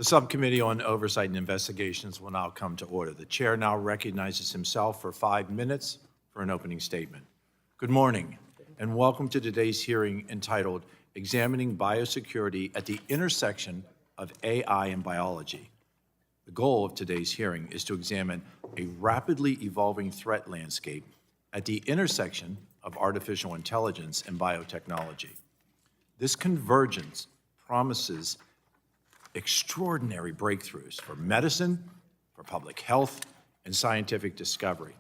The Subcommittee on Oversight and Investigations will now come to order. The chair now recognizes himself for 5 minutes for an opening statement. Good morning, and welcome to today's hearing entitled Examining Biosecurity at the Intersection of AI and Biology. The goal of today's hearing is to examine a rapidly evolving threat landscape at the intersection of artificial intelligence and biotechnology. This convergence promises extraordinary breakthroughs for medicine, for public health, and scientific discovery.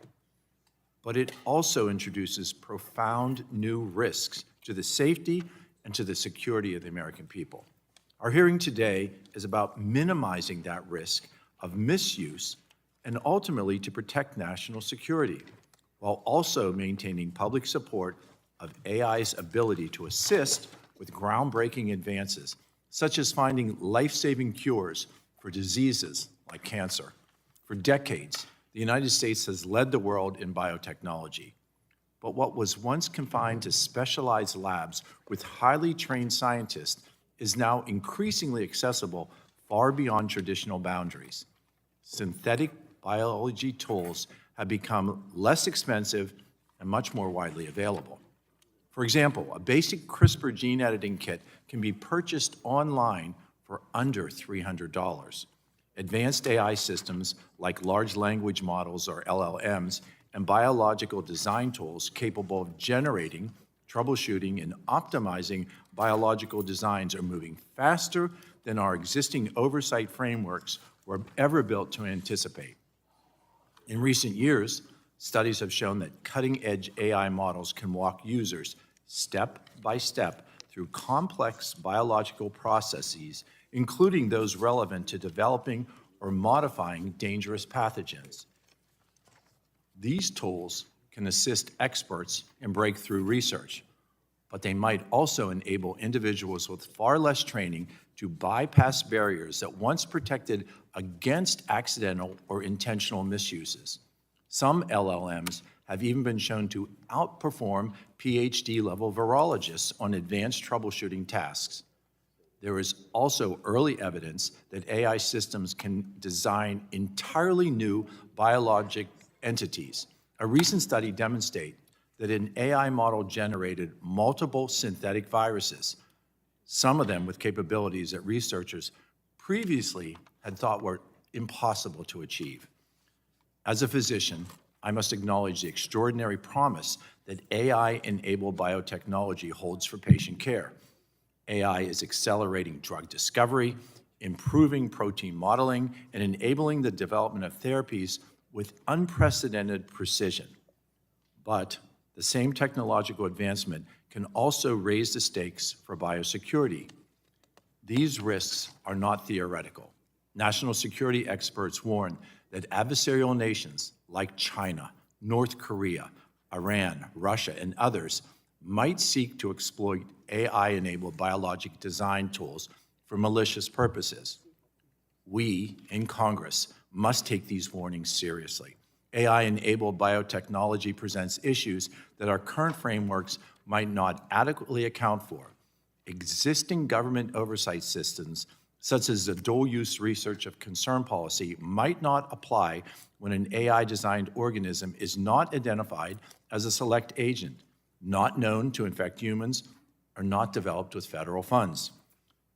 But it also introduces profound new risks to the safety and to the security of the American people. Our hearing today is about minimizing that risk of misuse and ultimately to protect national security, while also maintaining public support of AI's ability to assist with groundbreaking advances, such as finding life-saving cures for diseases like cancer. For decades, the United States has led the world in biotechnology. But what was once confined to specialized labs with highly trained scientists is now increasingly accessible far beyond traditional boundaries. Synthetic biology tools have become less expensive and much more widely available. For example, a basic CRISPR gene editing kit can be purchased online for under $300. Advanced AI systems like large language models, or LLMs, and biological design tools capable of generating, troubleshooting, and optimizing biological designs are moving faster than our existing oversight frameworks were ever built to anticipate. In recent years, studies have shown that cutting-edge AI models can walk users step by step through complex biological processes, including those relevant to developing or modifying dangerous pathogens. These tools can assist experts in breakthrough research, but they might also enable individuals with far less training to bypass barriers that once protected against accidental or intentional misuses. Some LLMs have even been shown to outperform PhD-level virologists on advanced troubleshooting tasks. There is also early evidence that AI systems can design entirely new biologic entities. A recent study demonstrates that an AI model generated multiple synthetic viruses, some of them with capabilities that researchers previously had thought were impossible to achieve. As a physician, I must acknowledge the extraordinary promise that AI-enabled biotechnology holds for patient care. AI is accelerating drug discovery, improving protein modeling, and enabling the development of therapies with unprecedented precision. But the same technological advancement can also raise the stakes for biosecurity. These risks are not theoretical. National security experts warn that adversarial nations like China, North Korea, Iran, Russia, and others might seek to exploit AI-enabled biologic design tools for malicious purposes. We, in Congress, must take these warnings seriously. AI-enabled biotechnology presents issues that our current frameworks might not adequately account for. Existing government oversight systems, such as the dual-use research of concern policy, might not apply when an AI-designed organism is not identified as a select agent, not known to infect humans, or not developed with federal funds.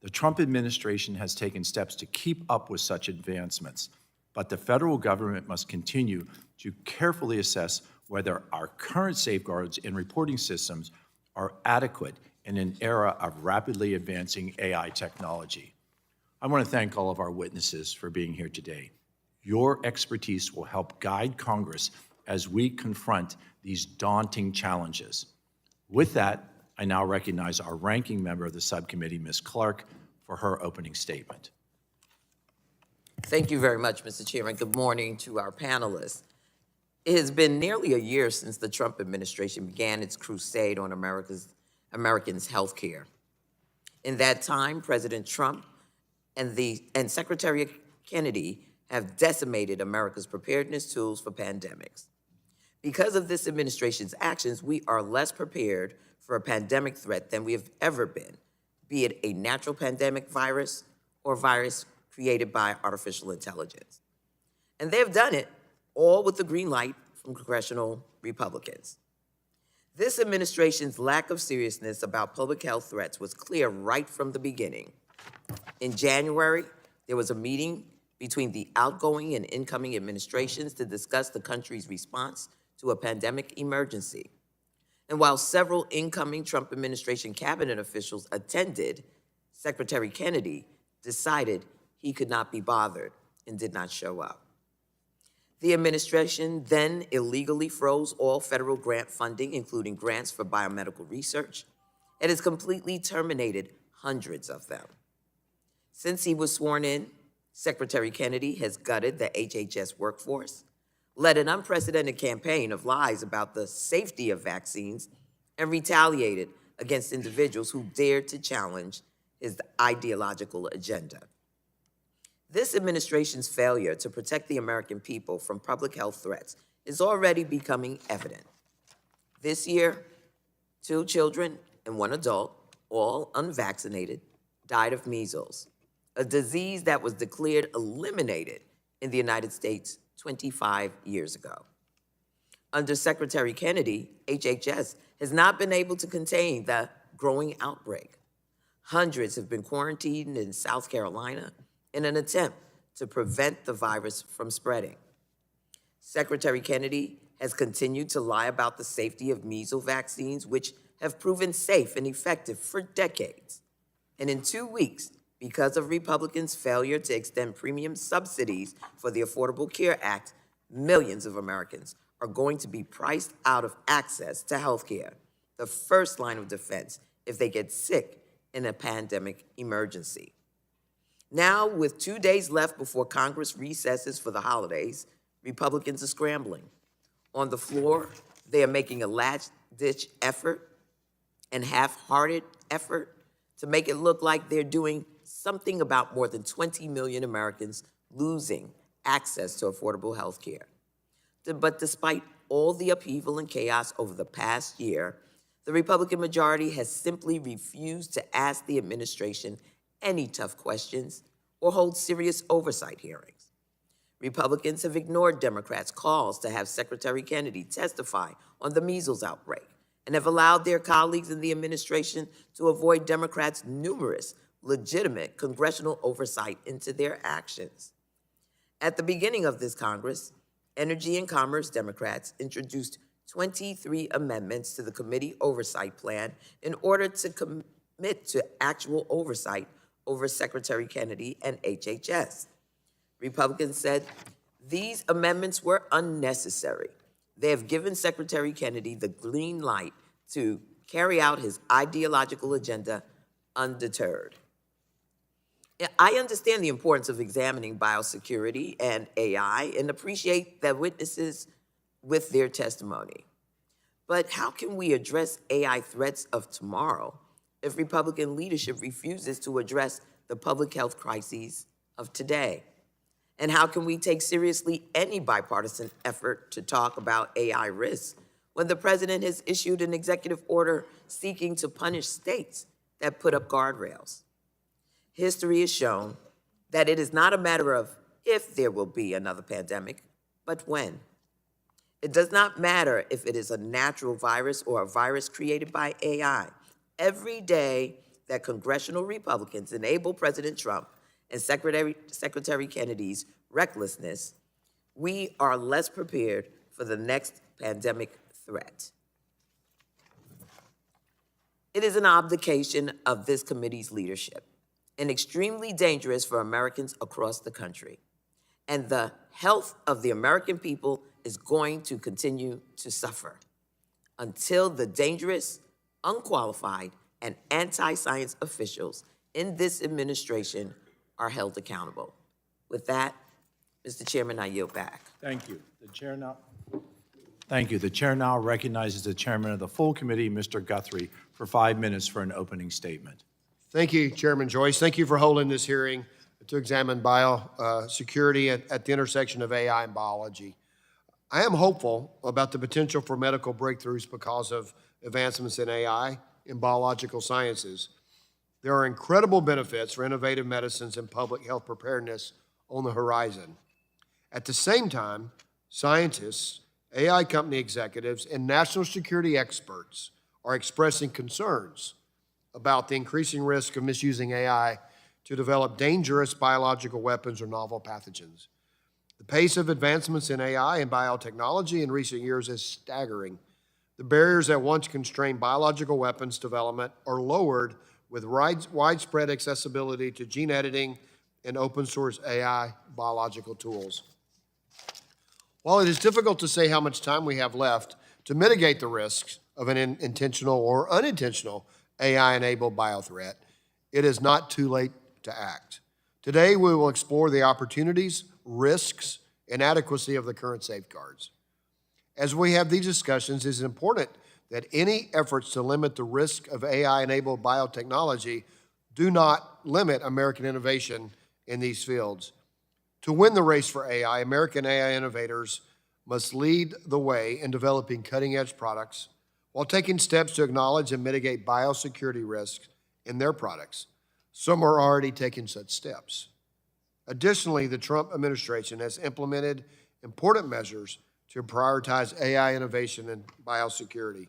The Trump administration has taken steps to keep up with such advancements, but the federal government must continue to carefully assess whether our current safeguards and reporting systems are adequate in an era of rapidly advancing AI technology. I want to thank all of our witnesses for being here today. Your expertise will help guide Congress as we confront these daunting challenges. With that, I now recognize our ranking member of the subcommittee, Ms. Clark, for her opening statement. Thank you very much, Mr. Chairman. Good morning to our panelists. It has been nearly a year since the Trump administration began its crusade on Americans' health care. In that time, President Trump and Secretary Kennedy have decimated America's preparedness tools for pandemics. Because of this administration's actions, we are less prepared for a pandemic threat than we have ever been, be it a natural pandemic virus or virus created by artificial intelligence. And they've done it all with the green light from congressional Republicans. This administration's lack of seriousness about public health threats was clear right from the beginning. In January, there was a meeting between the outgoing and incoming administrations to discuss the country's response to a pandemic emergency. And while several incoming Trump administration cabinet officials attended, Secretary Kennedy decided he could not be bothered and did not show up. The administration then illegally froze all federal grant funding, including grants for biomedical research, and has completely terminated hundreds of them. Since he was sworn in, Secretary Kennedy has gutted the HHS workforce, led an unprecedented campaign of lies about the safety of vaccines, and retaliated against individuals who dared to challenge his ideological agenda. This administration's failure to protect the American people from public health threats is already becoming evident. This year, 2 children and 1 adult, all unvaccinated, died of measles, a disease that was declared eliminated in the United States 25 years ago. Under Secretary Kennedy, HHS has not been able to contain the growing outbreak. Hundreds have been quarantined in South Carolina in an attempt to prevent the virus from spreading. Secretary Kennedy has continued to lie about the safety of measles vaccines, which have proven safe and effective for decades. And in 2 weeks, because of Republicans' failure to extend premium subsidies for the Affordable Care Act, millions of Americans are going to be priced out of access to health care, the first line of defense if they get sick in a pandemic emergency. Now, with 2 days left before Congress recesses for the holidays, Republicans are scrambling. On the floor, they are making a last-ditch effort and half-hearted effort to make it look like they're doing something about more than 20 million Americans losing access to affordable health care. But despite all the upheaval and chaos over the past year, the Republican majority has simply refused to ask the administration any tough questions or hold serious oversight hearings. Republicans have ignored Democrats' calls to have Secretary Kennedy testify on the measles outbreak and have allowed their colleagues in the administration to avoid Democrats' numerous legitimate congressional oversight into their actions. At the beginning of this Congress, Energy and Commerce Democrats introduced 23 amendments to the committee oversight plan in order to commit to actual oversight over Secretary Kennedy and HHS. Republicans said these amendments were unnecessary. They have given Secretary Kennedy the green light to carry out his ideological agenda undeterred. I understand the importance of examining biosecurity and AI and appreciate the witnesses with their testimony. But how can we address AI threats of tomorrow if Republican leadership refuses to address the public health crises of today? And how can we take seriously any bipartisan effort to talk about AI risks when the president has issued an executive order seeking to punish states that put up guardrails? History has shown that it is not a matter of if there will be another pandemic, but when. It does not matter if it is a natural virus or a virus created by AI. Every day that congressional Republicans enable President Trump and Secretary Kennedy's recklessness, we are less prepared for the next pandemic threat. It is an abdication of this committee's leadership and extremely dangerous for Americans across the country. And the health of the American people is going to continue to suffer until the dangerous, unqualified, and anti-science officials in this administration are held accountable. With that, Mr. Chairman, I yield back. Thank you. Thank you. The chair now recognizes the chairman of the full committee, Mr. Guthrie, for 5 minutes for an opening statement. Thank you, Chairman Joyce. Thank you for holding this hearing to examine biosecurity at the intersection of AI and biology. I am hopeful about the potential for medical breakthroughs because of advancements in AI and biological sciences. There are incredible benefits for innovative medicines and public health preparedness on the horizon. At the same time, scientists, AI company executives, and national security experts are expressing concerns about the increasing risk of misusing AI to develop dangerous biological weapons or novel pathogens. The pace of advancements in AI and biotechnology in recent years is staggering. The barriers that once constrained biological weapons development are lowered with widespread accessibility to gene editing and open source AI biological tools. While it is difficult to say how much time we have left to mitigate the risks of an intentional or unintentional AI-enabled biothreat, it is not too late to act. Today, we will explore the opportunities, risks, and adequacy of the current safeguards. As we have these discussions, it is important that any efforts to limit the risk of AI-enabled biotechnology do not limit American innovation in these fields. To win the race for AI, American AI innovators must lead the way in developing cutting-edge products while taking steps to acknowledge and mitigate biosecurity risks in their products. Some are already taking such steps. Additionally, the Trump administration has implemented important measures to prioritize AI innovation and biosecurity.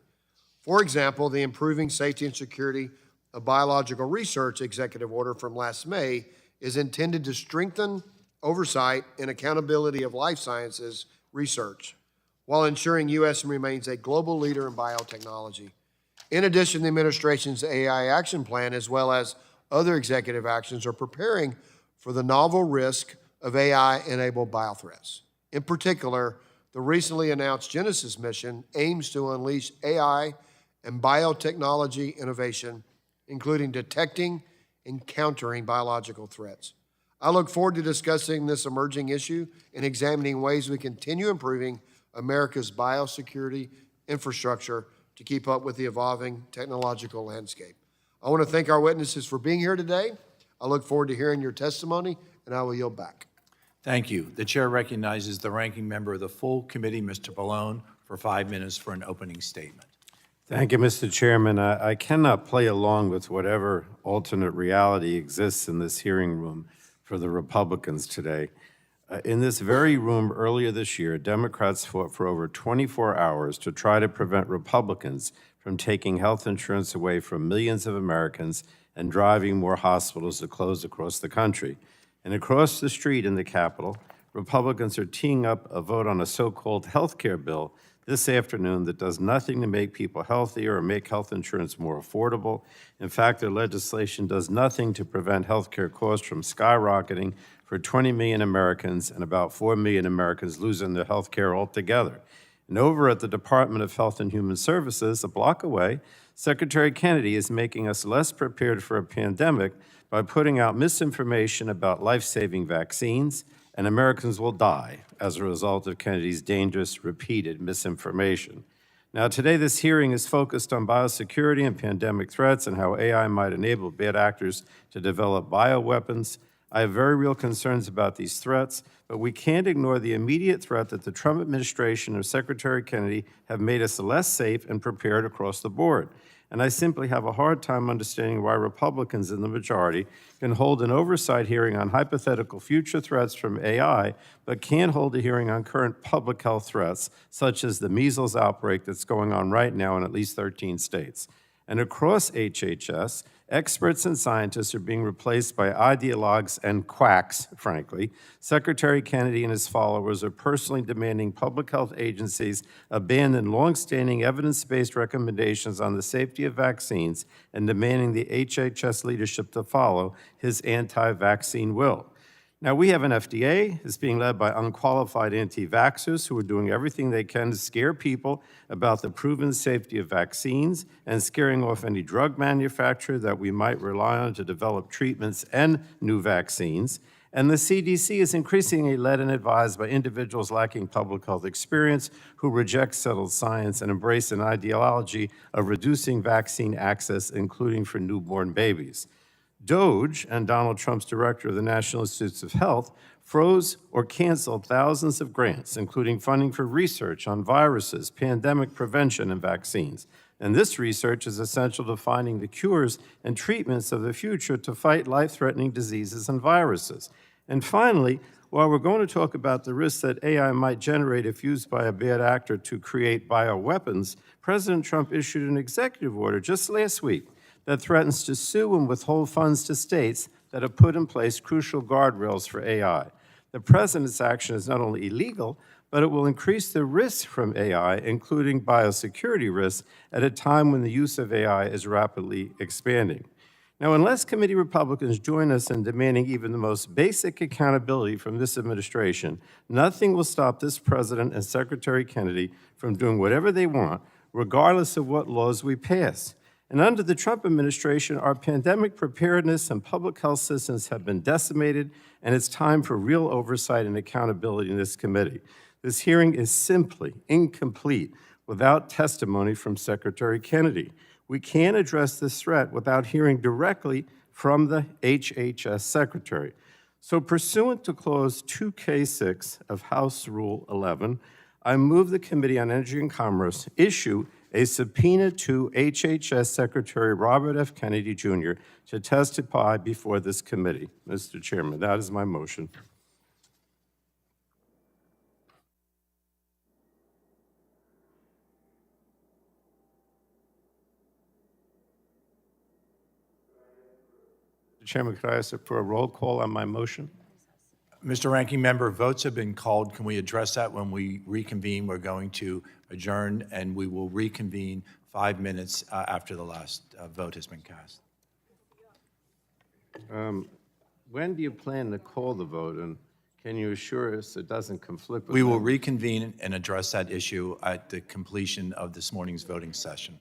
For example, the Improving Safety and Security of Biological Research executive order from last May is intended to strengthen oversight and accountability of life sciences research while ensuring U.S. remains a global leader in biotechnology. In addition, the administration's AI action plan, as well as other executive actions, are preparing for the novel risk of AI-enabled biothreats. In particular, the recently announced Genesis mission aims to unleash AI and biotechnology innovation, including detecting and countering biological threats. I look forward to discussing this emerging issue and examining ways we continue improving America's biosecurity infrastructure to keep up with the evolving technological landscape. I want to thank our witnesses for being here today. I look forward to hearing your testimony, and I will yield back. Thank you. The chair recognizes the ranking member of the full committee, Mr. Pallone, for 5 minutes for an opening statement. Thank you, Mr. Chairman. I cannot play along with whatever alternate reality exists in this hearing room for the Republicans today. In this very room earlier this year, Democrats fought for over 24 hours to try to prevent Republicans from taking health insurance away from millions of Americans and driving more hospitals to close across the country. And across the street in the Capitol, Republicans are teeing up a vote on a so-called health care bill this afternoon that does nothing to make people healthier or make health insurance more affordable. In fact, their legislation does nothing to prevent health care costs from skyrocketing for 20 million Americans and about 4 million Americans losing their health care altogether. And over at the Department of Health and Human Services, a block away, Secretary Kennedy is making us less prepared for a pandemic by putting out misinformation about life-saving vaccines, and Americans will die as a result of Kennedy's dangerous, repeated misinformation. Now, today, this hearing is focused on biosecurity and pandemic threats and how AI might enable bad actors to develop bioweapons. I have very real concerns about these threats, but we can't ignore the immediate threat that the Trump administration or Secretary Kennedy have made us less safe and prepared across the board. And I simply have a hard time understanding why Republicans in the majority can hold an oversight hearing on hypothetical future threats from AI, but can't hold a hearing on current public health threats, such as the measles outbreak that's going on right now in at least 13 states. And across HHS, experts and scientists are being replaced by ideologues and quacks, frankly. Secretary Kennedy and his followers are personally demanding public health agencies abandon longstanding evidence-based recommendations on the safety of vaccines and demanding the HHS leadership to follow his anti-vaccine will. Now, we have an FDA that's being led by unqualified anti-vaxxers who are doing everything they can to scare people about the proven safety of vaccines and scaring off any drug manufacturer that we might rely on to develop treatments and new vaccines. And the CDC is increasingly led and advised by individuals lacking public health experience who reject settled science and embrace an ideology of reducing vaccine access, including for newborn babies. DOGE and Donald Trump's director of the National Institutes of Health froze or canceled thousands of grants, including funding for research on viruses, pandemic prevention, and vaccines. And this research is essential to finding the cures and treatments of the future to fight life-threatening diseases and viruses. And finally, while we're going to talk about the risks that AI might generate if used by a bad actor to create bioweapons, President Trump issued an executive order just last week that threatens to sue and withhold funds to states that have put in place crucial guardrails for AI. The president's action is not only illegal, but it will increase the risks from AI, including biosecurity risks, at a time when the use of AI is rapidly expanding. Now, unless committee Republicans join us in demanding even the most basic accountability from this administration, nothing will stop this president and Secretary Kennedy from doing whatever they want, regardless of what laws we pass. And under the Trump administration, our pandemic preparedness and public health systems have been decimated, and it's time for real oversight and accountability in this committee. This hearing is simply incomplete without testimony from Secretary Kennedy. We can't address this threat without hearing directly from the HHS Secretary. So pursuant to Clause 2K6 of House Rule 11, I move the Committee on Energy and Commerce issue a subpoena to HHS Secretary Robert F. Kennedy, Jr. to testify before this committee. Mr. Chairman, that is my motion. Mr. Chairman, could I ask for a roll call on my motion? Mr. Ranking Member, votes have been called. Can we address that when we reconvene? We're going to adjourn, and we will reconvene 5 minutes after the last vote has been cast. When do you plan to call the vote, and can you assure us it doesn't conflict with... We will reconvene and address that issue at the completion of this morning's voting session.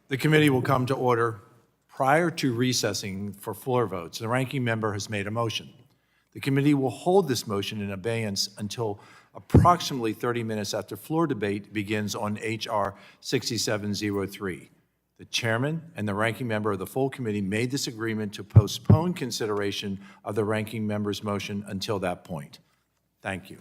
The committee will come to order. Prior to recessing for floor votes, the ranking member has made a motion. The committee will hold this motion in abeyance until approximately 30 minutes after floor debate begins on H.R. 6703. The chairman and the ranking member of the full committee made this agreement to postpone consideration of the ranking member's motion until that point. Thank you.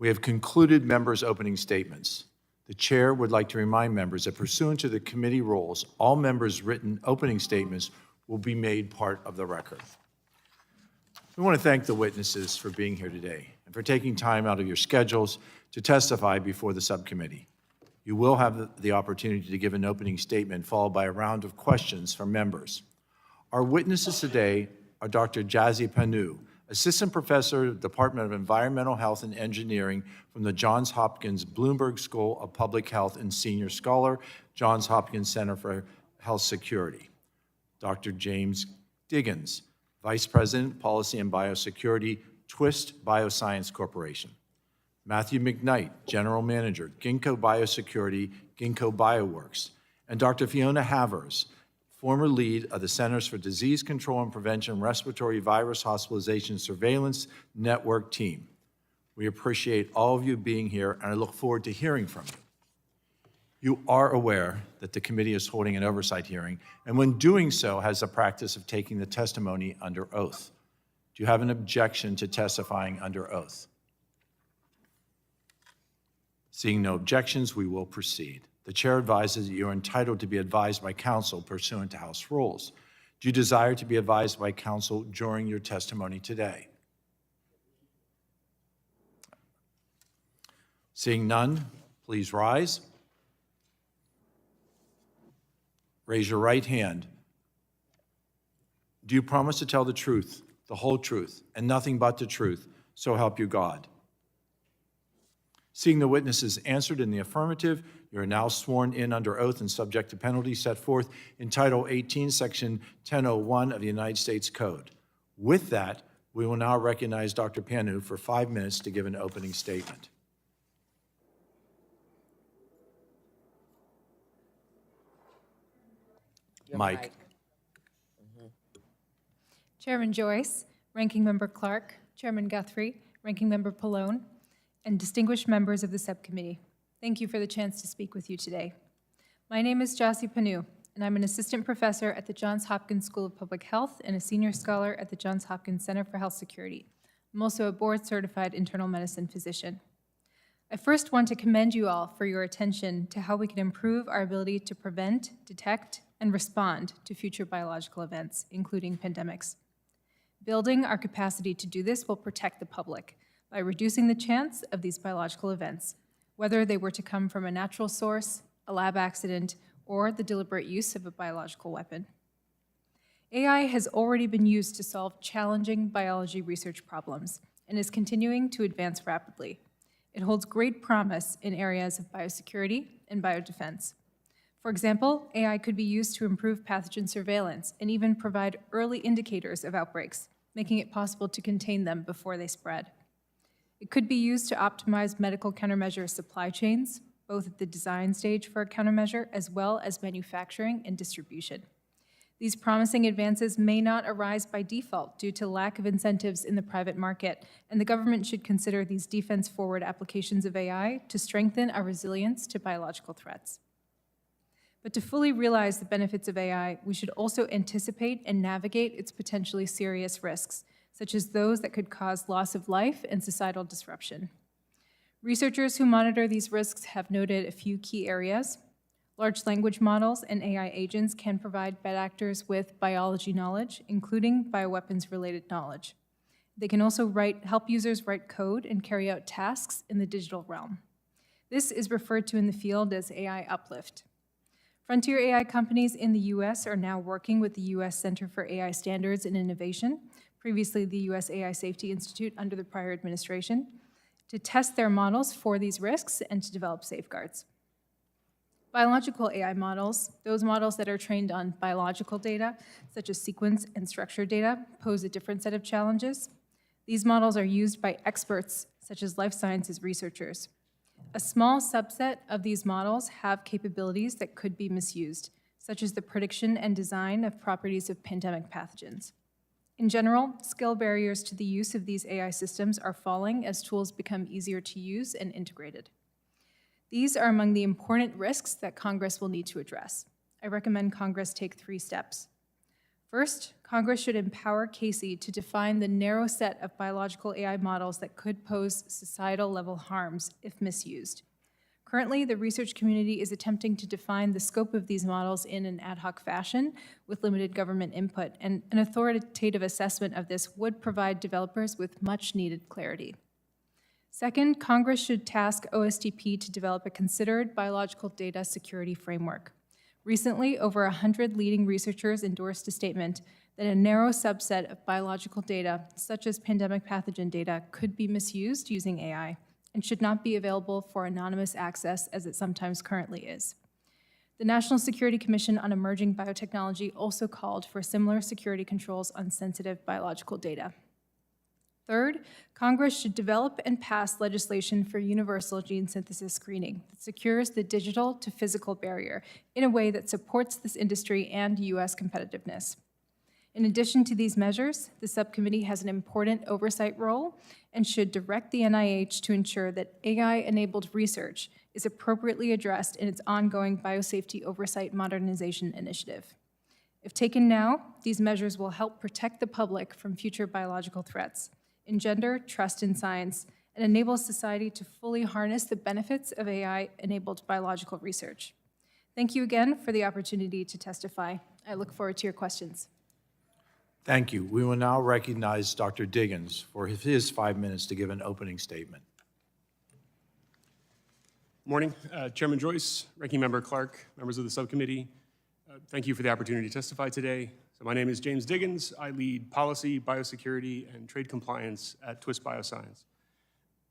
We have concluded members' opening statements. The chair would like to remind members that pursuant to the committee rules, all members' written opening statements will be made part of the record. We want to thank the witnesses for being here today and for taking time out of your schedules to testify before the subcommittee. You will have the opportunity to give an opening statement followed by a round of questions from members. Our witnesses today are Dr. Jassy Panu, Assistant Professor, Department of Environmental Health and Engineering from the Johns Hopkins Bloomberg School of Public Health and Senior Scholar, Johns Hopkins Center for Health Security. Dr. James Diggins, Vice President, Policy and Biosecurity, Twist Bioscience Corporation. Matthew McKnight, General Manager, Ginkgo Biosecurity, Ginkgo Bioworks. And Dr. Fiona Havers, former lead of the Centers for Disease Control and Prevention Respiratory Virus Hospitalization Surveillance Network team. We appreciate all of you being here, and I look forward to hearing from you. You are aware that the committee is holding an oversight hearing, and when doing so, has the practice of taking the testimony under oath. Do you have an objection to testifying under oath? Seeing no objections, we will proceed. The chair advises that you are entitled to be advised by counsel pursuant to House rules. Do you desire to be advised by counsel during your testimony today? Seeing none, please rise. Raise your right hand. Do you promise to tell the truth, the whole truth, and nothing but the truth, so help you God? Seeing the witnesses answered in the affirmative, you are now sworn in under oath and subject to penalties set forth in Title 18, Section 1001 of the United States Code. With that, we will now recognize Dr. Panu for 5 minutes to give an opening statement. Mike. Chairman Joyce, Ranking Member Clark, Chairman Guthrie, Ranking Member Pallone, and distinguished members of the subcommittee. Thank you for the chance to speak with you today. My name is Jassy Panu, and I'm an assistant professor at the Johns Hopkins School of Public Health and a senior scholar at the Johns Hopkins Center for Health Security. I'm also a board-certified internal medicine physician. I first want to commend you all for your attention to how we can improve our ability to prevent, detect, and respond to future biological events, including pandemics. Building our capacity to do this will protect the public by reducing the chance of these biological events, whether they were to come from a natural source, a lab accident, or the deliberate use of a biological weapon. AI has already been used to solve challenging biology research problems and is continuing to advance rapidly. It holds great promise in areas of biosecurity and biodefense. For example, AI could be used to improve pathogen surveillance and even provide early indicators of outbreaks, making it possible to contain them before they spread. It could be used to optimize medical countermeasure supply chains, both at the design stage for a countermeasure as well as manufacturing and distribution. These promising advances may not arise by default due to lack of incentives in the private market, and the government should consider these defense-forward applications of AI to strengthen our resilience to biological threats. But to fully realize the benefits of AI, we should also anticipate and navigate its potentially serious risks, such as those that could cause loss of life and societal disruption. Researchers who monitor these risks have noted a few key areas. Large language models and AI agents can provide bad actors with biology knowledge, including bioweapons-related knowledge. They can also help users write code and carry out tasks in the digital realm. This is referred to in the field as AI uplift. Frontier AI companies in the US are now working with the US Center for AI Standards and Innovation, previously the US AI Safety Institute under the prior administration, to test their models for these risks and to develop safeguards. Biological AI models, those models that are trained on biological data, such as sequence and structured data, pose a different set of challenges. These models are used by experts, such as life sciences researchers. A small subset of these models have capabilities that could be misused, such as the prediction and design of properties of pandemic pathogens. In general, skill barriers to the use of these AI systems are falling as tools become easier to use and integrated. These are among the important risks that Congress will need to address. I recommend Congress take 3 steps. First, Congress should empower CASE to define the narrow set of biological AI models that could pose societal-level harms if misused. Currently, the research community is attempting to define the scope of these models in an ad hoc fashion with limited government input, and an authoritative assessment of this would provide developers with much-needed clarity. Second, Congress should task OSTP to develop a considered biological data security framework. Recently, over 100 leading researchers endorsed a statement that a narrow subset of biological data, such as pandemic pathogen data, could be misused using AI and should not be available for anonymous access as it sometimes currently is. The National Security Commission on Emerging Biotechnology also called for similar security controls on sensitive biological data. Third, Congress should develop and pass legislation for universal gene synthesis screening that secures the digital to physical barrier in a way that supports this industry and U.S. competitiveness. In addition to these measures, the subcommittee has an important oversight role and should direct the NIH to ensure that AI-enabled research is appropriately addressed in its ongoing biosafety oversight modernization initiative. If taken now, these measures will help protect the public from future biological threats, engender trust in science, and enable society to fully harness the benefits of AI-enabled biological research. Thank you again for the opportunity to testify. I look forward to your questions. Thank you. We will now recognize Dr. Diggins for his 5 minutes to give an opening statement. Morning, Chairman Joyce, Ranking Member Clark, members of the subcommittee. Thank you for the opportunity to testify today. So my name is James Diggins. I lead policy, biosecurity, and trade compliance at Twist Bioscience.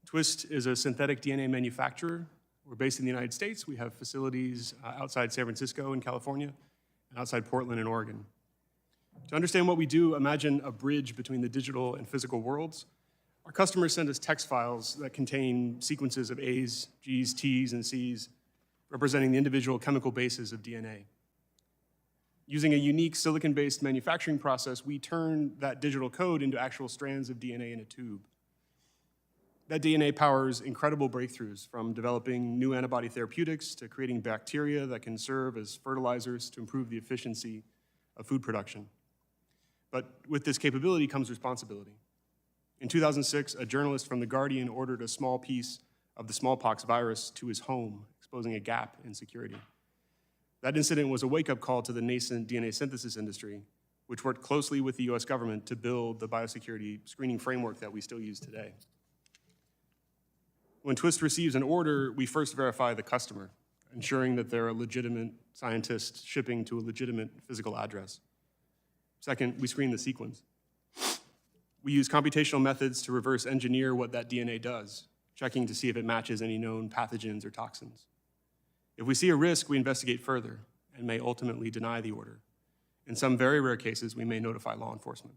Twist is a synthetic DNA manufacturer. We're based in the United States. We have facilities outside San Francisco in California and outside Portland in Oregon. To understand what we do, imagine a bridge between the digital and physical worlds. Our customers send us text files that contain sequences of A's, G's, T's, and C's, representing the individual chemical bases of DNA. Using a unique silicon-based manufacturing process, we turn that digital code into actual strands of DNA in a tube. That DNA powers incredible breakthroughs, from developing new antibody therapeutics to creating bacteria that can serve as fertilizers to improve the efficiency of food production. But with this capability comes responsibility. In 2006, a journalist from The Guardian ordered a small piece of the smallpox virus to his home, exposing a gap in security. That incident was a wake-up call to the nascent DNA synthesis industry, which worked closely with the US government to build the biosecurity screening framework that we still use today. When Twist receives an order, we first verify the customer, ensuring that they're a legitimate scientist shipping to a legitimate physical address. Second, we screen the sequence. We use computational methods to reverse engineer what that DNA does, checking to see if it matches any known pathogens or toxins. If we see a risk, we investigate further and may ultimately deny the order. In some very rare cases, we may notify law enforcement.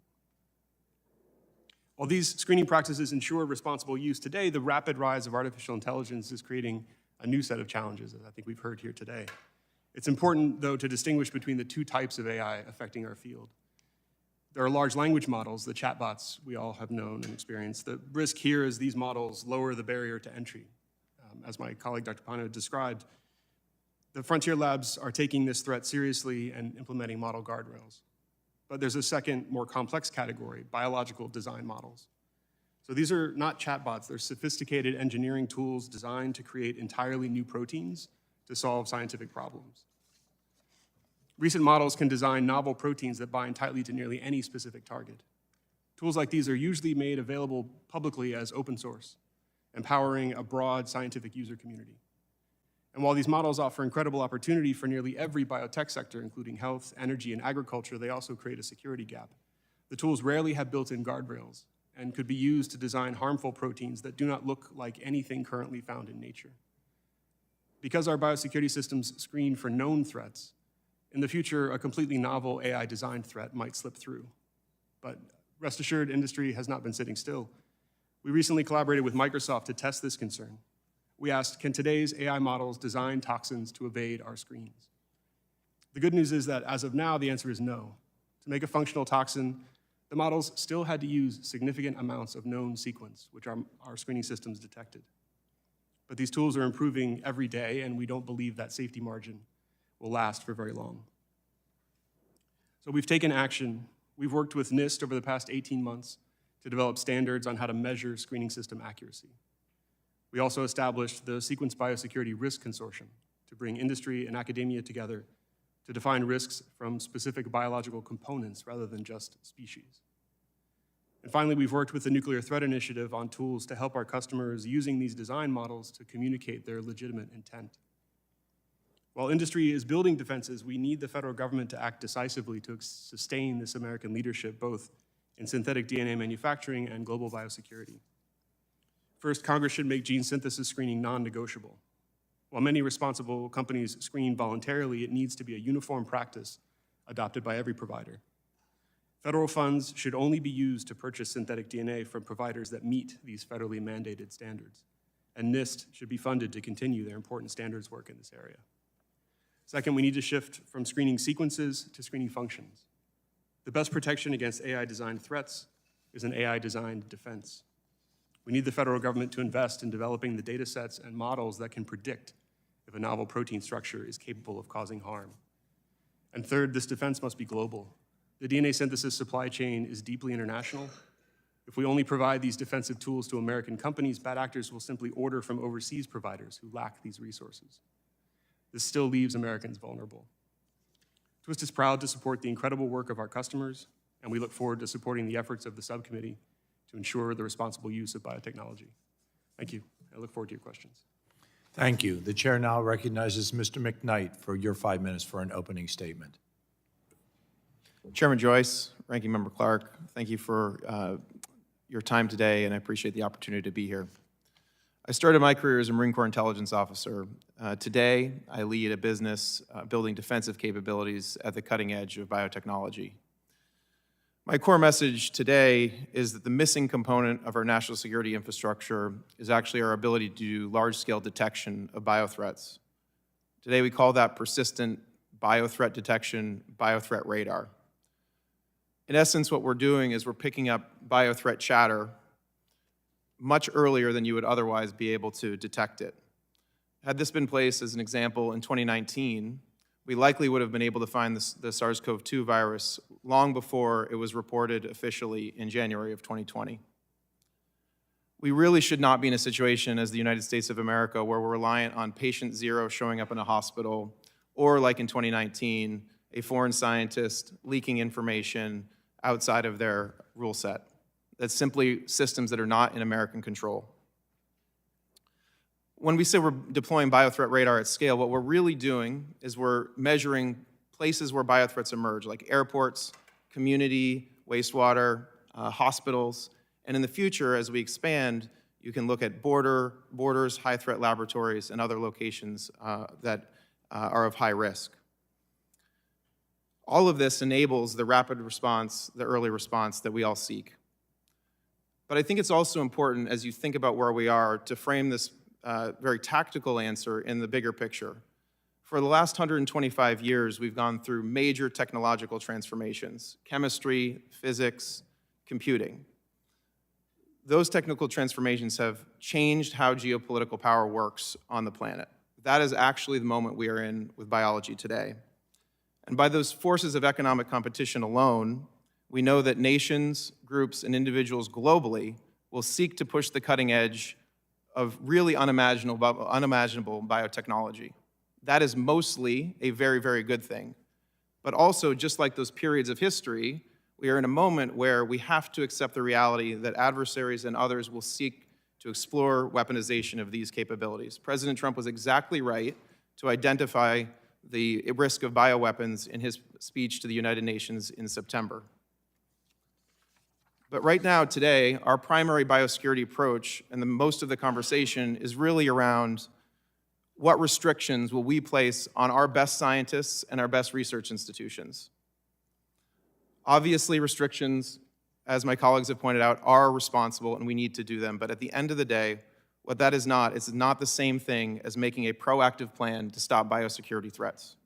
While these screening practices ensure responsible use today, the rapid rise of artificial intelligence is creating a new set of challenges, as I think we've heard here today. It's important, though, to distinguish between the two types of AI affecting our field. There are large language models, the chatbots we all have known and experienced. The risk here is these models lower the barrier to entry. As my colleague Dr. Pano described, the frontier labs are taking this threat seriously and implementing model guardrails. But there's a second, more complex category, biological design models. So these are not chatbots, they're sophisticated engineering tools designed to create entirely new proteins to solve scientific problems. Recent models can design novel proteins that bind tightly to nearly any specific target. Tools like these are usually made available publicly as open source, empowering a broad scientific user community. And while these models offer incredible opportunity for nearly every biotech sector, including health, energy, and agriculture, they also create a security gap. The tools rarely have built-in guardrails and could be used to design harmful proteins that do not look like anything currently found in nature. Because our biosecurity systems screen for known threats, in the future, a completely novel AI-designed threat might slip through. But rest assured, industry has not been sitting still. We recently collaborated with Microsoft to test this concern. we asked, can today's AI models design toxins to evade our screens? The good news is that as of now, the answer is no. To make a functional toxin, the models still had to use significant amounts of known sequence, which our screening systems detected. But these tools are improving every day, and we don't believe that safety margin will last for very long. So we've taken action. We've worked with NIST over the past 18 months to develop standards on how to measure screening system accuracy. We also established the Sequence Biosecurity Risk Consortium to bring industry and academia together to define risks from specific biological components rather than just species. And finally, we've worked with the Nuclear Threat Initiative on tools to help our customers using these design models to communicate their legitimate intent. While industry is building defenses, we need the federal government to act decisively to sustain this American leadership, both in synthetic DNA manufacturing and global biosecurity. First, Congress should make gene synthesis screening non-negotiable. While many responsible companies screen voluntarily, it needs to be a uniform practice adopted by every provider. Federal funds should only be used to purchase synthetic DNA from providers that meet these federally mandated standards. And NIST should be funded to continue their important standards work in this area. Second, we need to shift from screening sequences to screening functions. The best protection against AI-designed threats is an AI-designed defense. We need the federal government to invest in developing the data sets and models that can predict if a novel protein structure is capable of causing harm. And third, this defense must be global. The DNA synthesis supply chain is deeply international. If we only provide these defensive tools to American companies, bad actors will simply order from overseas providers who lack these resources. This still leaves Americans vulnerable. Twist is proud to support the incredible work of our customers, and we look forward to supporting the efforts of the subcommittee to ensure the responsible use of biotechnology. Thank you. I look forward to your questions. Thank you. The chair now recognizes Mr. McKnight for your 5 minutes for an opening statement. Chairman Joyce, Ranking Member Clark, thank you for your time today, and I appreciate the opportunity to be here. I started my career as a Marine Corps intelligence officer. Today, I lead a business building defensive capabilities at the cutting edge of biotechnology. My core message today is that the missing component of our national security infrastructure is actually our ability to do large-scale detection of biothreats. Today, we call that persistent biothreat detection, biothreat radar. In essence, what we're doing is we're picking up biothreat chatter much earlier than you would otherwise be able to detect it. Had this been placed as an example in 2019, we likely would have been able to find the SARS-CoV-2 virus long before it was reported officially in January of 2020. We really should not be in a situation as the United States of America where we're reliant on patient zero showing up in a hospital, or like in 2019, a foreign scientist leaking information outside of their rule set. That's simply systems that are not in American control. When we say we're deploying biothreat radar at scale, what we're really doing is we're measuring places where biothreats emerge, like airports, community, wastewater, hospitals, and in the future, as we expand, you can look at borders, high-threat laboratories, and other locations that are of high risk. All of this enables the rapid response, the early response that we all seek. But I think it's also important, as you think about where we are, to frame this very tactical answer in the bigger picture. For the last 125 years, we've gone through major technological transformations: chemistry, physics, computing. Those technical transformations have changed how geopolitical power works on the planet. That is actually the moment we are in with biology today. And by those forces of economic competition alone, we know that nations, groups, and individuals globally will seek to push the cutting edge of really unimaginable biotechnology. That is mostly a very, very good thing. But also, just like those periods of history, we are in a moment where we have to accept the reality that adversaries and others will seek to explore weaponization of these capabilities. President Trump was exactly right to identify the risk of bioweapons in his speech to the United Nations in September. But right now, today, our primary biosecurity approach and most of the conversation is really around what restrictions will we place on our best scientists and our best research institutions. Obviously, restrictions, as my colleagues have pointed out, are responsible and we need to do them. But at the end of the day, What that is not, it's not the same thing as making a proactive plan to stop biosecurity threats.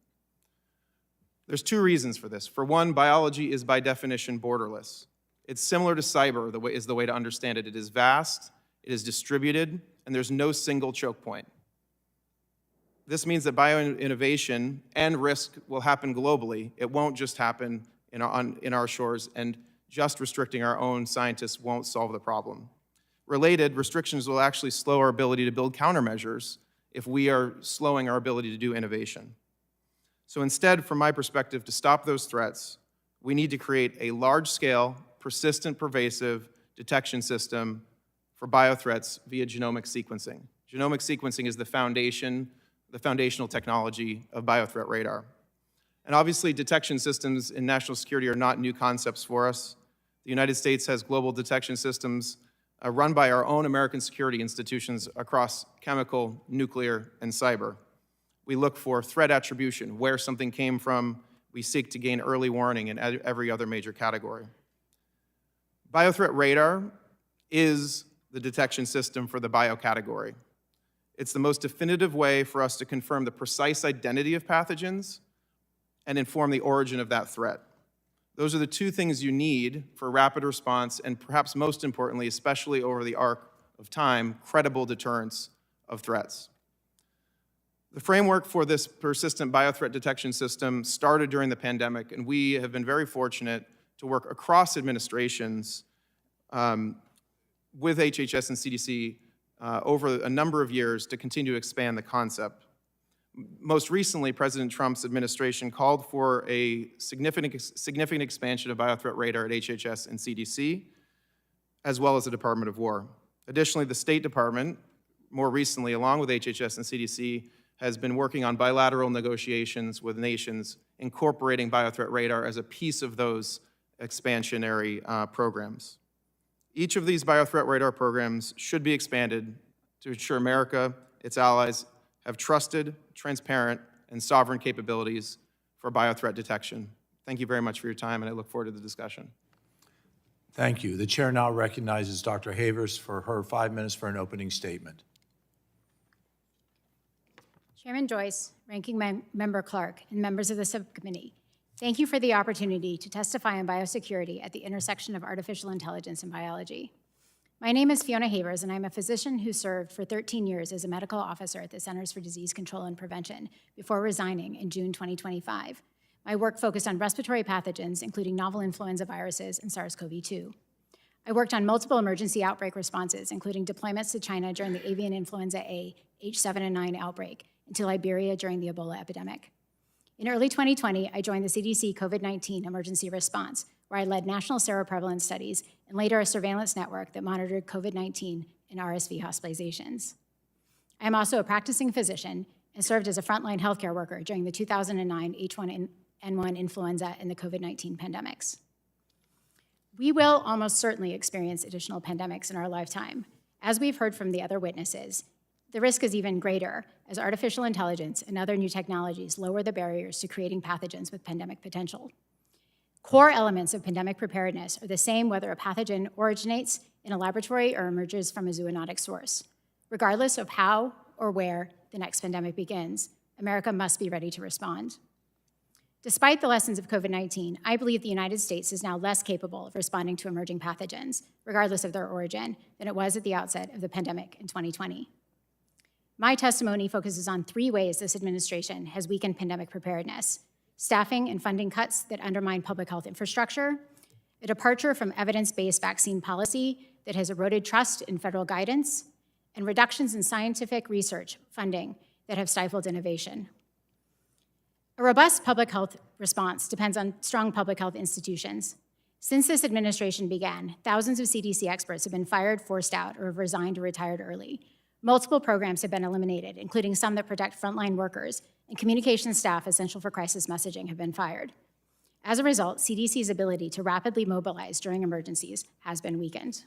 There's two reasons for this. For one, biology is by definition borderless. It's similar to cyber, is the way to understand it. It is vast, it is distributed, and there's no single choke point. This means that bioinnovation and risk will happen globally. It won't just happen in our shores, and just restricting our own scientists won't solve the problem. Related, restrictions will actually slow our ability to build countermeasures if we are slowing our ability to do innovation. So instead, from my perspective, to stop those threats, we need to create a large-scale, persistent, pervasive detection system for biothreats via genomic sequencing. Genomic sequencing is the foundational technology of biothreat radar. And obviously, detection systems in national security are not new concepts for us. The United States has global detection systems run by our own American security institutions across chemical, nuclear, and cyber. We look for threat attribution, where something came from. We seek to gain early warning in every other major category. Biothreat radar is the detection system for the bio category. It's the most definitive way for us to confirm the precise identity of pathogens and inform the origin of that threat. Those are the two things you need for rapid response and perhaps most importantly, especially over the arc of time, credible deterrence of threats. The framework for this persistent biothreat detection system started during the pandemic, and we have been very fortunate to work across administrations with HHS and CDC over a number of years to continue to expand the concept. Most recently, President Trump's administration called for a significant expansion of biothreat radar at HHS and CDC, as well as the Department of War. Additionally, the State Department, more recently, along with HHS and CDC, has been working on bilateral negotiations with nations incorporating biothreat radar as a piece of those expansionary programs. Each of these biothreat radar programs should be expanded to ensure America, its allies, have trusted, transparent, and sovereign capabilities for biothreat detection. Thank you very much for your time, and I look forward to the discussion. Thank you. The chair now recognizes Dr. Havers for her 5 minutes for an opening statement. Chairman Joyce, Ranking Member Clark, and members of the subcommittee, thank you for the opportunity to testify on biosecurity at the intersection of artificial intelligence and biology. My name is Fiona Havers, and I'm a physician who served for 13 years as a medical officer at the Centers for Disease Control and Prevention before resigning in June 2025. My work focused on respiratory pathogens, including novel influenza viruses and SARS-CoV-2. I worked on multiple emergency outbreak responses, including deployments to China during the avian influenza A, H7N9 outbreak, and to Liberia during the Ebola epidemic. In early 2020, I joined the CDC COVID-19 emergency response, where I led national seroprevalence studies and later a surveillance network that monitored COVID-19 and RSV hospitalizations. I am also a practicing physician and served as a frontline healthcare worker during the 2009 H1N1 influenza and the COVID-19 pandemics. We will almost certainly experience additional pandemics in our lifetime. As we've heard from the other witnesses, the risk is even greater as artificial intelligence and other new technologies lower the barriers to creating pathogens with pandemic potential. Core elements of pandemic preparedness are the same whether a pathogen originates in a laboratory or emerges from a zoonotic source. Regardless of how or where the next pandemic begins, America must be ready to respond. Despite the lessons of COVID-19, I believe the United States is now less capable of responding to emerging pathogens, regardless of their origin, than it was at the outset of the pandemic in 2020. My testimony focuses on 3 ways this administration has weakened pandemic preparedness: staffing and funding cuts that undermine public health infrastructure, a departure from evidence-based vaccine policy that has eroded trust in federal guidance, and reductions in scientific research funding that have stifled innovation. A robust public health response depends on strong public health institutions. Since this administration began, thousands of CDC experts have been fired, forced out, or have resigned or retired early. Multiple programs have been eliminated, including some that protect frontline workers, and communications staff essential for crisis messaging have been fired. As a result, CDC's ability to rapidly mobilize during emergencies has been weakened.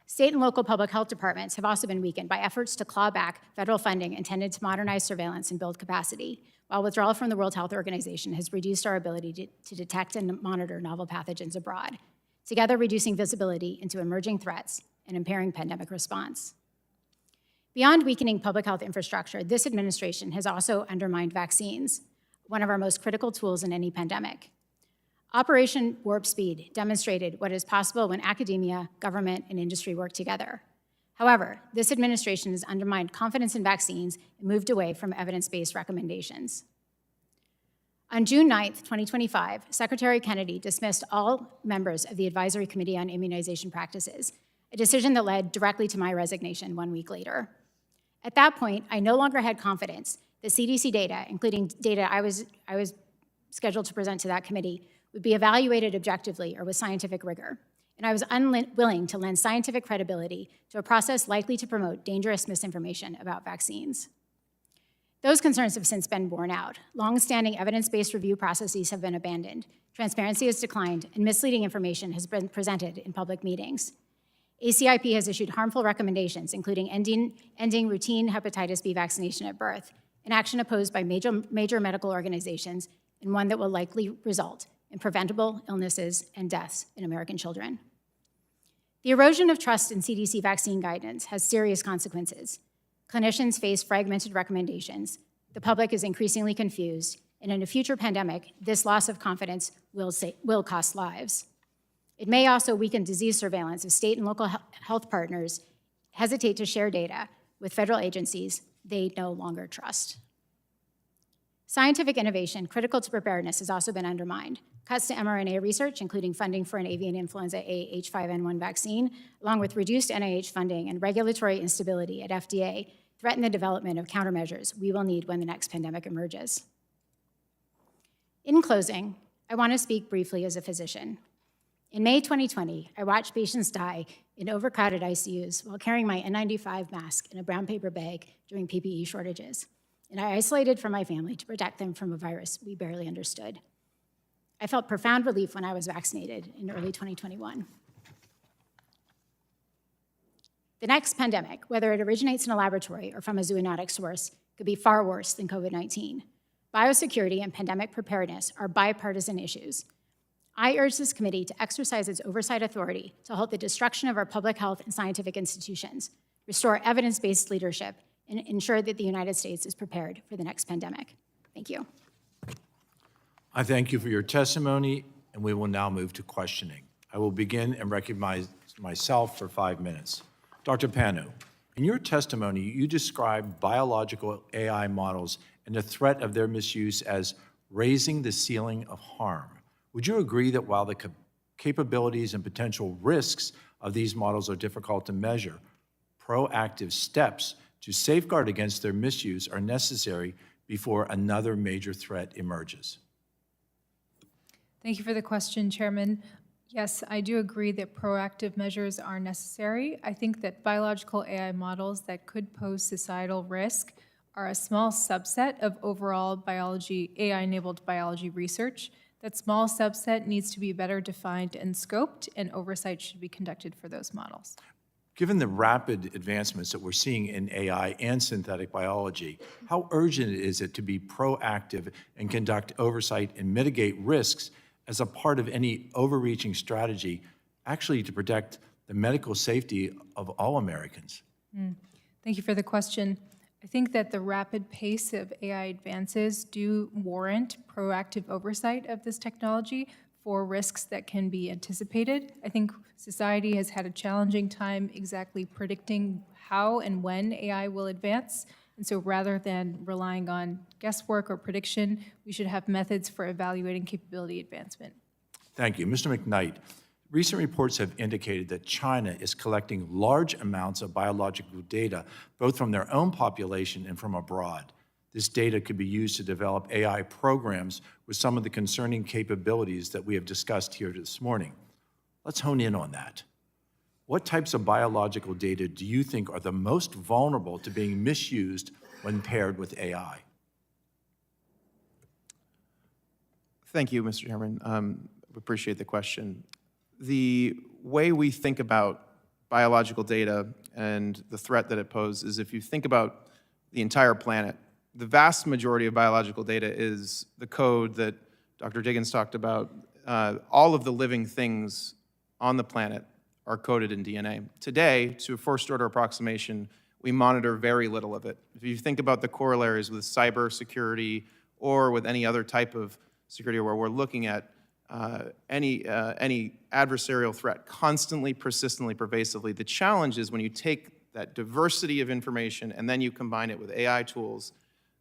State and local public health departments have also been weakened by efforts to claw back federal funding intended to modernize surveillance and build capacity, while withdrawal from the World Health Organization has reduced our ability to detect and monitor novel pathogens abroad, together reducing visibility into emerging threats and impairing pandemic response. Beyond weakening public health infrastructure, this administration has also undermined vaccines, one of our most critical tools in any pandemic. Operation Warp Speed demonstrated what is possible when academia, government, and industry work together. However, this administration has undermined confidence in vaccines and moved away from evidence-based recommendations. On June 9th, 2025, Secretary Kennedy dismissed all members of the Advisory Committee on Immunization Practices, a decision that led directly to my resignation 1 week later. At that point, I no longer had confidence that CDC data, including data I was scheduled to present to that committee, would be evaluated objectively or with scientific rigor, and I was unwilling to lend scientific credibility to a process likely to promote dangerous misinformation about vaccines. Those concerns have since been borne out. Long-standing evidence-based review processes have been abandoned, transparency has declined, and misleading information has been presented in public meetings. ACIP has issued harmful recommendations, including ending routine hepatitis B vaccination at birth, an action opposed by major medical organizations, and one that will likely result in preventable illnesses and deaths in American children. The erosion of trust in CDC vaccine guidance has serious consequences. Clinicians face fragmented recommendations, the public is increasingly confused, and in a future pandemic, this loss of confidence will cost lives. It may also weaken disease surveillance if state and local health partners hesitate to share data with federal agencies they no longer trust. Scientific innovation critical to preparedness has also been undermined. Cuts to mRNA research, including funding for an avian influenza A H5N1 vaccine, along with reduced NIH funding and regulatory instability at FDA, threaten the development of countermeasures we will need when the next pandemic emerges. In closing, I want to speak briefly as a physician. In May 2020, I watched patients die in overcrowded ICUs while carrying my N95 mask in a brown paper bag during PPE shortages, and I isolated from my family to protect them from a virus we barely understood. I felt profound relief when I was vaccinated in early 2021. The next pandemic, whether it originates in a laboratory or from a zoonotic source, could be far worse than COVID-19. Biosecurity and pandemic preparedness are bipartisan issues. I urge this committee to exercise its oversight authority to halt the destruction of our public health and scientific institutions, restore evidence-based leadership, and ensure that the United States is prepared for the next pandemic. Thank you. I thank you for your testimony, and we will now move to questioning. I will begin and recognize myself for 5 minutes. Dr. Panu, in your testimony, you described biological AI models and the threat of their misuse as raising the ceiling of harm. Would you agree that while the capabilities and potential risks of these models are difficult to measure, proactive steps to safeguard against their misuse are necessary before another major threat emerges? Thank you for the question, Chairman. Yes, I do agree that proactive measures are necessary. I think that biological AI models that could pose societal risk are a small subset of overall biology, AI-enabled biology research. That small subset needs to be better defined and scoped, and oversight should be conducted for those models. Given the rapid advancements that we're seeing in AI and synthetic biology, how urgent is it to be proactive and conduct oversight and mitigate risks as a part of any overreaching strategy, actually to protect the medical safety of all Americans? Thank you for the question. I think that the rapid pace of AI advances do warrant proactive oversight of this technology for risks that can be anticipated. I think society has had a challenging time exactly predicting how and when AI will advance. And so rather than relying on guesswork or prediction, we should have methods for evaluating capability advancement. Thank you. Mr. McKnight, recent reports have indicated that China is collecting large amounts of biological data, both from their own population and from abroad. This data could be used to develop AI programs with some of the concerning capabilities that we have discussed here this morning. Let's hone in on that. What types of biological data do you think are the most vulnerable to being misused when paired with AI? Thank you, Mr. Chairman. We appreciate the question. The way we think about biological data and the threat that it poses is if you think about the entire planet, the vast majority of biological data is the code that Dr. Diggins talked about. All of the living things on the planet are coded in DNA. Today, to a first-order approximation, we monitor very little of it. If you think about the corollaries with cybersecurity or with any other type of security where we're looking at any adversarial threat constantly, persistently, pervasively, the challenge is when you take that diversity of information and then you combine it with AI tools,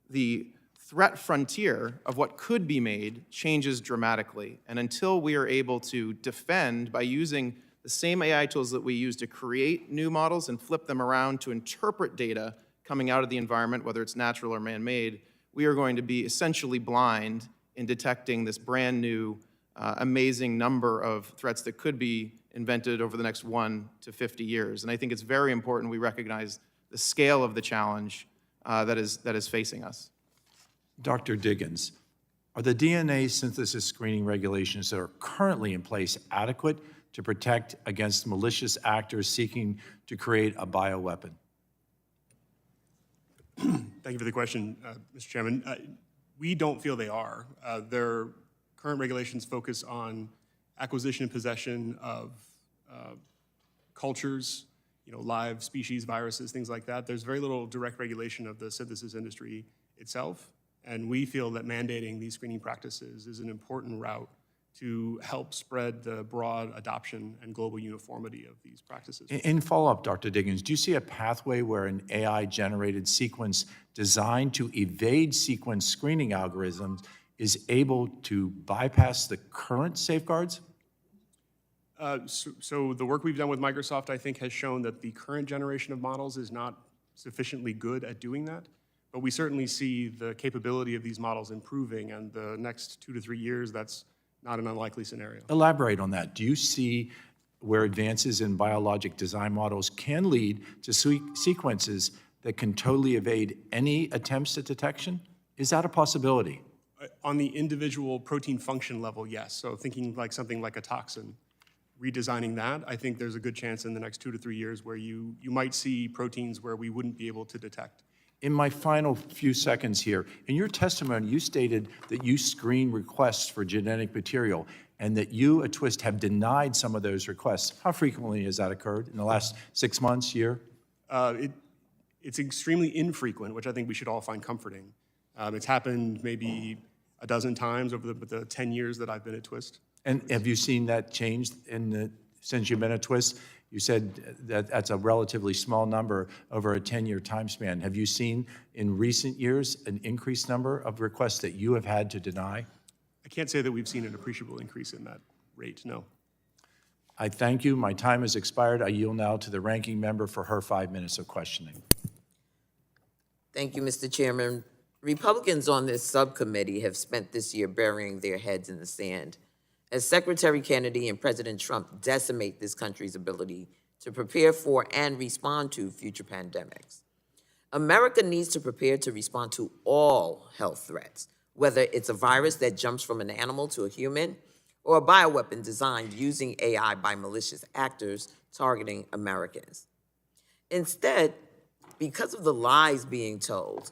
the threat frontier of what could be made changes dramatically. And until we are able to defend by using the same AI tools that we use to create new models and flip them around to interpret data coming out of the environment, whether it's natural or man-made, we are going to be essentially blind in detecting this brand new, amazing number of threats that could be invented over the next 1 to 50 years. And I think it's very important we recognize the scale of the challenge that is facing us. Dr. Diggins, are the DNA synthesis screening regulations that are currently in place adequate to protect against malicious actors seeking to create a bioweapon? Thank you for the question, Mr. Chairman. We don't feel they are. Their current regulations focus on acquisition and possession of cultures, live species, viruses, things like that. There's very little direct regulation of the synthesis industry itself, and we feel that mandating these screening practices is an important route to help spread the broad adoption and global uniformity of these practices. In follow-up, Dr. Diggins, do you see a pathway where an AI-generated sequence designed to evade sequence screening algorithms is able to bypass the current safeguards? So the work we've done with Microsoft, I think, has shown that the current generation of models is not sufficiently good at doing that. But we certainly see the capability of these models improving, and the next 2 to 3 years, that's not an unlikely scenario. Elaborate on that. Do you see where advances in biologic design models can lead to sequences that can totally evade any attempts at detection? Is that a possibility? On the individual protein function level, yes. So thinking like something like a toxin, redesigning that, I think there's a good chance in the next 2 to 3 years where you might see proteins where we wouldn't be able to detect. In my final few seconds here, in your testimony, you stated that you screen requests for genetic material and that you at Twist have denied some of those requests. How frequently has that occurred in the last 6 months, year? It's extremely infrequent, which I think we should all find comforting. It's happened maybe a dozen times over the 10 years that I've been at Twist. And have you seen that change since you've been at Twist? You said that that's a relatively small number over a 10-year time span. Have you seen in recent years an increased number of requests that you have had to deny? I can't say that we've seen an appreciable increase in that rate, no. I thank you. My time has expired. I yield now to the ranking member for her 5 minutes of questioning. Thank you, Mr. Chairman. Republicans on this subcommittee have spent this year burying their heads in the sand as Secretary Kennedy and President Trump decimate this country's ability to prepare for and respond to future pandemics. America needs to prepare to respond to all health threats, whether it's a virus that jumps from an animal to a human or a bioweapon designed using AI by malicious actors targeting Americans. Instead, because of the lies being told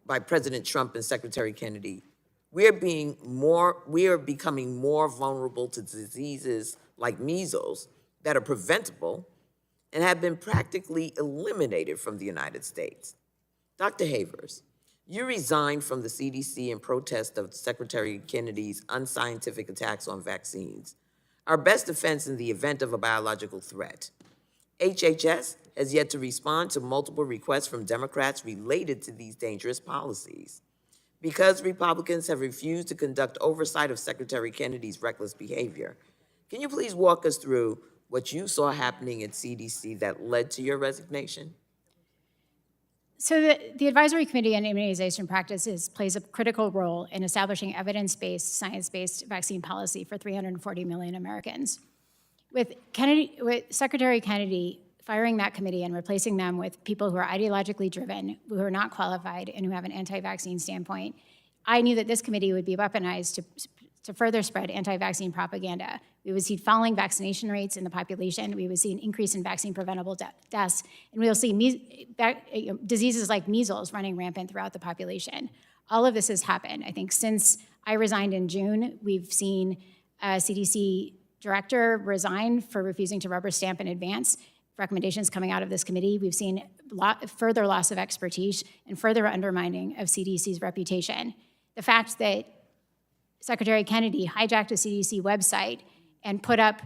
by President Trump and Secretary Kennedy, we are becoming more vulnerable to diseases like measles that are preventable and have been practically eliminated from the United States. Dr. Havers, you resigned from the CDC in protest of Secretary Kennedy's unscientific attacks on vaccines, our best defense in the event of a biological threat. HHS has yet to respond to multiple requests from Democrats related to these dangerous policies. Because Republicans have refused to conduct oversight of Secretary Kennedy's reckless behavior, can you please walk us through what you saw happening at CDC that led to your resignation? So the Advisory Committee on Immunization Practices plays a critical role in establishing evidence-based, science-based vaccine policy for 340 million Americans. With Secretary Kennedy firing that committee and replacing them with people who are ideologically driven, who are not qualified, and who have an anti-vaccine standpoint, I knew that this committee would be weaponized to further spread anti-vaccine propaganda. We would see falling vaccination rates in the population. We would see an increase in vaccine-preventable deaths, and we will see diseases like measles running rampant throughout the population. All of this has happened. I think since I resigned in June, we've seen a CDC director resign for refusing to rubber stamp in advance recommendations coming out of this committee. We've seen further loss of expertise and further undermining of CDC's reputation. The fact that Secretary Kennedy hijacked a CDC website and put up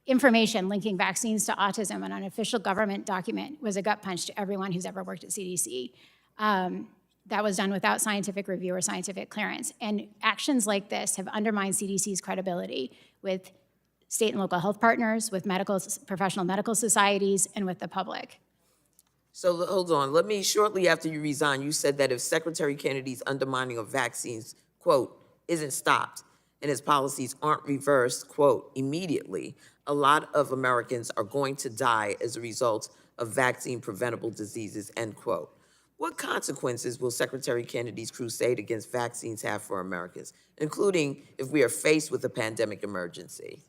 information linking vaccines to autism on an official government document was a gut punch to everyone who's ever worked at CDC. That was done without scientific review or scientific clearance. And actions like this have undermined CDC's credibility with state and local health partners, with professional medical societies, and with the public. So hold on, shortly after you resigned, you said that if Secretary Kennedy's undermining of vaccines, quote, isn't stopped and his policies aren't reversed, quote, immediately, a lot of Americans are going to die as a result of vaccine-preventable diseases, end quote. What consequences will Secretary Kennedy's crusade against vaccines have for Americans, including if we are faced with a pandemic emergency?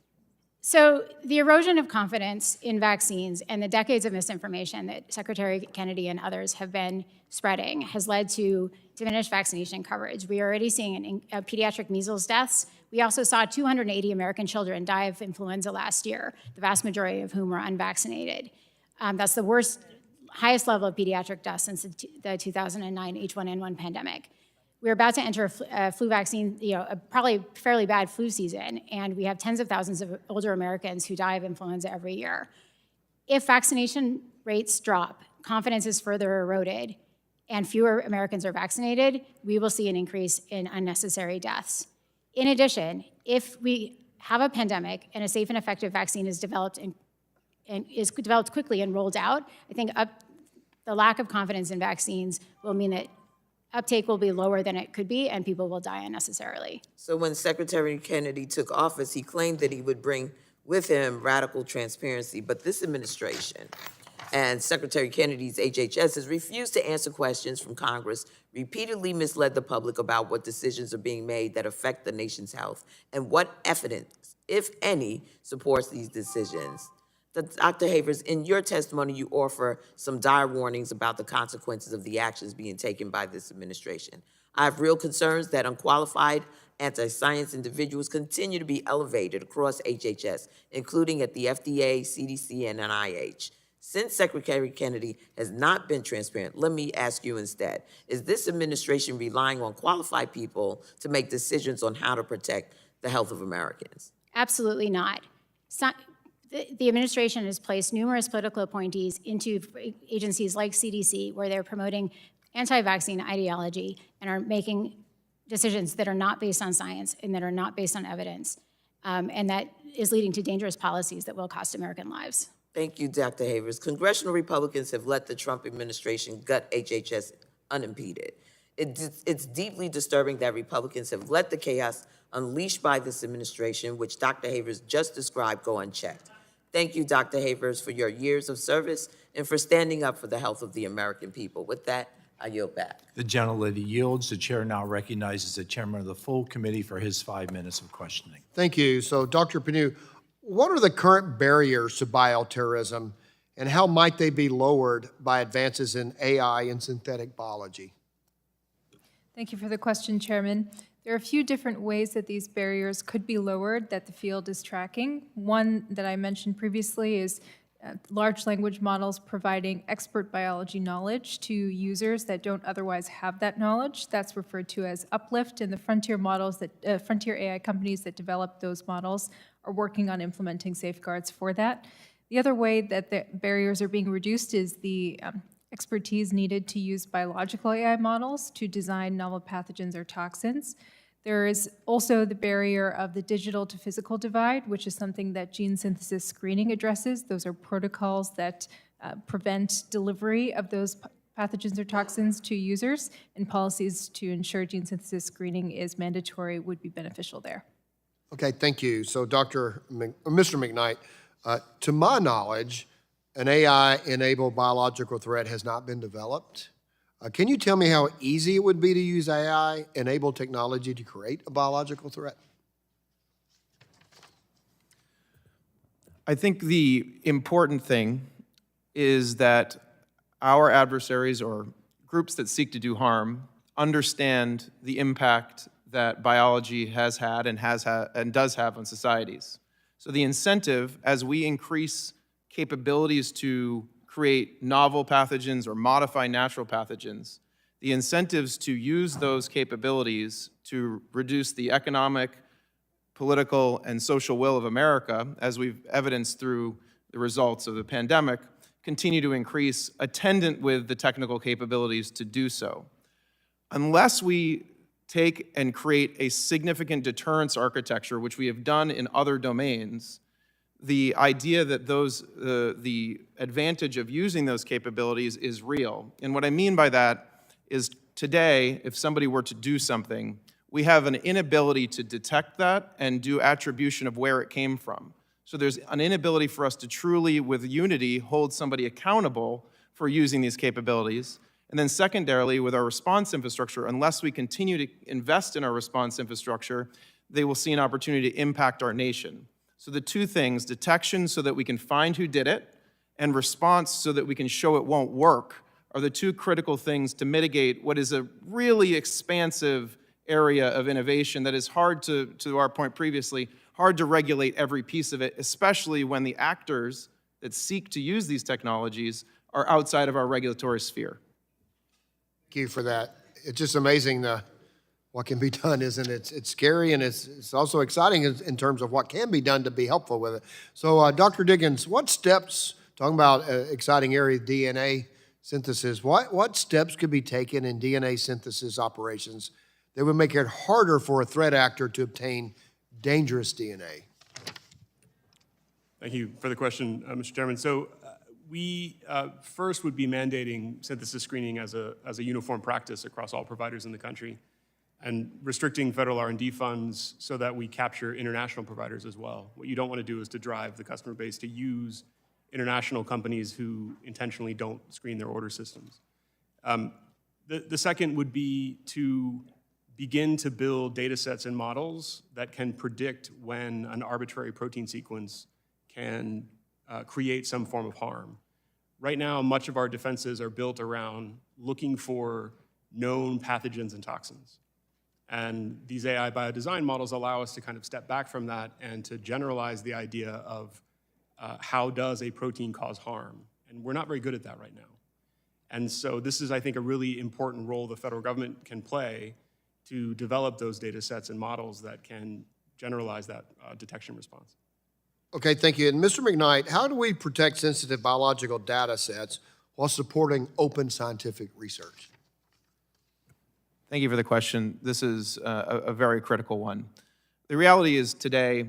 So the erosion of confidence in vaccines and the decades of misinformation that Secretary Kennedy and others have been spreading has led to diminished vaccination coverage. We are already seeing pediatric measles deaths. We also saw 280 American children die of influenza last year, the vast majority of whom were unvaccinated. That's the highest level of pediatric deaths since the 2009 H1N1 pandemic. We're about to enter a flu vaccine, a probably fairly bad flu season, and we have tens of thousands of older Americans who die of influenza every year. If vaccination rates drop, confidence is further eroded, and fewer Americans are vaccinated, we will see an increase in unnecessary deaths. In addition, if we have a pandemic and a safe and effective vaccine is developed and is developed quickly and rolled out, I think the lack of confidence in vaccines will mean that uptake will be lower than it could be, and people will die unnecessarily. So when Secretary Kennedy took office, he claimed that he would bring with him radical transparency, but this administration and Secretary Kennedy's HHS has refused to answer questions from Congress, repeatedly misled the public about what decisions are being made that affect the nation's health, and what evidence, if any, supports these decisions. Dr. Havers, in your testimony, you offer some dire warnings about the consequences of the actions being taken by this administration. I have real concerns that unqualified anti-science individuals continue to be elevated across HHS, including at the FDA, CDC, and NIH. Since Secretary Kennedy has not been transparent, let me ask you instead, is this administration relying on qualified people to make decisions on how to protect the health of Americans? Absolutely not. The administration has placed numerous political appointees into agencies like CDC, where they're promoting anti-vaccine ideology and are making decisions that are not based on science and that are not based on evidence, and that is leading to dangerous policies that will cost American lives. Thank you, Dr. Havers. Congressional Republicans have let the Trump administration gut HHS unimpeded. It's deeply disturbing that Republicans have let the chaos unleashed by this administration, which Dr. Havers just described, go unchecked. Thank you, Dr. Havers, for your years of service and for standing up for the health of the American people. With that, I yield back. The gentlelady yields. The chair now recognizes the chairman of the full committee for his 5 minutes of questioning. Thank you. So, Dr. Penu, what are the current barriers to bioterrorism, and how might they be lowered by advances in AI and synthetic biology? Thank you for the question, Chairman. There are a few different ways that these barriers could be lowered that the field is tracking. One that I mentioned previously is large language models providing expert biology knowledge to users that don't otherwise have that knowledge. That's referred to as uplift, and the frontier models that frontier AI companies that develop those models are working on implementing safeguards for that. The other way that the barriers are being reduced is the expertise needed to use biological AI models to design novel pathogens or toxins. There is also the barrier of the digital to physical divide, which is something that gene synthesis screening addresses. Those are protocols that prevent delivery of those pathogens or toxins to users, and policies to ensure gene synthesis screening is mandatory would be beneficial there. Okay, thank you. So, Mr. McKnight, to my knowledge, an AI-enabled biological threat has not been developed. Can you tell me how easy it would be to use AI-enabled technology to create a biological threat? I think the important thing is that our adversaries or groups that seek to do harm understand the impact that biology has had and does have on societies. So the incentive, as we increase capabilities to create novel pathogens or modify natural pathogens, the incentives to use those capabilities to reduce the economic, political, and social will of America, as we've evidenced through the results of the pandemic, continue to increase, attendant with the technical capabilities to do so. Unless we take and create a significant deterrence architecture, which we have done in other domains, the idea that the advantage of using those capabilities is real. And what I mean by that is today, if somebody were to do something, we have an inability to detect that and do attribution of where it came from. So there's an inability for us to truly, with unity, hold somebody accountable for using these capabilities. And then secondarily, with our response infrastructure, unless we continue to invest in our response infrastructure, they will see an opportunity to impact our nation. So the two things, detection so that we can find who did it, and response so that we can show it won't work, are the two critical things to mitigate what is a really expansive area of innovation that is hard to our point previously, hard to regulate every piece of it, especially when the actors that seek to use these technologies are outside of our regulatory sphere. Thank you for that. It's just amazing what can be done, isn't it? It's scary, and it's also exciting in terms of what can be done to be helpful with it. So, Dr. Diggins, what steps, talking about exciting area, DNA synthesis, what steps could be taken in DNA synthesis operations that would make it harder for a threat actor to obtain dangerous DNA? Thank you for the question, Mr. Chairman. So we first would be mandating synthesis screening as a uniform practice across all providers in the country, and restricting federal R&D funds so that we capture international providers as well. What you don't want to do is to drive the customer base to use international companies who intentionally don't screen their order systems. The second would be to begin to build data sets and models that can predict when an arbitrary protein sequence can create some form of harm. Right now, much of our defenses are built around looking for known pathogens and toxins. And these AI biodesign models allow us to kind of step back from that and to generalize the idea of how does a protein cause harm? And we're not very good at that right now. And so this is, I think, a really important role the federal government can play to develop those data sets and models that can generalize that detection response. Okay, thank you. And Mr. McKnight, how do we protect sensitive biological data sets while supporting open scientific research? Thank you for the question. This is a very critical one. The reality is today,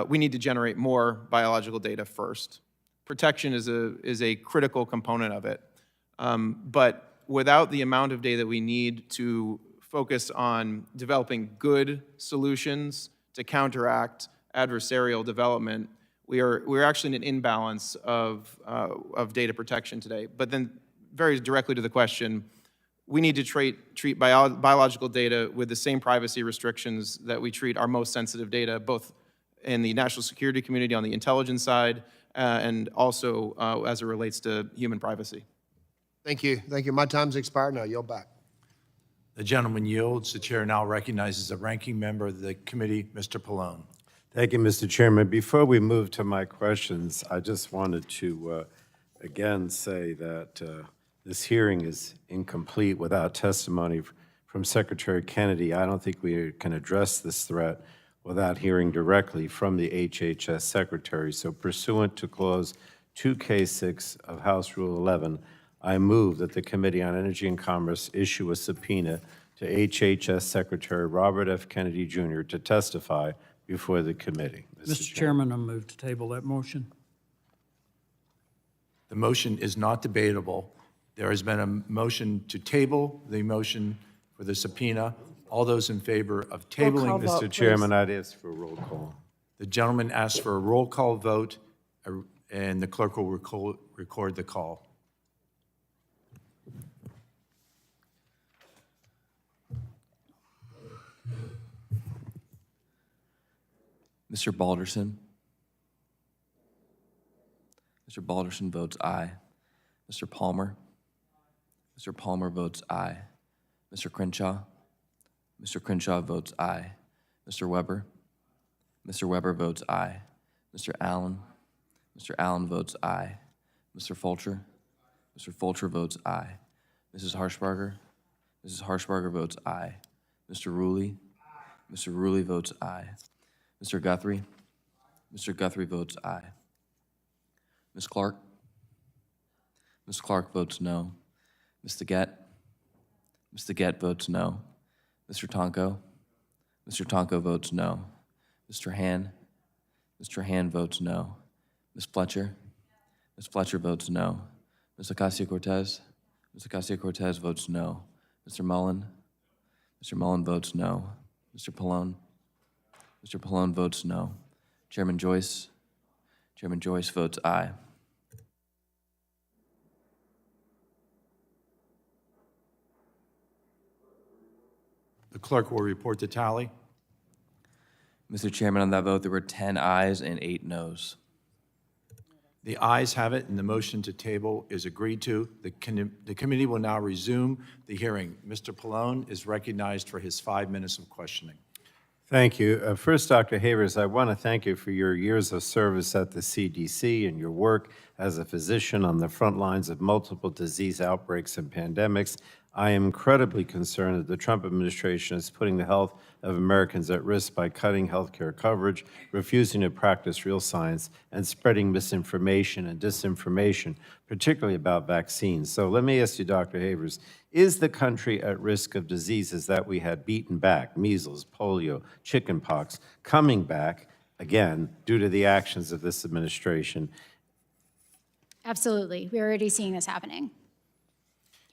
we need to generate more biological data first. Protection is a critical component of it. But without the amount of data that we need to focus on developing good solutions to counteract adversarial development, we're actually in an imbalance of data protection today. But then very directly to the question, we need to treat biological data with the same privacy restrictions that we treat our most sensitive data, both in the national security community on the intelligence side, and also as it relates to human privacy. Thank you. Thank you. My time's expired now. Yield back. The gentleman yields. The chair now recognizes the ranking member of the committee, Mr. Pallone. Thank you, Mr. Chairman. Before we move to my questions, I just wanted to again say that this hearing is incomplete without testimony from Secretary Kennedy. I don't think we can address this threat without hearing directly from the HHS Secretary. So pursuant to Clause 2K6 of House Rule 11, I move that the Committee on Energy and Commerce issue a subpoena to HHS Secretary Robert F. Kennedy, Jr. to testify before the committee. Mr. Chairman, I move to table that motion. The motion is not debatable. There has been a motion to table the motion for the subpoena. All those in favor of tabling this? Mr. Chairman, I'd ask for a roll call. The gentleman asks for a roll call vote, and the clerk will record the call. Mr. Balderson? Mr. Balderson votes aye. Mr. Palmer? Mr. Palmer votes aye. Mr. Crenshaw? Mr. Crenshaw votes aye. Mr. Weber? Mr. Weber votes aye. Mr. Allen? Mr. Allen votes aye. Mr. Fulcher? Mr. Fulcher votes aye. Mrs. Harshbarger? Mrs. Harshbarger votes aye. Mr. Rulli? Mr. Rulli votes aye. Mr. Guthrie? Mr. Guthrie votes aye. Ms. Clark? Ms. Clark votes no. Ms. DeGette? Ms. DeGette votes no. Mr. Tonko? Mr. Tonko votes no. Mr. Han? Mr. Han votes no. Ms. Fletcher? Ms. Fletcher votes no. Ms. Ocasio-Cortez? Ms. Ocasio-Cortez votes no. Mr. Mullen? Mr. Mullen votes no. Mr. Pallone? Mr. Pallone votes no. Chairman Joyce? Chairman Joyce votes aye. The clerk will report the tally. Mr. Chairman, on that vote, there were 10 ayes and 8 noes. The ayes have it, and the motion to table is agreed to. The committee will now resume the hearing. Mr. Pallone is recognized for his 5 minutes of questioning. Thank you. First, Dr. Havers, I want to thank you for your years of service at the CDC and your work as a physician on the front lines of multiple disease outbreaks and pandemics. I am incredibly concerned that the Trump administration is putting the health of Americans at risk by cutting health care coverage, refusing to practice real science, and spreading misinformation and disinformation, particularly about vaccines. So let me ask you, Dr. Havers, is the country at risk of diseases that we had beaten back, measles, polio, chickenpox, coming back again due to the actions of this administration? Absolutely. We're already seeing this happening.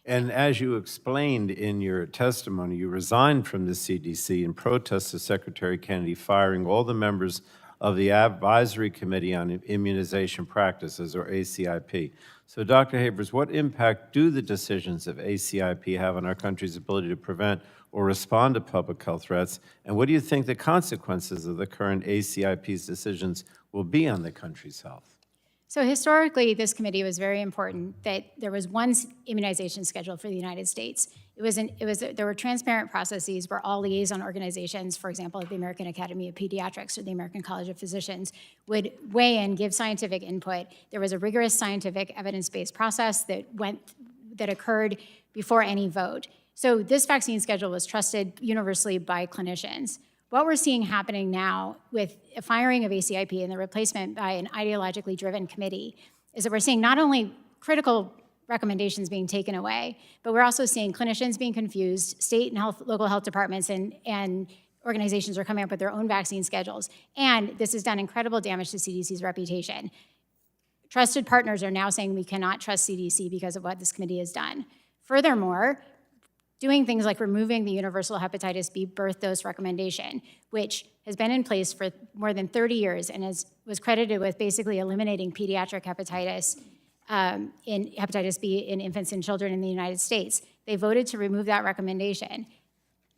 And as you explained in your testimony, you resigned from the CDC in protest of Secretary Kennedy firing all the members of the Advisory Committee on Immunization Practices, or ACIP. So, Dr. Havers, what impact do the decisions of ACIP have on our country's ability to prevent or respond to public health threats? And what do you think the consequences of the current ACIP's decisions will be on the country's health? So historically, this committee was very important that there was one immunization schedule for the United States. There were transparent processes where all liaison organizations, for example, the American Academy of Pediatrics or the American College of Physicians, would weigh in, give scientific input. There was a rigorous scientific evidence-based process that occurred before any vote. So this vaccine schedule was trusted universally by clinicians. What we're seeing happening now with a firing of ACIP and the replacement by an ideologically driven committee is that we're seeing not only critical recommendations being taken away, but we're also seeing clinicians being confused, state and local health departments and organizations are coming up with their own vaccine schedules. And this has done incredible damage to CDC's reputation. Trusted partners are now saying we cannot trust CDC because of what this committee has done. Furthermore, doing things like removing the universal hepatitis B birth dose recommendation, which has been in place for more than 30 years and was credited with basically eliminating pediatric hepatitis B in infants and children in the United States. They voted to remove that recommendation.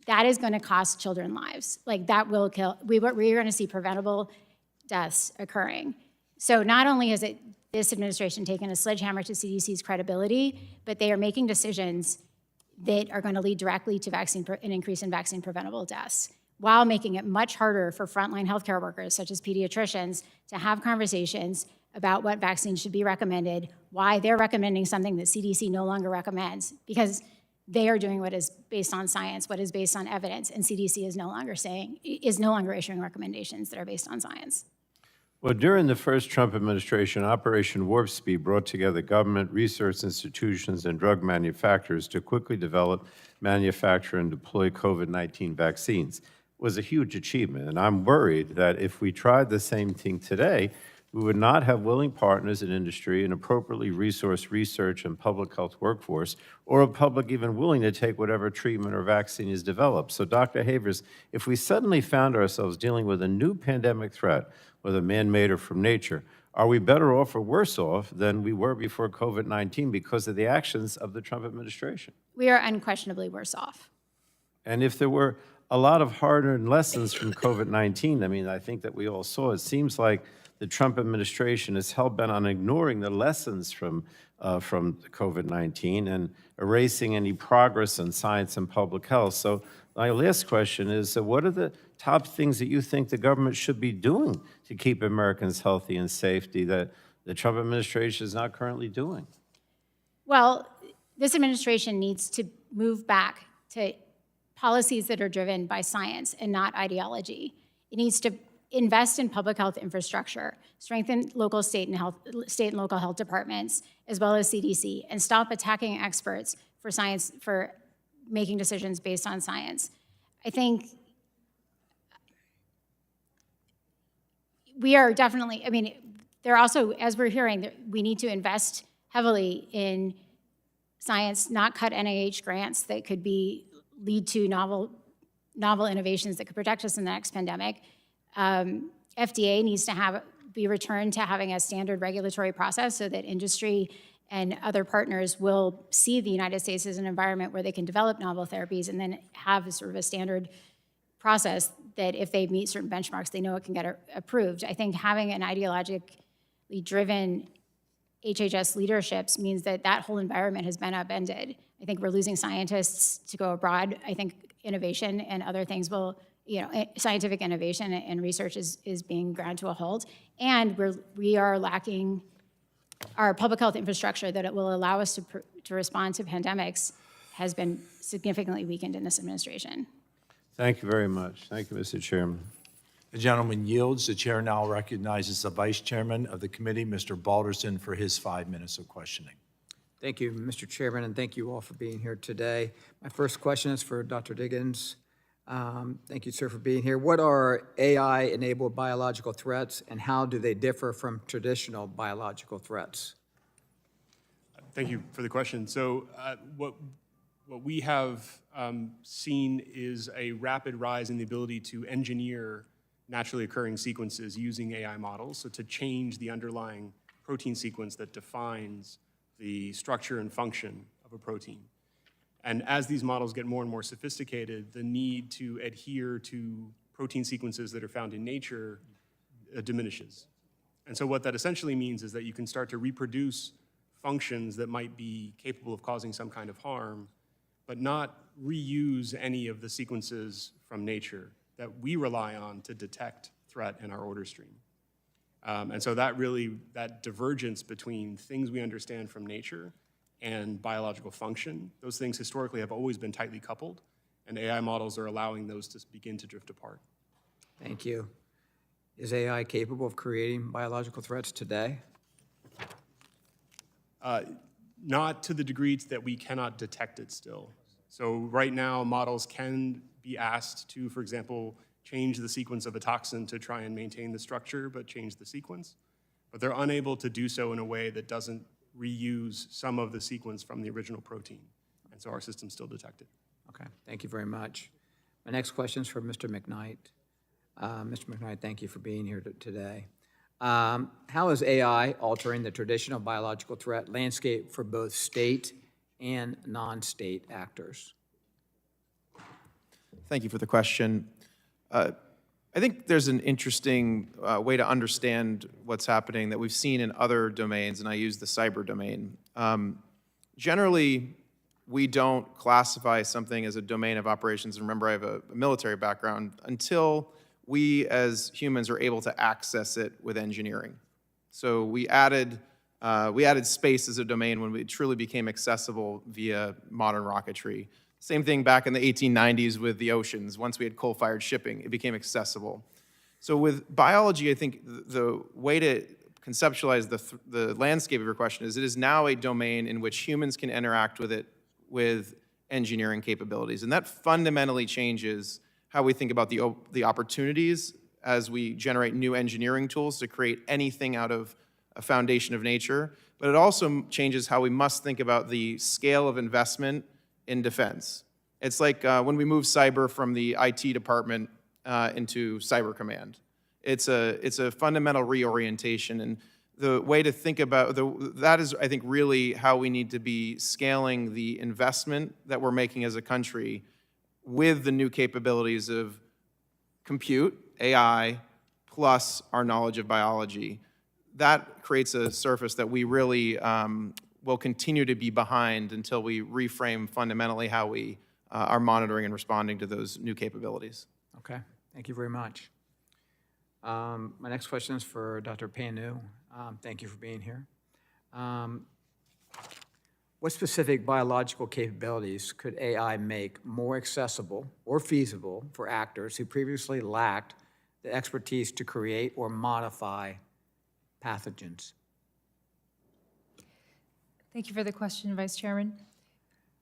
That is going to cost children lives. Like, that will kill. We're going to see preventable deaths occurring. So not only has this administration taken a sledgehammer to CDC's credibility, but they are making decisions that are going to lead directly to an increase in vaccine preventable deaths, while making it much harder for frontline healthcare workers, such as pediatricians, to have conversations about what vaccines should be recommended, why they're recommending something that CDC no longer recommends, because they are doing what is based on science, what is based on evidence, and CDC is no longer issuing recommendations that are based on science. Well, during the first Trump administration, Operation Warp Speed brought together government, research institutions, and drug manufacturers to quickly develop, manufacture, and deploy COVID-19 vaccines. It was a huge achievement, and I'm worried that if we tried the same thing today, we would not have willing partners in industry, an appropriately resourced research and public health workforce, or a public even willing to take whatever treatment or vaccine is developed. So, Dr. Havers, if we suddenly found ourselves dealing with a new pandemic threat, whether man-made or from nature, are we better off or worse off than we were before COVID-19 because of the actions of the Trump administration? We are unquestionably worse off. And if there were a lot of hard-earned lessons from COVID-19, I mean, I think that we all saw, it seems like the Trump administration is hell-bent on ignoring the lessons from COVID-19 and erasing any progress in science and public health. So my last question is, what are the top things that you think the government should be doing to keep Americans healthy and safety that the Trump administration is not currently doing? Well, this administration needs to move back to policies that are driven by science and not ideology. It needs to invest in public health infrastructure, strengthen local state and local health departments, as well as CDC, and stop attacking experts for science, for making decisions based on science. I think we are definitely, I mean, there are also, as we're hearing, we need to invest heavily in science, not cut NIH grants that could lead to novel innovations that could protect us in the next pandemic. FDA needs to be returned to having a standard regulatory process so that industry and other partners will see the United States as an environment where they can develop novel therapies and then have sort of a standard process that if they meet certain benchmarks, they know it can get approved. I think having an ideologically driven HHS leaderships means that whole environment has been upended. I think we're losing scientists to go abroad. I think innovation and other things will, scientific innovation and research is being ground to a halt. And we are lacking our public health infrastructure that it will allow us to respond to pandemics has been significantly weakened in this administration. Thank you very much. Thank you, Mr. Chairman. The gentleman yields. The chair now recognizes the vice chairman of the committee, Mr. Balderson, for his 5 minutes of questioning. Thank you, Mr. Chairman, and thank you all for being here today. My first question is for Dr. Diggins. Thank you, sir, for being here. What are AI-enabled biological threats, and how do they differ from traditional biological threats? Thank you for the question. So what we have seen is a rapid rise in the ability to engineer naturally occurring sequences using AI models, so to change the underlying protein sequence that defines the structure and function of a protein. And as these models get more and more sophisticated, the need to adhere to protein sequences that are found in nature diminishes. And so what that essentially means is that you can start to reproduce functions that might be capable of causing some kind of harm, but not reuse any of the sequences from nature that we rely on to detect threat in our order stream. And so that divergence between things we understand from nature and biological function, those things historically have always been tightly coupled, and AI models are allowing those to begin to drift apart. Thank you. Is AI capable of creating biological threats today? Not to the degree that we cannot detect it still. So right now, models can be asked to, for example, change the sequence of a toxin to try and maintain the structure, but change the sequence. But they're unable to do so in a way that doesn't reuse some of the sequence from the original protein. And so our systems still detect it. Okay, thank you very much. My next question is for Mr. McKnight. Mr. McKnight, thank you for being here today. How is AI altering the traditional biological threat landscape for both state and non-state actors? Thank you for the question. I think there's an interesting way to understand what's happening that we've seen in other domains, and I use the cyber domain. Generally, we don't classify something as a domain of operations, and remember I have a military background, until we as humans are able to access it with engineering. So we added space as a domain when it truly became accessible via modern rocketry. Same thing back in the 1890s with the oceans. Once we had coal-fired shipping, it became accessible. So with biology, I think the way to conceptualize the landscape of your question is it is now a domain in which humans can interact with it with engineering capabilities. And that fundamentally changes how we think about the opportunities as we generate new engineering tools to create anything out of a foundation of nature. But it also changes how we must think about the scale of investment in defense. It's like when we move cyber from the IT department into cyber command. It's a fundamental reorientation, and the way to think about that is, I think, really how we need to be scaling the investment that we're making as a country with the new capabilities of compute, AI, plus our knowledge of biology. That creates a surface that we really will continue to be behind until we reframe fundamentally how we are monitoring and responding to those new capabilities. Okay, thank you very much. My next question is for Dr. Panu. Thank you for being here. What specific biological capabilities could AI make more accessible or feasible for actors who previously lacked the expertise to create or modify pathogens? Thank you for the question, Vice Chairman.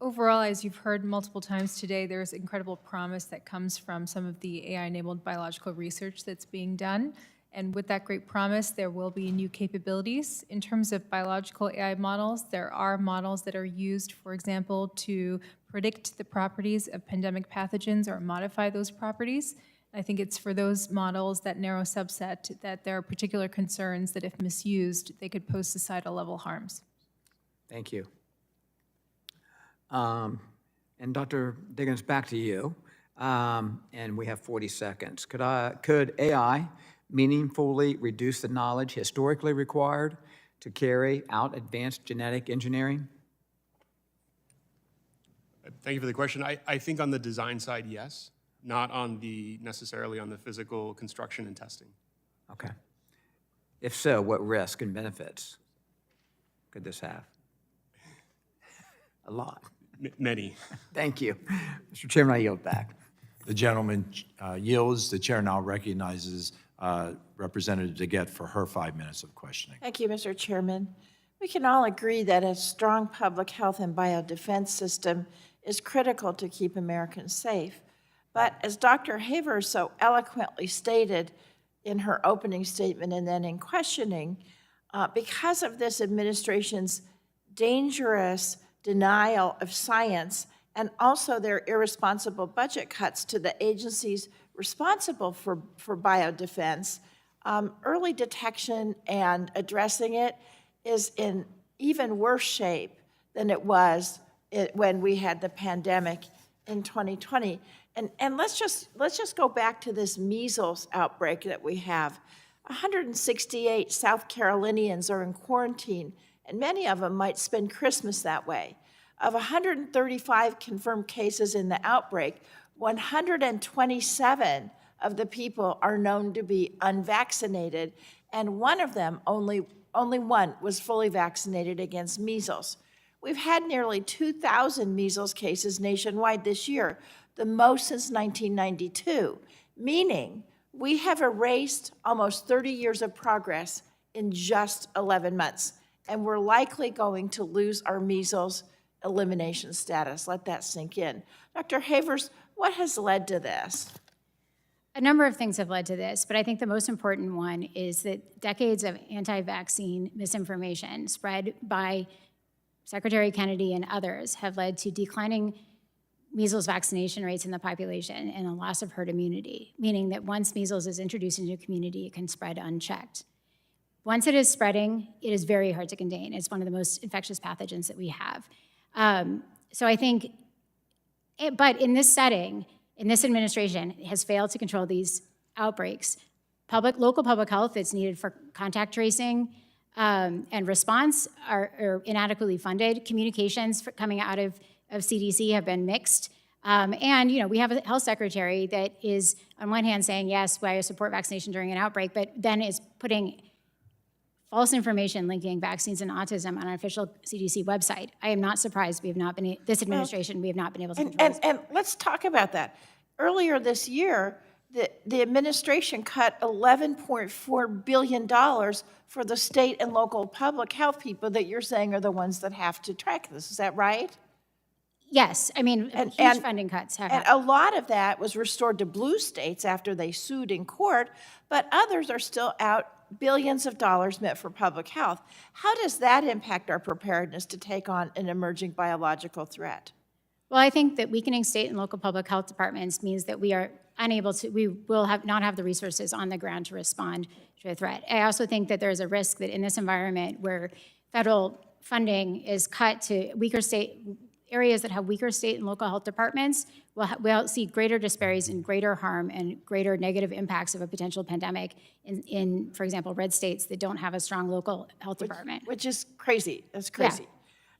Overall, as you've heard multiple times today, there's incredible promise that comes from some of the AI-enabled biological research that's being done. And with that great promise, there will be new capabilities. In terms of biological AI models, there are models that are used, for example, to predict the properties of pandemic pathogens or modify those properties. I think it's for those models, that narrow subset, that there are particular concerns that if misused, they could pose societal level harms. Thank you. And Dr. Diggins, back to you. And we have 40 seconds. Could AI meaningfully reduce the knowledge historically required to carry out advanced genetic engineering? Thank you for the question. I think on the design side, yes, not on necessarily on the physical construction and testing. Okay. If so, what risk and benefits could this have? A lot. Many. Thank you. Mr. Chairman, I yield back. The gentleman yields. The chair now recognizes Representative DeGette for her 5 minutes of questioning. Thank you, Mr. Chairman. We can all agree that a strong public health and biodefense system is critical to keep Americans safe. But as Dr. Haver so eloquently stated in her opening statement and then in questioning, because of this administration's dangerous denial of science and also their irresponsible budget cuts to the agencies responsible for biodefense, early detection and addressing it is in even worse shape than it was when we had the pandemic in 2020. And let's just go back to this measles outbreak that we have. 168 South Carolinians are in quarantine, and many of them might spend Christmas that way. Of 135 confirmed cases in the outbreak, 127 of the people are known to be unvaccinated, and one of them, only one, was fully vaccinated against measles. We've had nearly 2,000 measles cases nationwide this year, the most since 1992, meaning we have erased almost 30 years of progress in just 11 months, and we're likely going to lose our measles elimination status. Let that sink in. Dr. Havers, what has led to this? A number of things have led to this, but I think the most important one is that decades of anti-vaccine misinformation spread by Secretary Kennedy and others have led to declining measles vaccination rates in the population and a loss of herd immunity, meaning that once measles is introduced into a community, it can spread unchecked. Once it is spreading, it is very hard to contain. It's one of the most infectious pathogens that we have. So I think, but in this setting, in this administration, has failed to control these outbreaks. Local public health that's needed for contact tracing and response are inadequately funded. Communications coming out of CDC have been mixed. And we have a health secretary that is, on one hand, saying, yes, I support vaccination during an outbreak, but then is putting false information linking vaccines and autism on an official CDC website. I am not surprised we have not been, this administration, we have not been able to control this. And let's talk about that. Earlier this year, the administration cut $11.4 billion for the state and local public health people that you're saying are the ones that have to track this. Is that right? Yes, I mean, huge funding cuts have happened. And a lot of that was restored to blue states after they sued in court, but others are still out billions of dollars meant for public health. How does that impact our preparedness to take on an emerging biological threat? Well, I think that weakening state and local public health departments means that we are unable to, we will not have the resources on the ground to respond to a threat. I also think that there's a risk that in this environment where federal funding is cut to areas that have weaker state and local health departments, we'll see greater disparities and greater harm and greater negative impacts of a potential pandemic in, for example, red states that don't have a strong local health department. Which is crazy. That's crazy.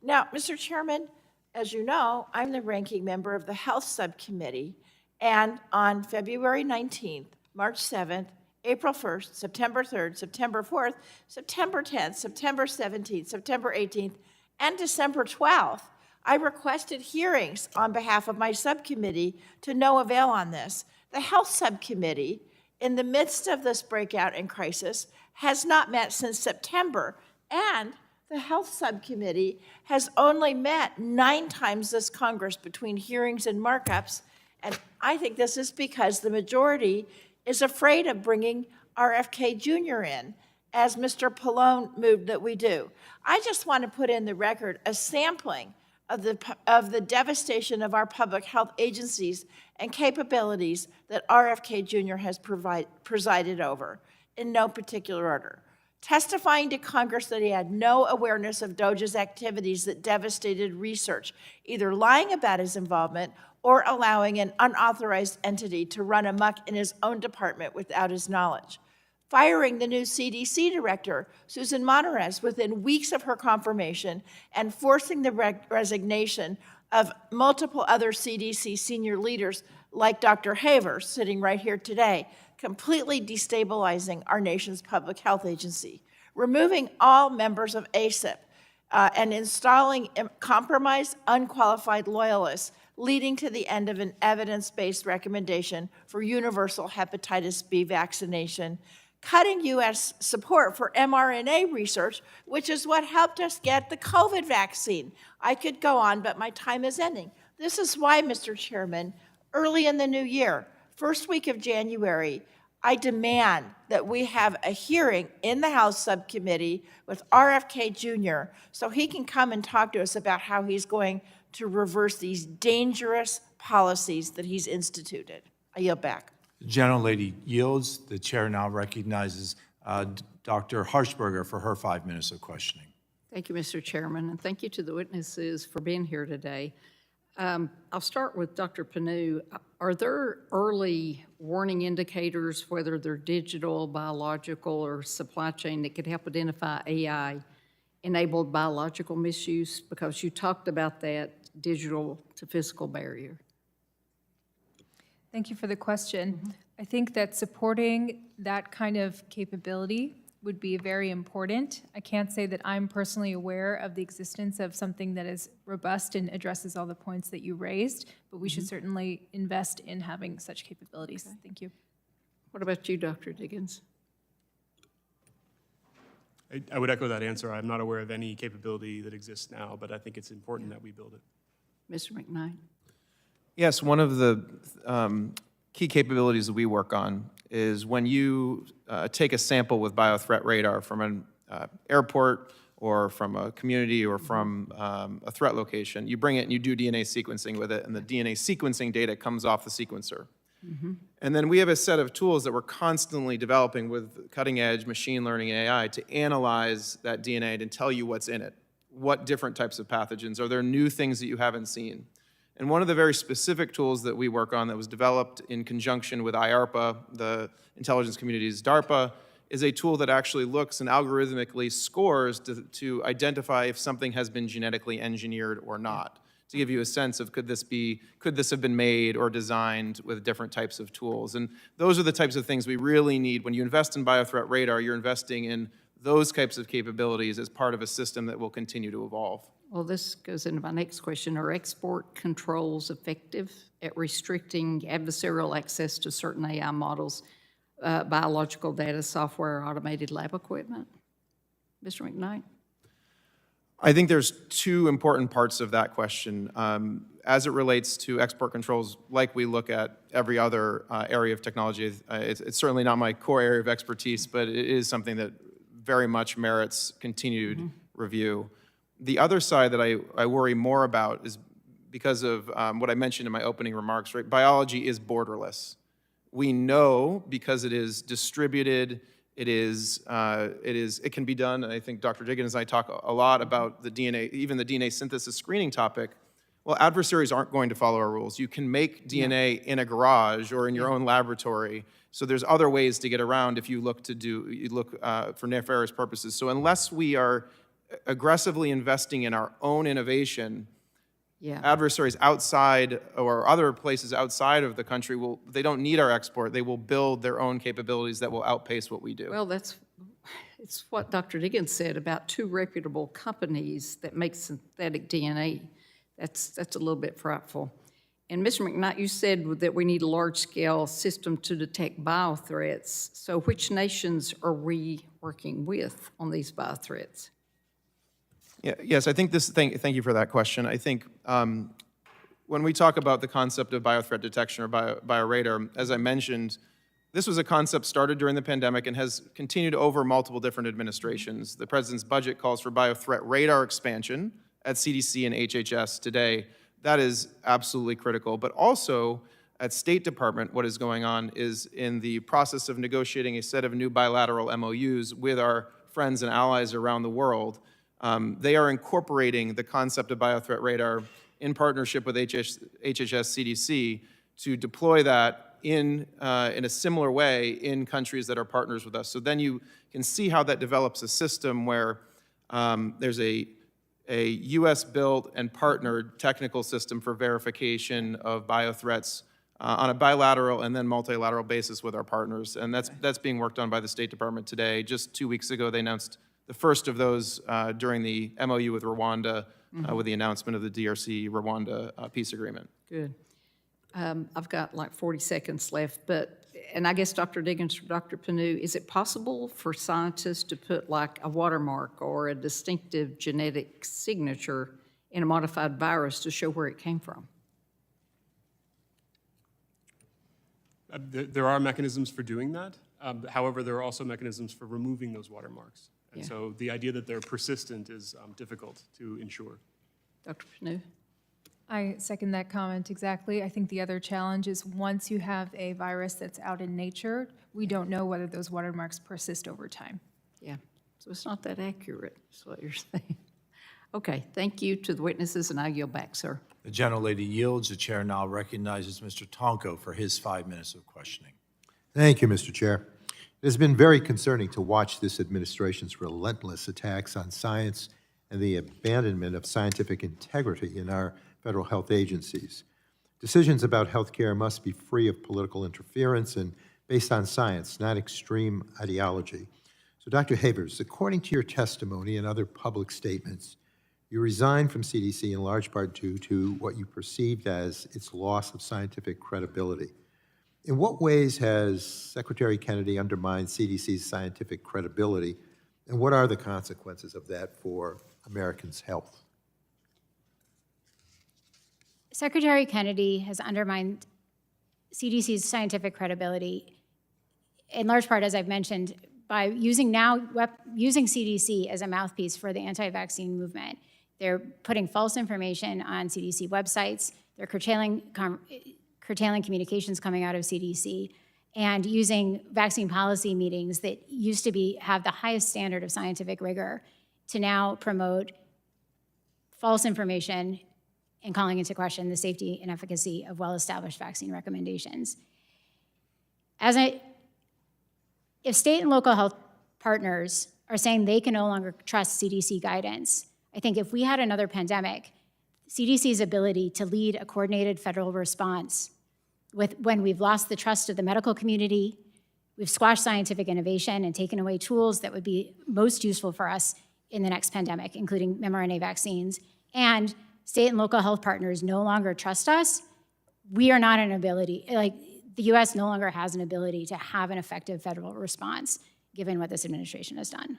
Yeah. Now, Mr. Chairman, as you know, I'm the ranking member of the Health Subcommittee, and on February 19th, March 7th, April 1st, September 3rd, September 4th, September 10th, September 17th, September 18th, and December 12th. I requested hearings on behalf of my subcommittee to no avail on this. The Health Subcommittee, in the midst of this breakout and crisis, has not met since September, and the Health Subcommittee has only met 9 times this Congress between hearings and markups, and I think this is because the majority is afraid of bringing RFK Jr. in, as Mr. Pallone moved that we do. I just want to put in the record a sampling of the devastation of our public health agencies and capabilities that RFK Jr. has presided over, in no particular order. Testifying to Congress that he had no awareness of DOJ's activities that devastated research, either lying about his involvement or allowing an unauthorized entity to run amok in his own department without his knowledge. Firing the new CDC director, Susan Monterez, within weeks of her confirmation, and forcing the resignation of multiple other CDC senior leaders like Dr. Haver, sitting right here today, completely destabilizing our nation's public health agency. Removing all members of ACIP and installing compromised, unqualified loyalists, leading to the end of an evidence-based recommendation for universal hepatitis B vaccination, cutting U.S. support for mRNA research, which is what helped us get the COVID vaccine. I could go on, but my time is ending. This is why, Mr. Chairman, early in the new year, first week of January, I demand that we have a hearing in the House Subcommittee with RFK Jr. so he can come and talk to us about how he's going to reverse these dangerous policies that he's instituted. I yield back. The gentlelady yields. The chair now recognizes Dr. Harshberger for her 5 minutes of questioning. Thank you, Mr. Chairman, and thank you to the witnesses for being here today. I'll start with Dr. Panu. Are there early warning indicators, whether they're digital, biological, or supply chain, that could help identify AI-enabled biological misuse? Because you talked about that digital to physical barrier. Thank you for the question. I think that supporting that kind of capability would be very important. I can't say that I'm personally aware of the existence of something that is robust and addresses all the points that you raised, but we should certainly invest in having such capabilities. Okay. Thank you. What about you, Dr. Diggins? I would echo that answer. I'm not aware of any capability that exists now, but I think it's important that we build it. Mr. McKnight? Yes, one of the key capabilities that we work on is when you take a sample with biothreat radar from an airport or from a community or from a threat location, you bring it and you do DNA sequencing with it, and the DNA sequencing data comes off the sequencer. And then we have a set of tools that we're constantly developing with cutting-edge machine learning and AI to analyze that DNA and tell you what's in it. What different types of pathogens? Are there new things that you haven't seen? And one of the very specific tools that we work on that was developed in conjunction with IARPA, the intelligence community's DARPA, is a tool that actually looks and algorithmically scores to identify if something has been genetically engineered or not, to give you a sense of could this have been made or designed with different types of tools. And those are the types of things we really need. When you invest in biothreat radar, you're investing in those types of capabilities as part of a system that will continue to evolve. Well, this goes into my next question. Are export controls effective at restricting adversarial access to certain AI models, biological data, software, automated lab equipment? Mr. McKnight? I think there's two important parts of that question. As it relates to export controls, like we look at every other area of technology, it's certainly not my core area of expertise, but it is something that very much merits continued review. The other side that I worry more about is because of what I mentioned in my opening remarks, right? Biology is borderless. We know because it is distributed, it can be done, and I think Dr. Diggins and I talk a lot about the DNA, even the DNA synthesis screening topic. Well, adversaries aren't going to follow our rules. You can make DNA in a garage or in your own laboratory, so there's other ways to get around if you look for nefarious purposes. So unless we are aggressively investing in our own innovation, Yeah. adversaries outside or other places outside of the country they don't need our export. They will build their own capabilities that will outpace what we do. Well, it's what Dr. Diggins said about two reputable companies that make synthetic DNA. That's a little bit frightful. And Mr. McKnight, you said that we need a large-scale system to detect biothreats. So which nations are we working with on these biothreats? Yeah, yes, I think thank you for that question. I think when we talk about the concept of biothreat detection or bioradar, as I mentioned, this was a concept started during the pandemic and has continued over multiple different administrations. The president's budget calls for biothreat radar expansion at CDC and HHS today. That is absolutely critical. But also at State Department, what is going on is in the process of negotiating a set of new bilateral MOUs with our friends and allies around the world. They are incorporating the concept of biothreat radar in partnership with HHS CDC to deploy that in a similar way in countries that are partners with us. So then you can see how that develops a system where there's a US-built and partnered technical system for verification of biothreats on a bilateral and then multilateral basis with our partners. And that's being worked on by the State Department today. Just 2 weeks ago, they announced the first of those during the MOU with Rwanda with the announcement of the DRC-Rwanda peace agreement. Good. I've got like 40 seconds left, and I guess Dr. Diggins or Dr. Panu, is it possible for scientists to put like a watermark or a distinctive genetic signature in a modified virus to show where it came from? There are mechanisms for doing that. However, there are also mechanisms for removing those watermarks. And so the idea that they're persistent is difficult to ensure. Dr. Panu? I second that comment exactly. I think the other challenge is once you have a virus that's out in nature, we don't know whether those watermarks persist over time. Yeah, so it's not that accurate, is what you're saying. Okay, thank you to the witnesses, and I yield back, sir. The gentlelady yields. The chair now recognizes Mr. Tonko for his 5 minutes of questioning. Thank you, Mr. Chair. It has been very concerning to watch this administration's relentless attacks on science and the abandonment of scientific integrity in our federal health agencies. Decisions about health care must be free of political interference and based on science, not extreme ideology. So, Dr. Havers, according to your testimony and other public statements, you resigned from CDC in large part due to what you perceived as its loss of scientific credibility. In what ways has Secretary Kennedy undermined CDC's scientific credibility, and what are the consequences of that for Americans' health? Secretary Kennedy has undermined CDC's scientific credibility, in large part, as I've mentioned, by using CDC as a mouthpiece for the anti-vaccine movement. They're putting false information on CDC websites. They're curtailing communications coming out of CDC, and using vaccine policy meetings that used to have the highest standard of scientific rigor to now promote false information and calling into question the safety and efficacy of well-established vaccine recommendations. If state and local health partners are saying they can no longer trust CDC guidance, I think if we had another pandemic, CDC's ability to lead a coordinated federal response when we've lost the trust of the medical community, we've squashed scientific innovation and taken away tools that would be most useful for us in the next pandemic, including mRNA vaccines, and state and local health partners no longer trust us, we are not the US no longer has an ability to have an effective federal response, given what this administration has done.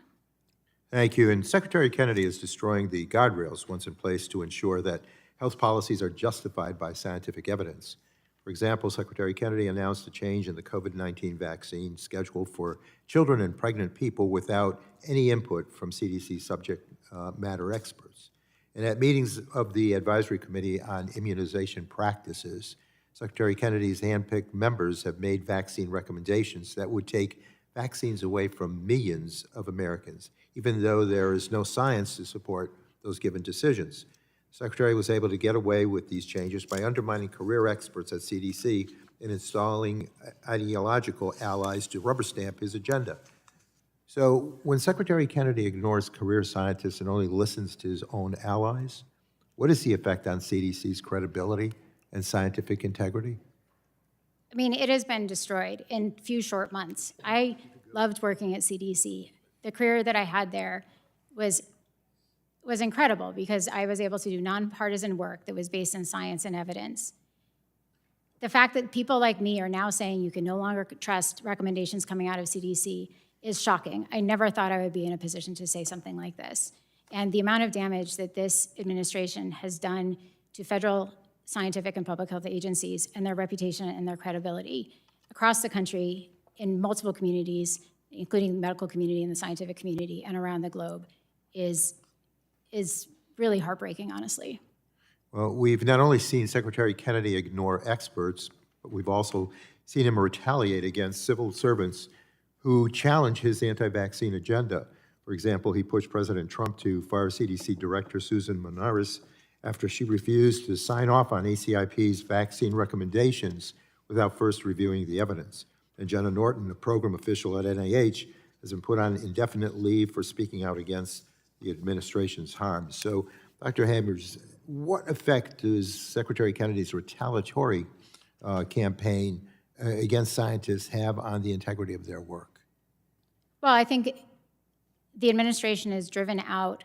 Thank you. And Secretary Kennedy is destroying the guardrails once in place to ensure that health policies are justified by scientific evidence. For example, Secretary Kennedy announced a change in the COVID-19 vaccine schedule for children and pregnant people without any input from CDC subject matter experts. And at meetings of the Advisory Committee on Immunization Practices, Secretary Kennedy's handpicked members have made vaccine recommendations that would take vaccines away from millions of Americans, even though there is no science to support those given decisions. The Secretary was able to get away with these changes by undermining career experts at CDC and installing ideological allies to rubber stamp his agenda. So when Secretary Kennedy ignores career scientists and only listens to his own allies, What is the effect on CDC's credibility and scientific integrity? I mean, it has been destroyed in a few short months. I loved working at CDC. The career that I had there was incredible because I was able to do nonpartisan work that was based in science and evidence. The fact that people like me are now saying you can no longer trust recommendations coming out of CDC is shocking. I never thought I would be in a position to say something like this. And the amount of damage that this administration has done to federal scientific and public health agencies and their reputation and their credibility across the country in multiple communities, including the medical community and the scientific community and around the globe, is really heartbreaking, honestly. Well, we've not only seen Secretary Kennedy ignore experts, but we've also seen him retaliate against civil servants who challenge his anti-vaccine agenda. For example, he pushed President Trump to fire CDC Director Susan Manaras after she refused to sign off on ACIP's vaccine recommendations without first reviewing the evidence. And Jenna Norton, a program official at NIH, has been put on indefinite leave for speaking out against the administration's harms. So, Dr. Hammers, what effect does Secretary Kennedy's retaliatory campaign against scientists have on the integrity of their work? Well, I think the administration has driven out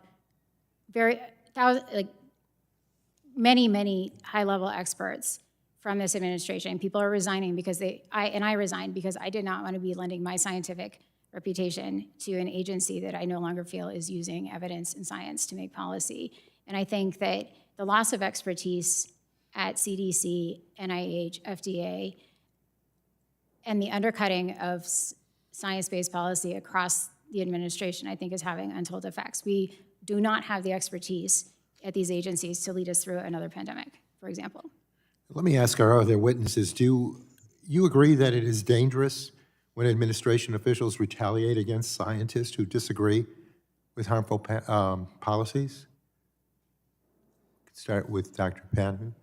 many high-level experts from this administration. People are resigning because I resigned because I did not want to be lending my scientific reputation to an agency that I no longer feel is using evidence and science to make policy. And I think that the loss of expertise at CDC, NIH, FDA, and the undercutting of science-based policy across the administration, I think, is having untold effects. We do not have the expertise at these agencies to lead us through another pandemic, for example. Let me ask our other witnesses, do you agree that it is dangerous when administration officials retaliate against scientists who disagree with harmful policies? Start with Dr. Panhu.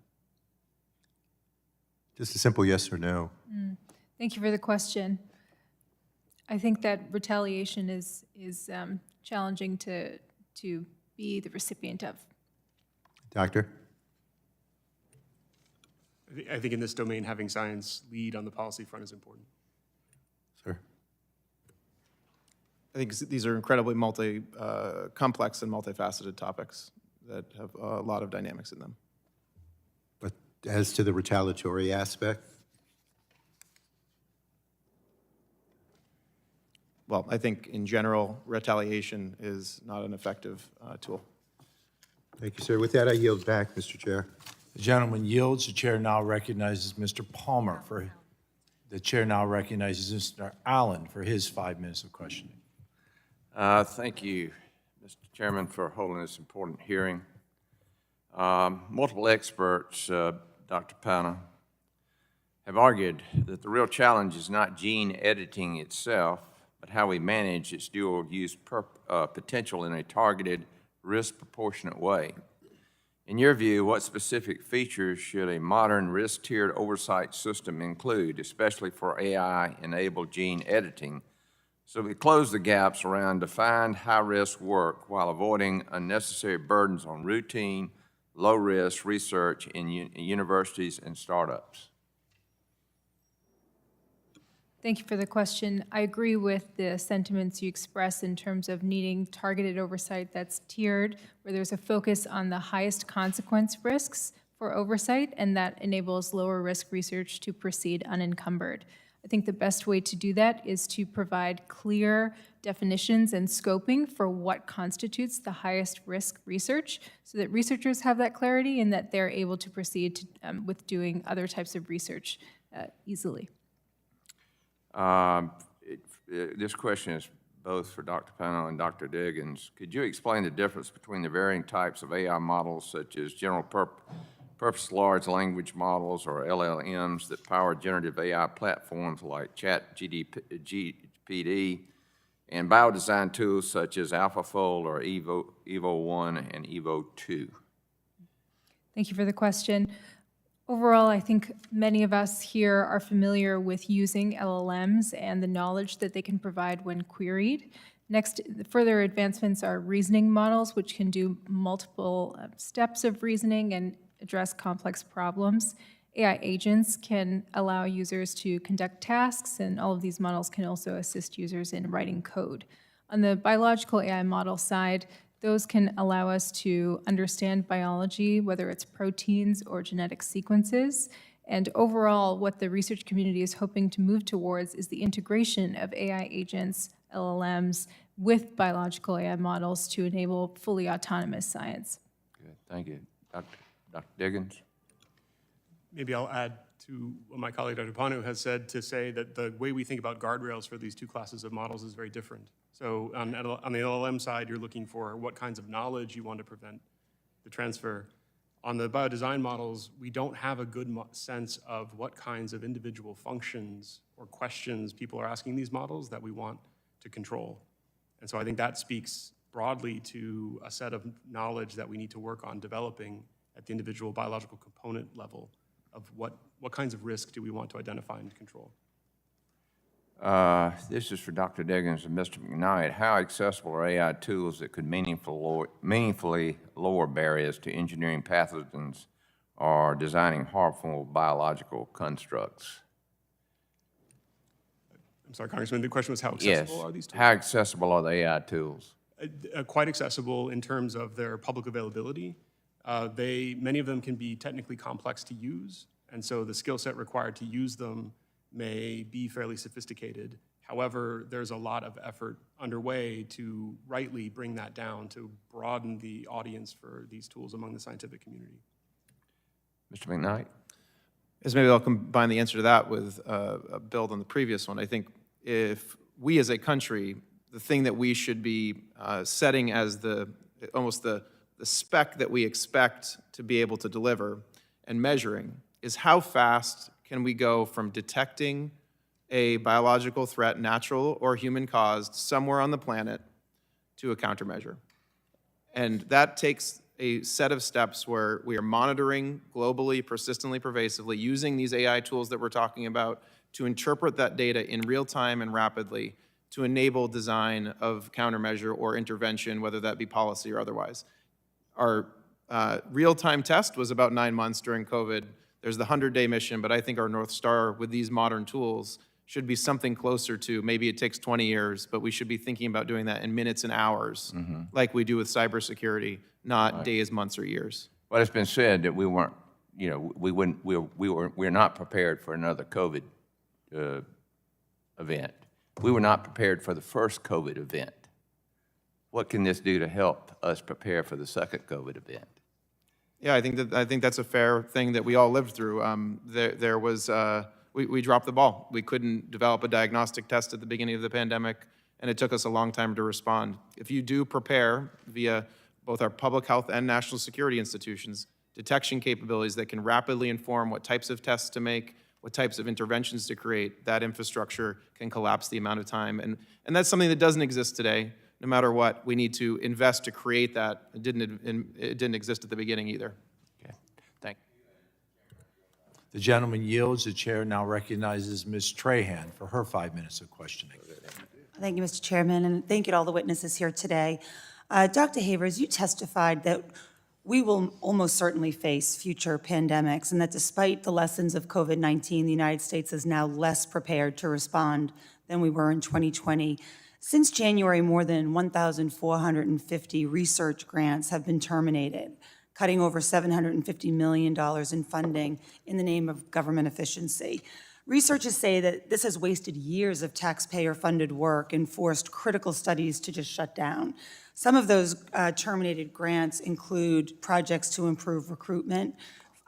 Just a simple yes or no. Thank you for the question. I think that retaliation is challenging to be the recipient of. Doctor? I think in this domain, having science lead on the policy front is important. Sir? I think these are incredibly complex and multifaceted topics that have a lot of dynamics in them. But as to the retaliatory aspect? Well, I think in general, retaliation is not an effective tool. Thank you, sir. With that, I yield back, Mr. Chair. The gentleman yields. The chair now recognizes Mr. Palmer for, the chair now recognizes Mr. Allen for his 5 minutes of questioning. Thank you, Mr. Chairman, for holding this important hearing. Multiple experts, Dr. Pana, have argued that the real challenge is not gene editing itself, but how we manage its dual-use potential in a targeted, risk-proportionate way. In your view, what specific features should a modern risk-tiered oversight system include, especially for AI-enabled gene editing, so we close the gaps around defined high-risk work while avoiding unnecessary burdens on routine, low-risk research in universities and startups? Thank you for the question. I agree with the sentiments you express in terms of needing targeted oversight that's tiered, where there's a focus on the highest consequence risks for oversight, and that enables lower risk research to proceed unencumbered. I think the best way to do that is to provide clear definitions and scoping for what constitutes the highest risk research so that researchers have that clarity and that they're able to proceed to, with doing other types of research easily. This question is both for Dr. Pano and Dr. Diggins. Could you explain the difference between the varying types of AI models, such as general purpose large language models, or LLMs, that power generative AI platforms like ChatGPT, and biodesign tools such as AlphaFold or Evo1 and Evo2? Thank you for the question. Overall, I think many of us here are familiar with using LLMs and the knowledge that they can provide when queried. Next, further advancements are reasoning models, which can do multiple steps of reasoning and address complex problems. AI agents can allow users to conduct tasks, and all of these models can also assist users in writing code. On the biological AI model side, those can allow us to understand biology, whether it's proteins or genetic sequences. And overall, what the research community is hoping to move towards is the integration of AI agents, LLMs, with biological AI models to enable fully autonomous science. Good, thank you. Dr. Diggins? Maybe I'll add to what my colleague Dr. Panu has said to say that the way we think about guardrails for these two classes of models is very different. So on the LLM side, you're looking for what kinds of knowledge you want to prevent the transfer. On the biodesign models, we don't have a good sense of what kinds of individual functions or questions people are asking these models that we want to control. And so I think that speaks broadly to a set of knowledge that we need to work on developing at the individual biological component level of what kinds of risk do we want to identify and control. This is for Dr. Diggins and Mr. McKnight. How accessible are AI tools that could meaningfully lower barriers to engineering pathogens or designing harmful biological constructs? I'm sorry, Congressman, the question was how accessible are these tools? How accessible are the AI tools? Quite accessible in terms of their public availability. Many of them can be technically complex to use, and so the skill set required to use them may be fairly sophisticated. However, there's a lot of effort underway to rightly bring that down, to broaden the audience for these tools among the scientific community. Mr. McKnight? Yes, maybe I'll combine the answer to that with a build on the previous one. I think if we as a country, the thing that we should be setting as almost the spec that we expect to be able to deliver and measuring is how fast can we go from detecting a biological threat, natural or human-caused, somewhere on the planet to a countermeasure. And that takes a set of steps where we are monitoring globally, persistently, pervasively, using these AI tools that we're talking about to interpret that data in real time and rapidly to enable design of countermeasure or intervention, whether that be policy or otherwise. Our real-time test was about 9 months during COVID. There's the 100-day mission, but I think our North Star with these modern tools should be something closer to, maybe it takes 20 years, but we should be thinking about doing that in minutes and hours, like we do with cybersecurity, not days, months, or years. Well, it's been said that we weren't, you know, we're not prepared for another COVID event. We were not prepared for the first COVID event. What can this do to help us prepare for the second COVID event? Yeah, I think that's a fair thing that we all lived through. We dropped the ball. We couldn't develop a diagnostic test at the beginning of the pandemic, and it took us a long time to respond. If you do prepare via both our public health and national security institutions, detection capabilities that can rapidly inform what types of tests to make, what types of interventions to create, that infrastructure can collapse the amount of time. And that's something that doesn't exist today. No matter what, we need to invest to create that. It didn't exist at the beginning either. Okay, thank you. The gentleman yields. The chair now recognizes Ms. Trahan for her 5 minutes of questioning. Thank you, Mr. Chairman, and thank you to all the witnesses here today. Dr. Havers, you testified that we will almost certainly face future pandemics, and that despite the lessons of COVID-19, the United States is now less prepared to respond than we were in 2020. Since January, more than 1,450 research grants have been terminated, cutting over $750 million in funding in the name of government efficiency. Researchers say that this has wasted years of taxpayer-funded work and forced critical studies to just shut down. Some of those terminated grants include projects to improve recruitment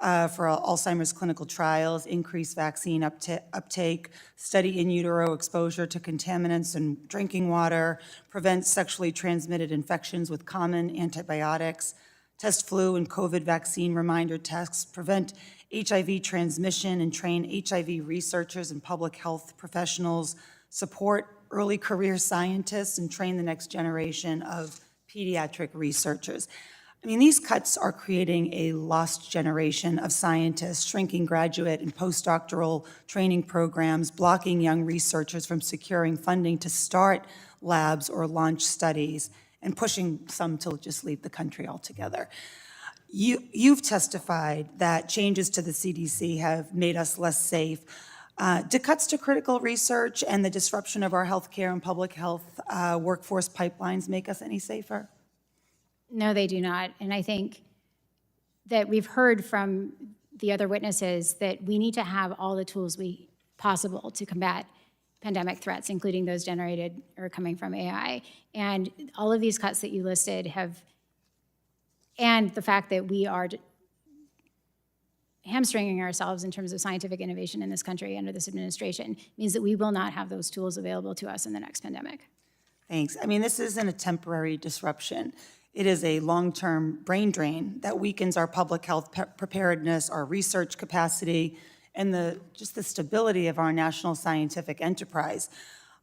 for Alzheimer's clinical trials, increase vaccine uptake, study in utero exposure to contaminants in drinking water, prevent sexually transmitted infections with common antibiotics, test flu and COVID vaccine reminder tests, prevent HIV transmission and train HIV researchers and public health professionals, support early career scientists, and train the next generation of pediatric researchers. I mean, these cuts are creating a lost generation of scientists, shrinking graduate and postdoctoral training programs, blocking young researchers from securing funding to start labs or launch studies, and pushing some to just leave the country altogether. You've testified that changes to the CDC have made us less safe. Do cuts to critical research and the disruption of our healthcare and public health workforce pipelines make us any safer? No, they do not. And I think that we've heard from the other witnesses that we need to have all the tools possible to combat pandemic threats, including those generated or coming from AI. And all of these cuts that you listed and the fact that we are hamstringing ourselves in terms of scientific innovation in this country under this administration means that we will not have those tools available to us in the next pandemic. Thanks. I mean, this isn't a temporary disruption. It is a long-term brain drain that weakens our public health preparedness, our research capacity, and just the stability of our national scientific enterprise.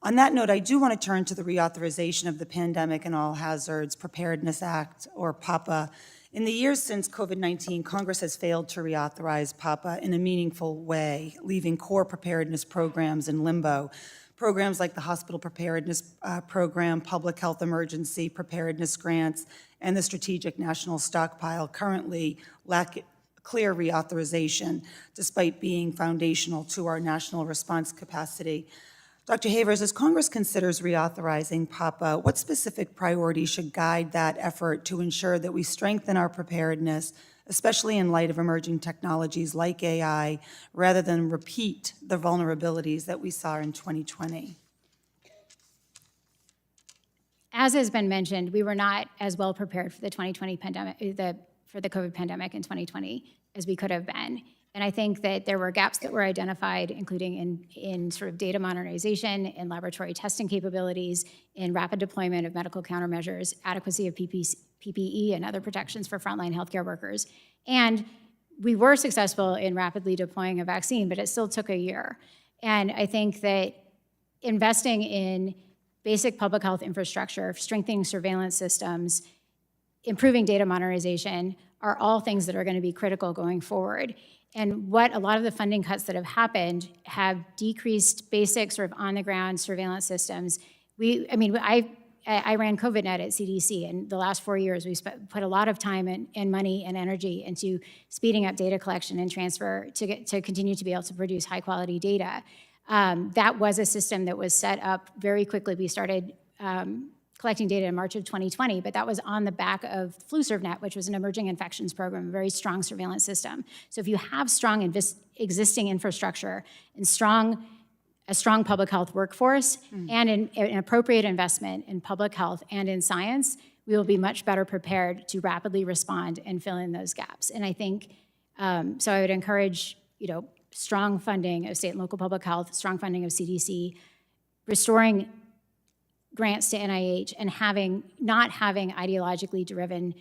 On that note, I do want to turn to the reauthorization of the Pandemic and All Hazards Preparedness Act, or PAPA. In the years since COVID-19, Congress has failed to reauthorize PAPA in a meaningful way, leaving core preparedness programs in limbo. Programs like the Hospital Preparedness Program, Public Health Emergency Preparedness Grants, and the Strategic National Stockpile currently lack clear reauthorization, despite being foundational to our national response capacity. Dr. Havers, as Congress considers reauthorizing PAPA, what specific priorities should guide that effort to ensure that we strengthen our preparedness, especially in light of emerging technologies like AI, rather than repeat the vulnerabilities that we saw in 2020? As has been mentioned, we were not as well prepared for the 2020 pandemic, for the COVID pandemic in 2020 as we could have been. And I think that there were gaps that were identified, including in sort of data modernization, in laboratory testing capabilities, in rapid deployment of medical countermeasures, adequacy of PPE and other protections for frontline healthcare workers. And we were successful in rapidly deploying a vaccine, but it still took a year. And I think that investing in basic public health infrastructure, strengthening surveillance systems, improving data modernization are all things that are going to be critical going forward. And what a lot of the funding cuts that have happened have decreased basic sort of on-the-ground surveillance systems. I ran COVIDNet at CDC, and the last 4 years we put a lot of time and money and energy into speeding up data collection and transfer to continue to be able to produce high-quality data. That was a system that was set up very quickly. We started collecting data in March of 2020, but that was on the back of FluServNet, which was an emerging infections program, a very strong surveillance system. So if you have strong existing infrastructure and a strong public health workforce and an appropriate investment in public health and in science, we will be much better prepared to rapidly respond and fill in those gaps. And I think, so I would encourage, strong funding of state and local public health, strong funding of CDC, restoring grants to NIH, and not having ideologically driven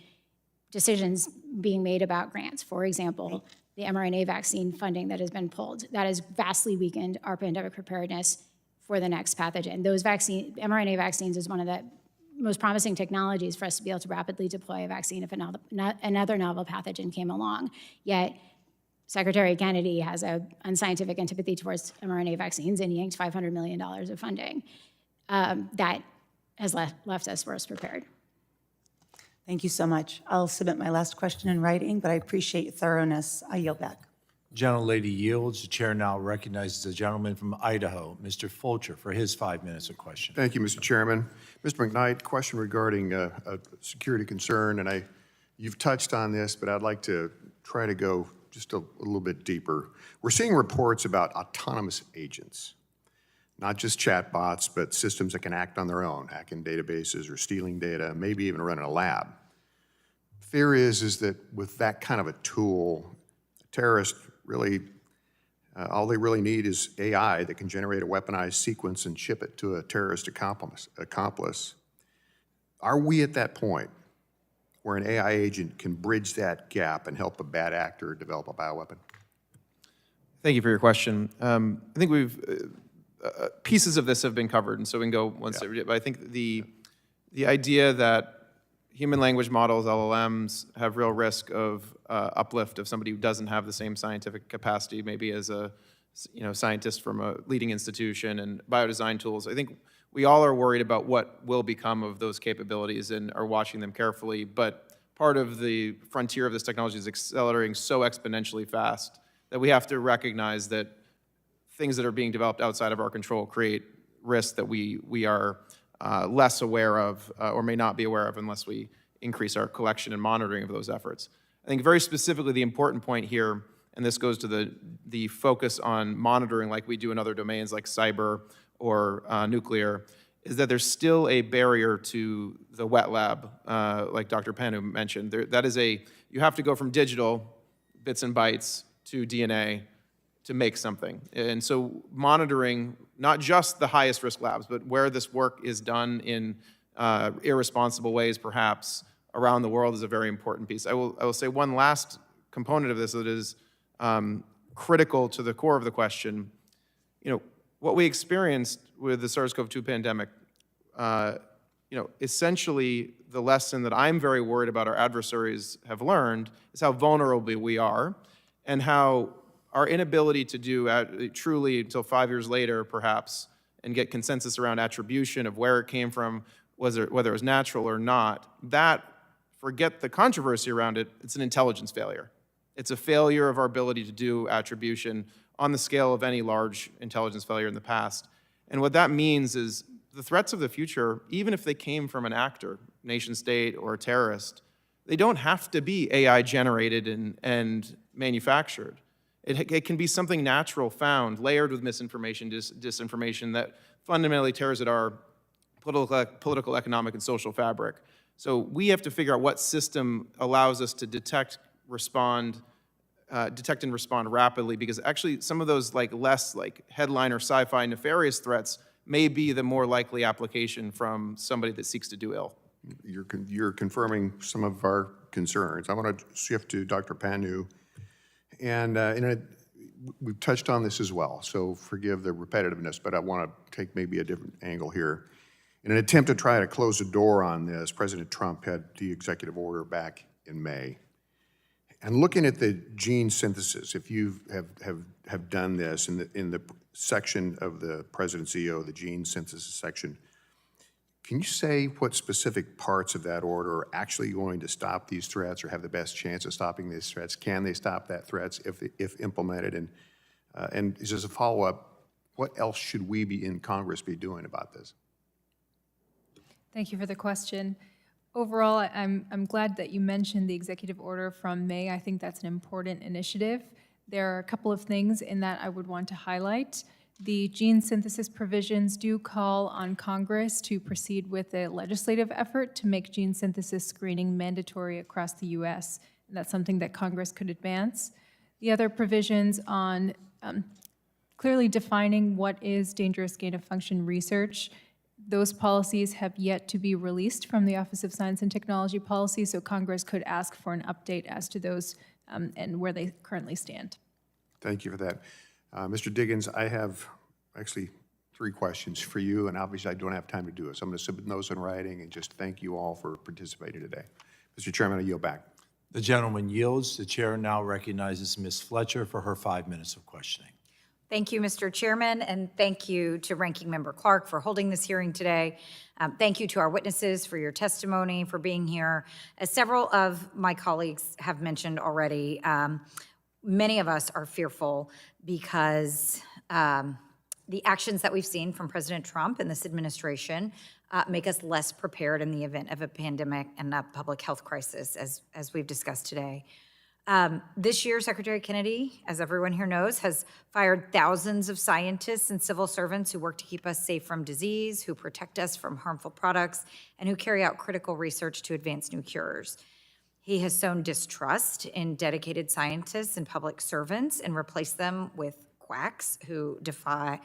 decisions being made about grants. For example, the mRNA vaccine funding that has been pulled, that has vastly weakened our pandemic preparedness for the next pathogen. mRNA vaccines is one of the most promising technologies for us to be able to rapidly deploy a vaccine if another novel pathogen came along. Yet, Secretary Kennedy has an unscientific antipathy towards mRNA vaccines and yanked $500 million of funding. That has left us worse prepared. Thank you so much. I'll submit my last question in writing, but I appreciate your thoroughness. I yield back. Gentlelady yields. The chair now recognizes the gentleman from Idaho, Mr. Fulcher, for his 5 minutes of question. Thank you, Mr. Chairman. Mr. McKnight, question regarding a security concern, and you've touched on this, but I'd like to try to go just a little bit deeper. We're seeing reports about autonomous agents. Not just chatbots, but systems that can act on their own, hacking databases or stealing data, maybe even running a lab. Fear is that with that kind of a tool, terrorists really, all they really need is AI that can generate a weaponized sequence and ship it to a terrorist accomplice. Are we at that point where an AI agent can bridge that gap and help a bad actor develop a bioweapon? Thank you for your question. I think pieces of this have been covered, and so we can go one step. But I think the idea that human language models, LLMs, have real risk of uplift of somebody who doesn't have the same scientific capacity, maybe as a scientist from a leading institution, and biodesign tools. I think we all are worried about what will become of those capabilities and are watching them carefully. But part of the frontier of this technology is accelerating so exponentially fast that we have to recognize that things that are being developed outside of our control create risks that we are less aware of or may not be aware of unless we increase our collection and monitoring of those efforts. I think very specifically the important point here, and this goes to the focus on monitoring like we do in other domains like cyber or nuclear, is that there's still a barrier to the wet lab, like Dr. Panu mentioned. You have to go from digital bits and bytes to DNA to make something. And so monitoring not just the highest risk labs, but where this work is done in irresponsible ways, perhaps, around the world is a very important piece. I will say one last component of this that is critical to the core of the question. What we experienced with the SARS-CoV-2 pandemic, essentially the lesson that I'm very worried about our adversaries have learned is how vulnerable we are and how our inability to do truly until 5 years later, perhaps, and get consensus around attribution of where it came from, whether it was natural or not, forget the controversy around it, it's an intelligence failure. It's a failure of our ability to do attribution on the scale of any large intelligence failure in the past. And what that means is the threats of the future, even if they came from an actor, nation state or a terrorist, they don't have to be AI generated and manufactured. It can be something natural found, layered with misinformation, disinformation that fundamentally tears at our political, economic, and social fabric. So we have to figure out what system allows us to detect and respond rapidly, because actually some of those less headline or sci-fi nefarious threats may be the more likely application from somebody that seeks to do ill. You're confirming some of our concerns. I want to shift to Dr. Panu. And we've touched on this as well, so forgive the repetitiveness, but I want to take maybe a different angle here. In an attempt to try to close the door on this, President Trump had the executive order back in May. And looking at the gene synthesis, if you have done this in the section of the President's EO, the gene synthesis section, can you say what specific parts of that order are actually going to stop these threats or have the best chance of stopping these threats? Can they stop that threats if implemented? And just as a follow-up, what else should we in Congress be doing about this? Thank you for the question. Overall, I'm glad that you mentioned the executive order from May. I think that's an important initiative. There are a couple of things in that I would want to highlight. The gene synthesis provisions do call on Congress to proceed with a legislative effort to make gene synthesis screening mandatory across the U.S., and that's something that Congress could advance. The other provisions on clearly defining what is dangerous gain-of-function research, those policies have yet to be released from the Office of Science and Technology Policy, so Congress could ask for an update as to those and where they currently stand. Thank you for that. Mr. Diggins, I have actually 3 questions for you, and obviously I don't have time to do it, so I'm going to submit those in writing and just thank you all for participating today. Mr. Chairman, I yield back. The gentleman yields. The chair now recognizes Ms. Fletcher for her 5 minutes of questioning. Thank you, Mr. Chairman, and thank you to Ranking Member Clark for holding this hearing today. Thank you to our witnesses for your testimony, for being here. As several of my colleagues have mentioned already, many of us are fearful because the actions that we've seen from President Trump and this administration make us less prepared in the event of a pandemic and a public health crisis, as we've discussed today. This year, Secretary Kennedy, as everyone here knows, has fired thousands of scientists and civil servants who work to keep us safe from disease, who protect us from harmful products, and who carry out critical research to advance new cures. He has sown distrust in dedicated scientists and public servants and replaced them with quacks who deny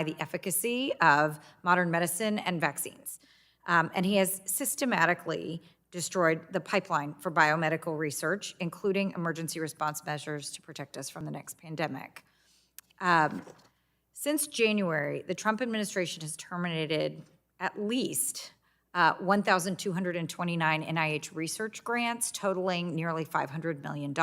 the efficacy of modern medicine and vaccines. And he has systematically destroyed the pipeline for biomedical research, including emergency response measures to protect us from the next pandemic. Since January, the Trump administration has terminated at least 1,229 NIH research grants totaling nearly $500 million.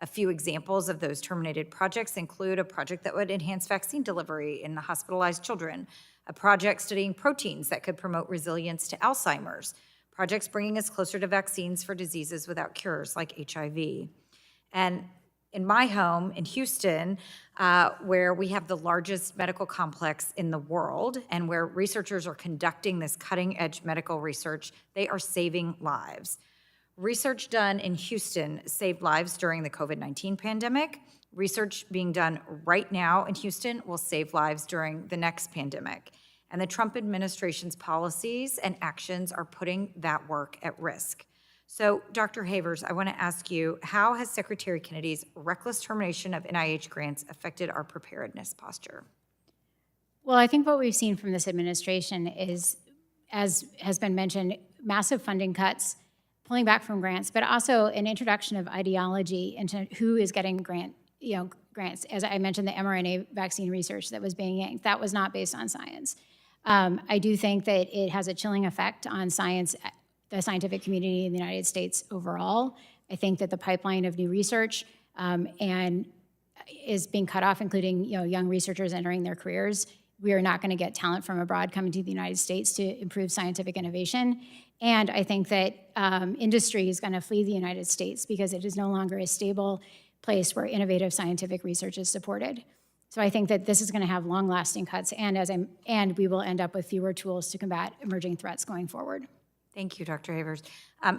A few examples of those terminated projects include a project that would enhance vaccine delivery in hospitalized children, a project studying proteins that could promote resilience to Alzheimer's, projects bringing us closer to vaccines for diseases without cures like HIV. And in my home in Houston, where we have the largest medical complex in the world and where researchers are conducting this cutting-edge medical research, they are saving lives. Research done in Houston saved lives during the COVID-19 pandemic. Research being done right now in Houston will save lives during the next pandemic. And the Trump administration's policies and actions are putting that work at risk. So, Dr. Havers, I want to ask you, how has Secretary Kennedy's reckless termination of NIH grants affected our preparedness posture? Well, I think what we've seen from this administration is, as has been mentioned, massive funding cuts, pulling back from grants, but also an introduction of ideology into who is getting grants. As I mentioned, the mRNA vaccine research that was being yanked, that was not based on science. I do think that it has a chilling effect on science, the scientific community in the United States overall. I think that the pipeline of new research and is being cut off, including young researchers entering their careers. We are not going to get talent from abroad coming to the United States to improve scientific innovation. And I think that industry is going to flee the United States because it is no longer a stable place where innovative scientific research is supported. So I think that this is going to have long-lasting cuts, and we will end up with fewer tools to combat emerging threats going forward. Thank you, Dr. Havers.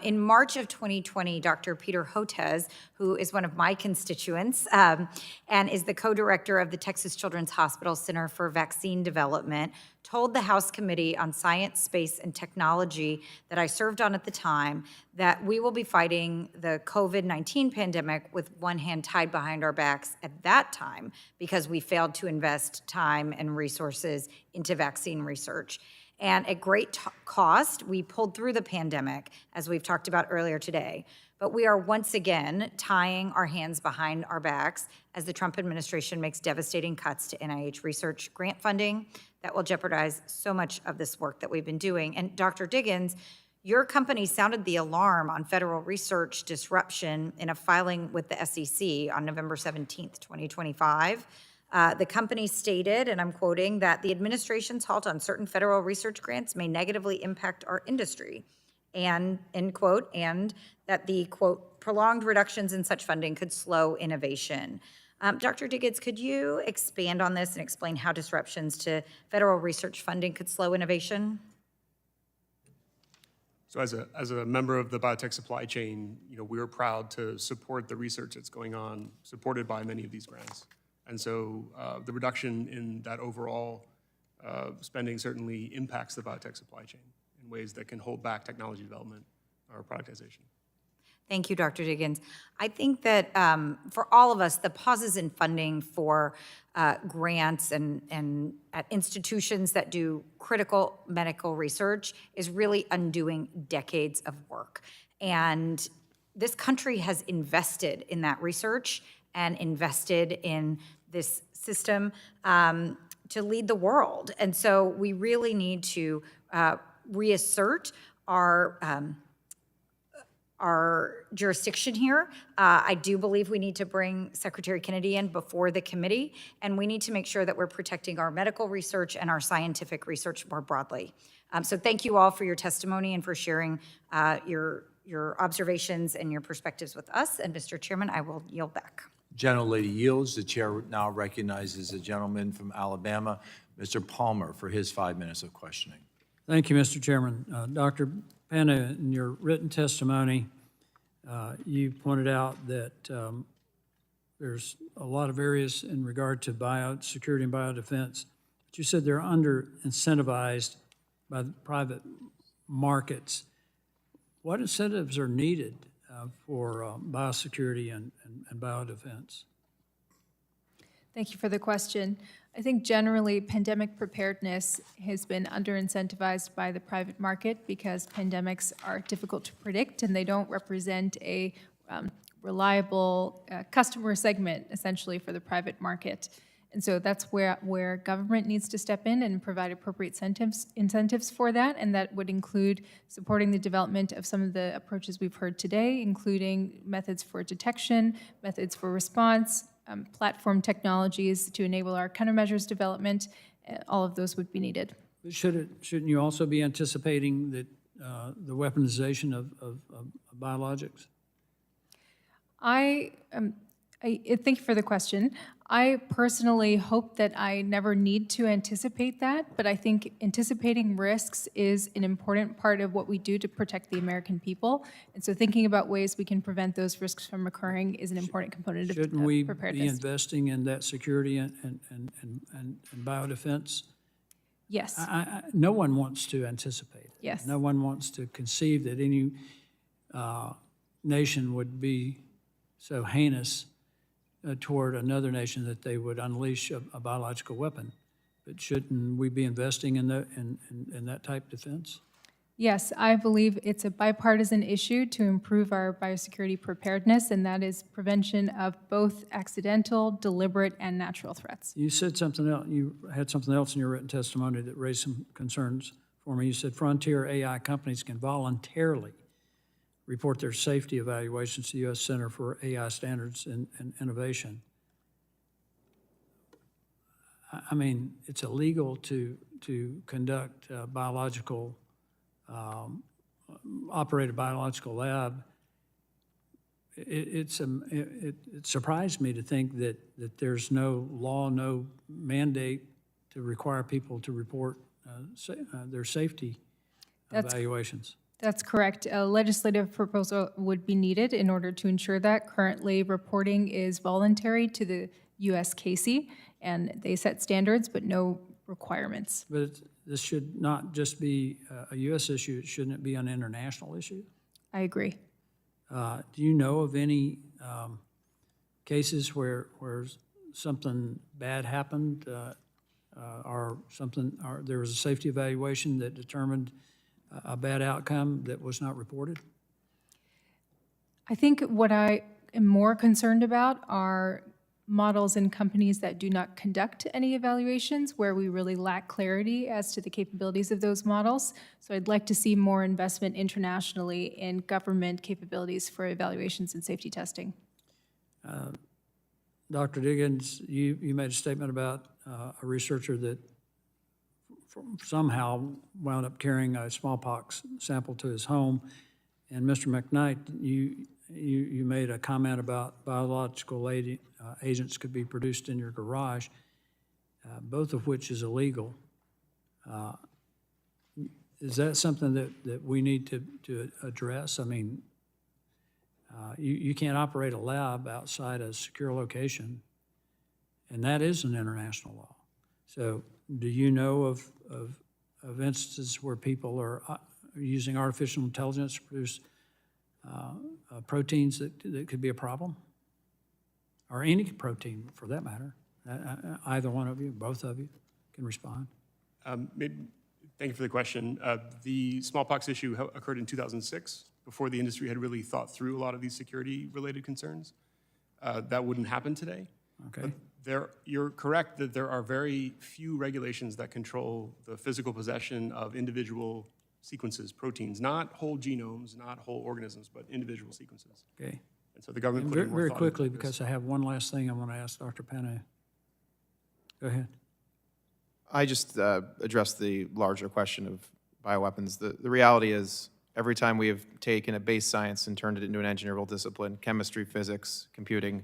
In March of 2020, Dr. Peter Hotez, who is one of my constituents and is the co-director of the Texas Children's Hospital Center for Vaccine Development, told the House Committee on Science, Space, and Technology that I served on at the time that we will be fighting the COVID-19 pandemic with one hand tied behind our backs at that time because we failed to invest time and resources into vaccine research. And at great cost, we pulled through the pandemic, as we've talked about earlier today. But we are once again tying our hands behind our backs as the Trump administration makes devastating cuts to NIH research grant funding that will jeopardize so much of this work that we've been doing. And Dr. Diggins, your company sounded the alarm on federal research disruption in a filing with the SEC on November 17th, 2025. The company stated, and I'm quoting, that the administration's halt on certain federal research grants may negatively impact our industry, and, end quote, and that the, quote, prolonged reductions in such funding could slow innovation. Dr. Diggins, could you expand on this and explain how disruptions to federal research funding could slow innovation? So as a member of the biotech supply chain, we're proud to support the research that's going on, supported by many of these grants. And so the reduction in that overall spending certainly impacts the biotech supply chain in ways that can hold back technology development or productization. Thank you, Dr. Diggins. I think that for all of us, the pauses in funding for grants and at institutions that do critical medical research is really undoing decades of work. And this country has invested in that research and invested in this system to lead the world. And so we really need to reassert our jurisdiction here. I do believe we need to bring Secretary Kennedy in before the committee, and we need to make sure that we're protecting our medical research and our scientific research more broadly. So thank you all for your testimony and for sharing your observations and your perspectives with us. And Mr. Chairman, I will yield back. Gentlelady yields. The chair now recognizes the gentleman from Alabama, Mr. Palmer, for his 5 minutes of questioning. Thank you, Mr. Chairman. Dr. Panna, in your written testimony, you pointed out that there's a lot of areas in regard to biosecurity and biodefense, but you said they're under-incentivized by the private markets. What incentives are needed for biosecurity and biodefense? Thank you for the question. I think generally pandemic preparedness has been under-incentivized by the private market because pandemics are difficult to predict and they don't represent a reliable customer segment essentially for the private market. And so that's where government needs to step in and provide appropriate incentives for that, and that would include supporting the development of some of the approaches we've heard today, including methods for detection, methods for response, platform technologies to enable our countermeasures development. All of those would be needed. But shouldn't you also be anticipating that the weaponization of biologics? Thank you for the question. I personally hope that I never need to anticipate that, but I think anticipating risks is an important part of what we do to protect the American people. And so thinking about ways we can prevent those risks from occurring is an important component of Shouldn't we preparedness. be investing in that security and biodefense? Yes. No one wants to anticipate it. Yes. No one wants to conceive that any nation would be so heinous toward another nation that they would unleash a biological weapon. But shouldn't we be investing in that type defense? Yes, I believe it's a bipartisan issue to improve our biosecurity preparedness, and that is prevention of both accidental, deliberate, and natural threats. You said something else. You had something else in your written testimony that raised some concerns for me. You said frontier AI companies can voluntarily report their safety evaluations to the U.S. Center for AI Standards and Innovation. I mean, it's illegal to conduct operate a biological lab. It surprised me to think that there's no law, no mandate to require people to report their safety evaluations. That's correct. A legislative proposal would be needed in order to ensure that. Currently, reporting is voluntary to the U.S. CASE, and they set standards, but no requirements. But this should not just be a U.S. issue, shouldn't it be an international issue? I agree. Do you know of any cases where something bad happened or there was a safety evaluation that determined a bad outcome that was not reported? I think what I am more concerned about are models and companies that do not conduct any evaluations, where we really lack clarity as to the capabilities of those models. So I'd like to see more investment internationally in government capabilities for evaluations and safety testing. Dr. Diggins, you made a statement about a researcher that somehow wound up carrying a smallpox sample to his home. And Mr. McKnight, you made a comment about biological agents could be produced in your garage, both of which is illegal. Is that something that we need to address? I mean, you can't operate a lab outside a secure location, and that is an international law. So do you know of instances where people are using artificial intelligence to produce proteins that could be a problem? Or any protein, for that matter? Either one of you, both of you can respond. Thank you for the question. The smallpox issue occurred in 2006, before the industry had really thought through a lot of these security-related concerns. That wouldn't happen today. Okay. You're correct that there are very few regulations that control the physical possession of individual sequences, proteins, not whole genomes, not whole organisms, but individual sequences. Okay. And so the government put Very, in more very thought quickly, into this. because I have one last thing I want to ask Dr. Pena. Go ahead. I just addressed the larger question of bioweapons. The reality is, every time we have taken a base science and turned it into an engineerable discipline, chemistry, physics, computing,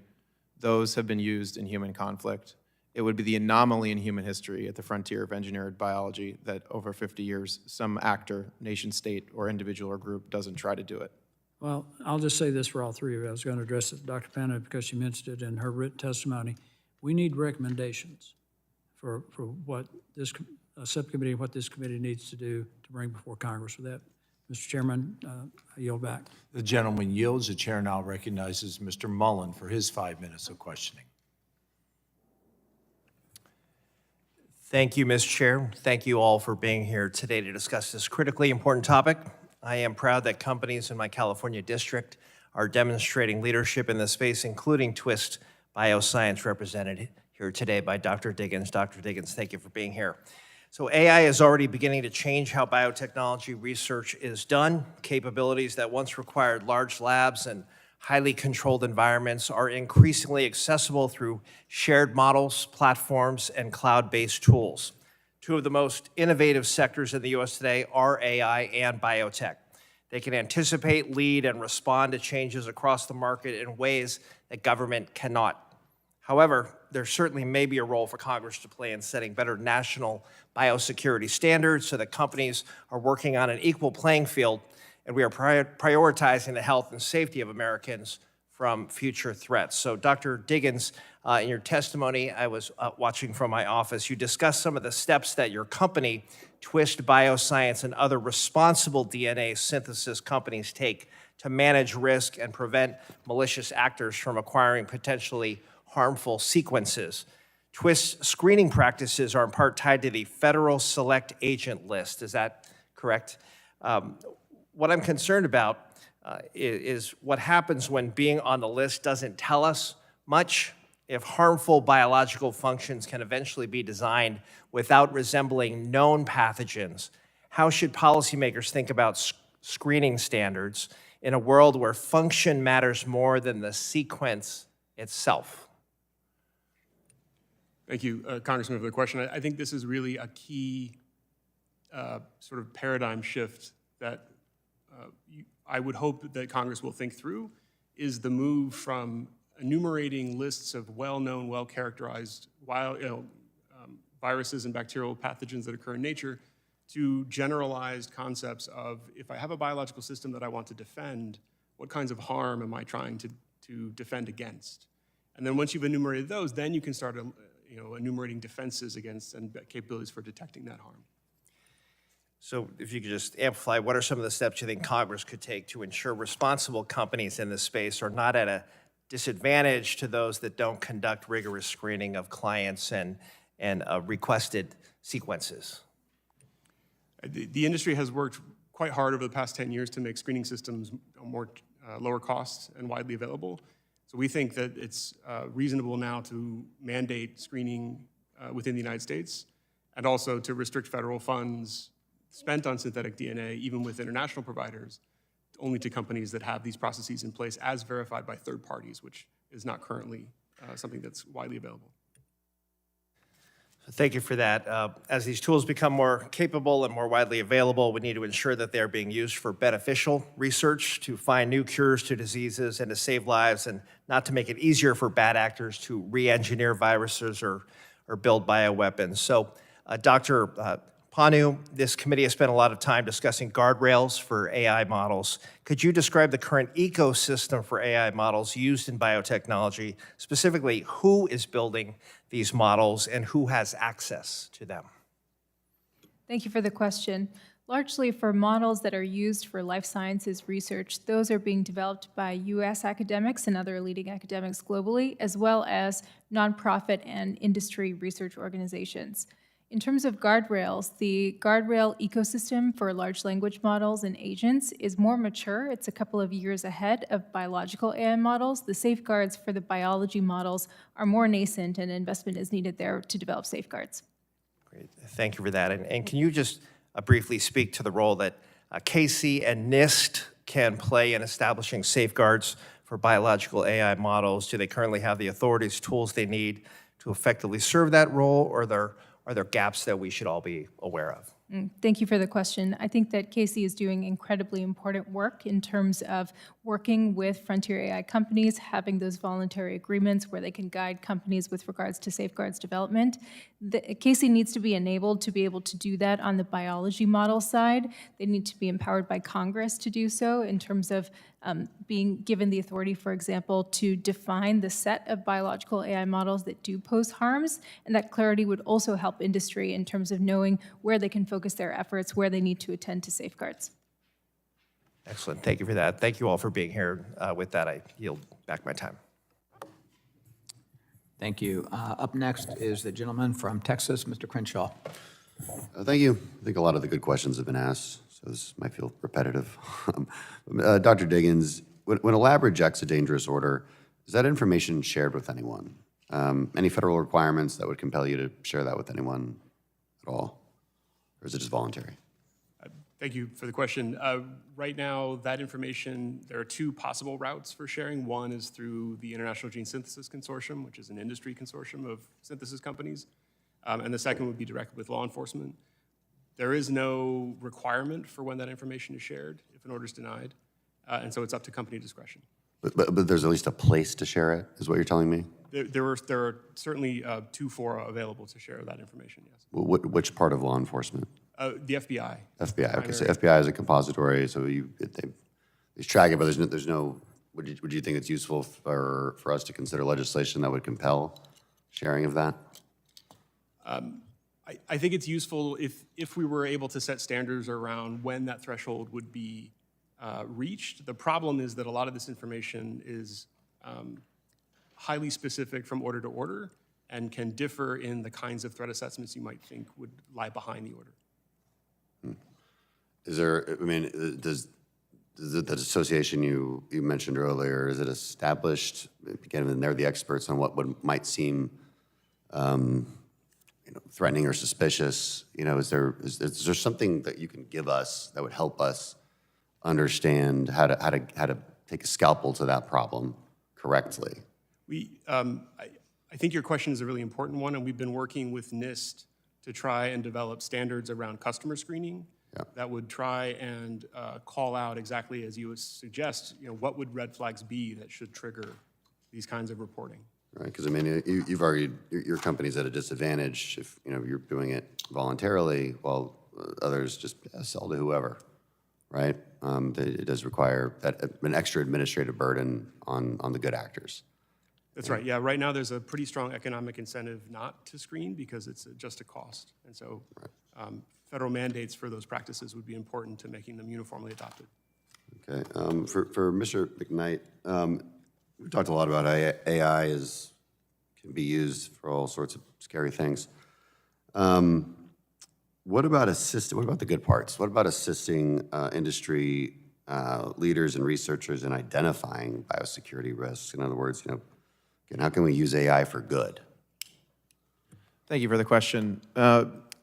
those have been used in human conflict. It would be the anomaly in human history at the frontier of engineered biology that over 50 years, some actor, nation state, or individual or group doesn't try to do it. Well, I'll just say this for all three of you. I was going to address it to Dr. Pena because she mentioned it in her written testimony. We need recommendations for what this subcommittee, what this committee needs to do to bring before Congress. With that, Mr. Chairman, I yield back. The gentleman yields. The chair now recognizes Mr. Mullen for his 5 minutes of questioning. Thank you, Mr. Chair. Thank you all for being here today to discuss this critically important topic. I am proud that companies in my California district are demonstrating leadership in this space, including Twist Bioscience, represented here today by Dr. Diggins. Dr. Diggins, thank you for being here. So AI is already beginning to change how biotechnology research is done. Capabilities that once required large labs and highly controlled environments are increasingly accessible through shared models, platforms, and cloud-based tools. Two of the most innovative sectors in the U.S. today are AI and biotech. They can anticipate, lead, and respond to changes across the market in ways that government cannot. However, there certainly may be a role for Congress to play in setting better national biosecurity standards so that companies are working on an equal playing field and we are prioritizing the health and safety of Americans from future threats. So Dr. Diggins, in your testimony, I was watching from my office, you discussed some of the steps that your company, Twist Bioscience, and other responsible DNA synthesis companies take to manage risk and prevent malicious actors from acquiring potentially harmful sequences. Twist screening practices are in part tied to the Federal Select Agent List. Is that correct? What I'm concerned about is what happens when being on the list doesn't tell us much. If harmful biological functions can eventually be designed without resembling known pathogens, how should policymakers think about screening standards in a world where function matters more than the sequence itself? Thank you, Congressman, for the question. I think this is really a key sort of paradigm shift that I would hope that Congress will think through, is the move from enumerating lists of well-known, well-characterized viruses and bacterial pathogens that occur in nature to generalized concepts of, if I have a biological system that I want to defend, what kinds of harm am I trying to defend against? And then once you've enumerated those, then you can start enumerating defenses against and capabilities for detecting that harm. So if you could just amplify, what are some of the steps you think Congress could take to ensure responsible companies in this space are not at a disadvantage to those that don't conduct rigorous screening of clients and requested sequences? The industry has worked quite hard over the past 10 years to make screening systems more lower cost and widely available. So we think that it's reasonable now to mandate screening within the United States and also to restrict federal funds spent on synthetic DNA, even with international providers, only to companies that have these processes in place as verified by third parties, which is not currently something that's widely available. So thank you for that. As these tools become more capable and more widely available, we need to ensure that they're being used for beneficial research to find new cures to diseases and to save lives, and not to make it easier for bad actors to re-engineer viruses or build bioweapons. So Dr. Panu, this committee has spent a lot of time discussing guardrails for AI models. Could you describe the current ecosystem for AI models used in biotechnology, specifically who is building these models and who has access to them? Thank you for the question. Largely for models that are used for life sciences research, those are being developed by U.S. academics and other leading academics globally, as well as nonprofit and industry research organizations. In terms of guardrails, the guardrail ecosystem for large language models and agents is more mature. It's a couple of years ahead of biological AI models. The safeguards for the biology models are more nascent, and investment is needed there to develop safeguards. Great, thank you for that. And can you just briefly speak to the role that KC and NIST can play in establishing safeguards for biological AI models? Do they currently have the authorities, tools they need to effectively serve that role, or are there gaps that we should all be aware of? Thank you for the question. I think that Casey is doing incredibly important work in terms of working with frontier AI companies, having those voluntary agreements where they can guide companies with regards to safeguards development. Casey needs to be enabled to be able to do that on the biology model side. They need to be empowered by Congress to do so in terms of being given the authority, for example, to define the set of biological AI models that do pose harms, and that clarity would also help industry in terms of knowing where they can focus their efforts, where they need to attend to safeguards. Excellent, thank you for that. Thank you all for being here. With that, I yield back my time. Thank you. Up next is the gentleman from Texas, Mr. Crenshaw. Thank you. I think a lot of the good questions have been asked, so this might feel repetitive. Dr. Diggins, when a lab rejects a dangerous order, is that information shared with anyone? Any federal requirements that would compel you to share that with anyone at all? Or is it just voluntary? Thank you for the question. Right now, that information, there are two possible routes for sharing. One is through the International Gene Synthesis Consortium, which is an industry consortium of synthesis companies. And the second would be directly with law enforcement. There is no requirement for when that information is shared if an order is denied. And so it's up to company discretion. But there's at least a place to share it, is what you're telling me? There are certainly two fora available to share that information, yes. Which part of law enforcement? The FBI. FBI, okay, so FBI is a compository, so they track it, but there's no, would you think it's useful for us to consider legislation that would compel sharing of that? I think it's useful if we were able to set standards around when that threshold would be reached. The problem is that a lot of this information is highly specific from order to order and can differ in the kinds of threat assessments you might think would lie behind the order. Is there, I mean, does the association you mentioned earlier, is it established, again, and they're the experts on what might seem threatening or suspicious? Is there something that you can give us that would help us understand how to take a scalpel to that problem correctly? I think your question is a really important one, and we've been working with NIST to try and develop standards around customer screening that would try and call out exactly as you would suggest, what would red flags be that should trigger these kinds of reporting. Right, because I mean, you've argued your company's at a disadvantage if you're doing it voluntarily, while others just sell to whoever, right? It does require an extra administrative burden on the good actors. That's right. Yeah, right now there's a pretty strong economic incentive not to screen because it's just a cost. And so federal mandates for those practices would be important to making them uniformly adopted. Okay. For Mr. McKnight, we talked a lot about how AI can be used for all sorts of scary things. What about the good parts? What about assisting industry leaders and researchers in identifying biosecurity risks? In other words, how can we use AI for good? Thank you for the question.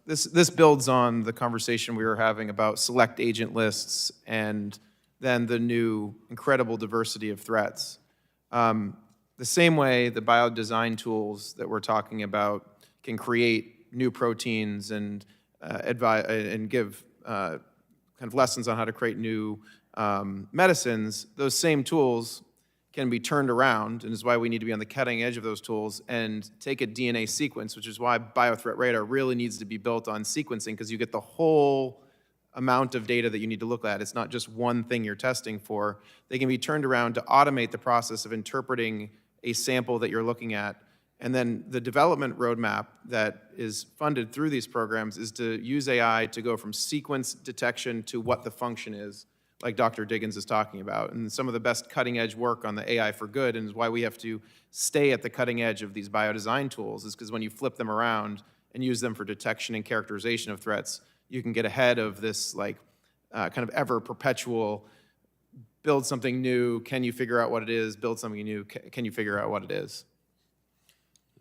This builds on the conversation we were having about select agent lists and then the new incredible diversity of threats. The same way the biodesign tools that we're talking about can create new proteins and give kind of lessons on how to create new medicines, those same tools can be turned around, and is why we need to be on the cutting edge of those tools and take a DNA sequence, which is why Biothreat Radar really needs to be built on sequencing, because you get the whole amount of data that you need to look at. It's not just one thing you're testing for. They can be turned around to automate the process of interpreting a sample that you're looking at. And then the development roadmap that is funded through these programs is to use AI to go from sequence detection to what the function is, like Dr. Diggins is talking about. And some of the best cutting edge work on the AI for good, and is why we have to stay at the cutting edge of these biodesign tools, is because when you flip them around and use them for detection and characterization of threats, you can get ahead of this kind of ever perpetual build something new, can you figure out what it is, build something new, can you figure out what it is?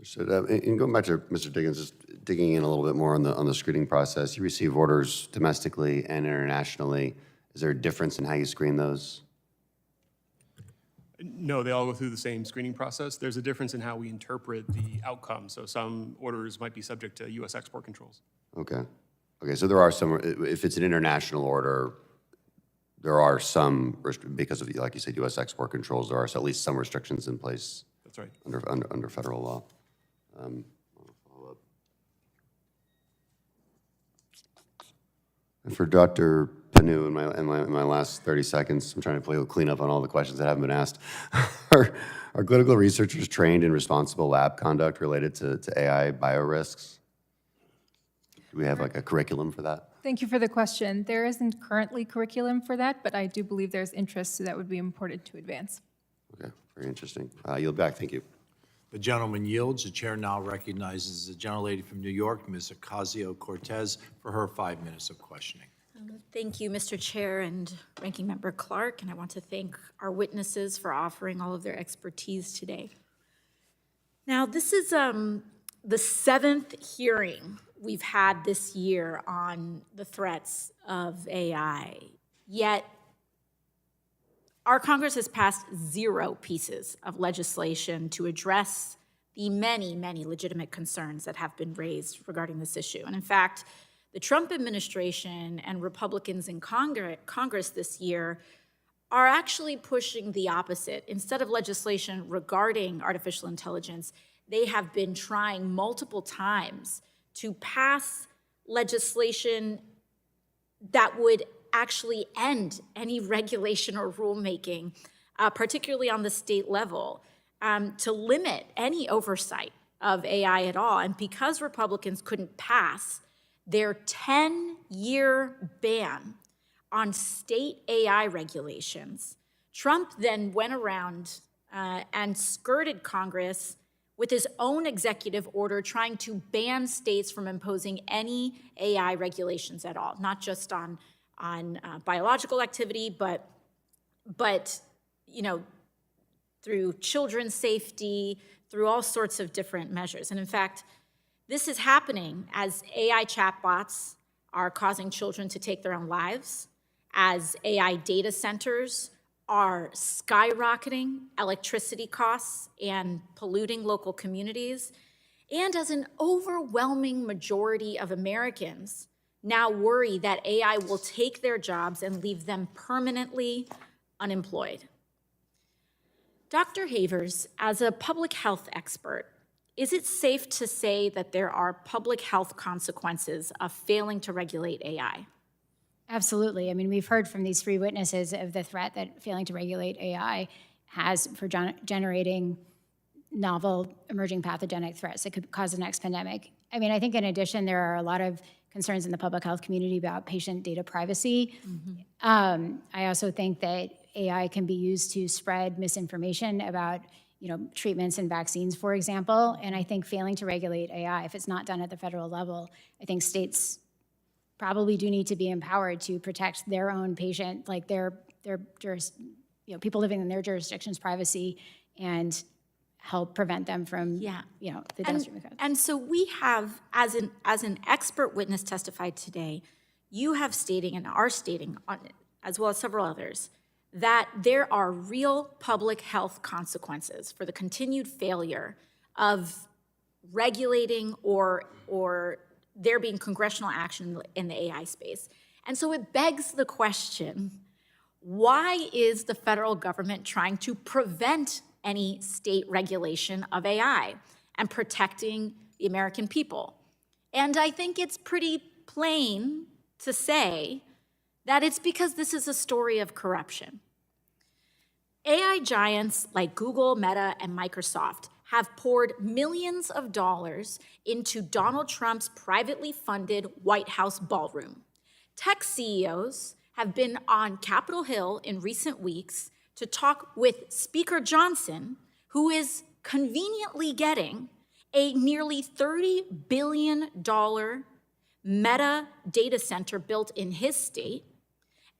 So, and going back to Mr. Diggins, just digging in a little bit more on the screening process, you receive orders domestically and internationally. Is there a difference in how you screen those? No, they all go through the same screening process. There's a difference in how we interpret the outcome. So some orders might be subject to U.S. export controls. Okay. Okay, so there are some, if it's an international order, there are some, because of, like you said, U.S. export controls, there are at least some restrictions in place. That's right. Under federal law. I'll follow up. And for Dr. Panu, in my last 30 seconds, I'm trying to play a cleanup on all the questions that haven't been asked. Are clinical researchers trained in responsible lab conduct related to AI biorisks? Do we have like a curriculum for that? Thank you for the question. There isn't currently curriculum for that, but I do believe there's interest, so that would be important to advance. Okay, very interesting. Yield back, thank you. The gentleman yields. The chair now recognizes the gentlelady from New York, Ms. Ocasio-Cortez, for her 5 minutes of questioning. Thank you, Mr. Chair and Ranking Member Clark, and I want to thank our witnesses for offering all of their expertise today. Now, this is the 7th hearing we've had this year on the threats of AI, yet our Congress has passed 0 pieces of legislation to address the many, many legitimate concerns that have been raised regarding this issue. And in fact, the Trump administration and Republicans in Congress this year are actually pushing the opposite. Instead of legislation regarding artificial intelligence, they have been trying multiple times to pass legislation that would actually end any regulation or rulemaking, particularly on the state level, to limit any oversight of AI at all. And because Republicans couldn't pass their 10-year ban on state AI regulations, Trump then went around and skirted Congress with his own executive order trying to ban states from imposing any AI regulations at all, not just on biological activity, but you know, through children's safety, through all sorts of different measures. And in fact, this is happening as AI chatbots are causing children to take their own lives, as AI data centers are skyrocketing electricity costs and polluting local communities, and as an overwhelming majority of Americans now worry that AI will take their jobs and leave them permanently unemployed. Dr. Havers, as a public health expert, is it safe to say that there are public health consequences of failing to regulate AI? Absolutely. I mean, we've heard from these 3 witnesses of the threat that failing to regulate AI has for generating novel emerging pathogenic threats that could cause the next pandemic. I mean, I think in addition, there are a lot of concerns in the public health community about patient data privacy. I also think that AI can be used to spread misinformation about, treatments and vaccines, for example. And I think failing to regulate AI, if it's not done at the federal level, I think states probably do need to be empowered to protect their own patient, like their people living in their jurisdiction's privacy, and help prevent them from, the downstream effects. And so we have, as an expert witness testified today, you have stating and are stating, as well as several others, that there are real public health consequences for the continued failure of regulating or there being congressional action in the AI space. And so it begs the question, why is the federal government trying to prevent any state regulation of AI and protecting the American people? And I think it's pretty plain to say that it's because this is a story of corruption. AI giants like Google, Meta, and Microsoft have poured millions of dollars into Donald Trump's privately funded White House ballroom. Tech CEOs have been on Capitol Hill in recent weeks to talk with Speaker Johnson, who is conveniently getting a nearly $30 billion Meta data center built in his state.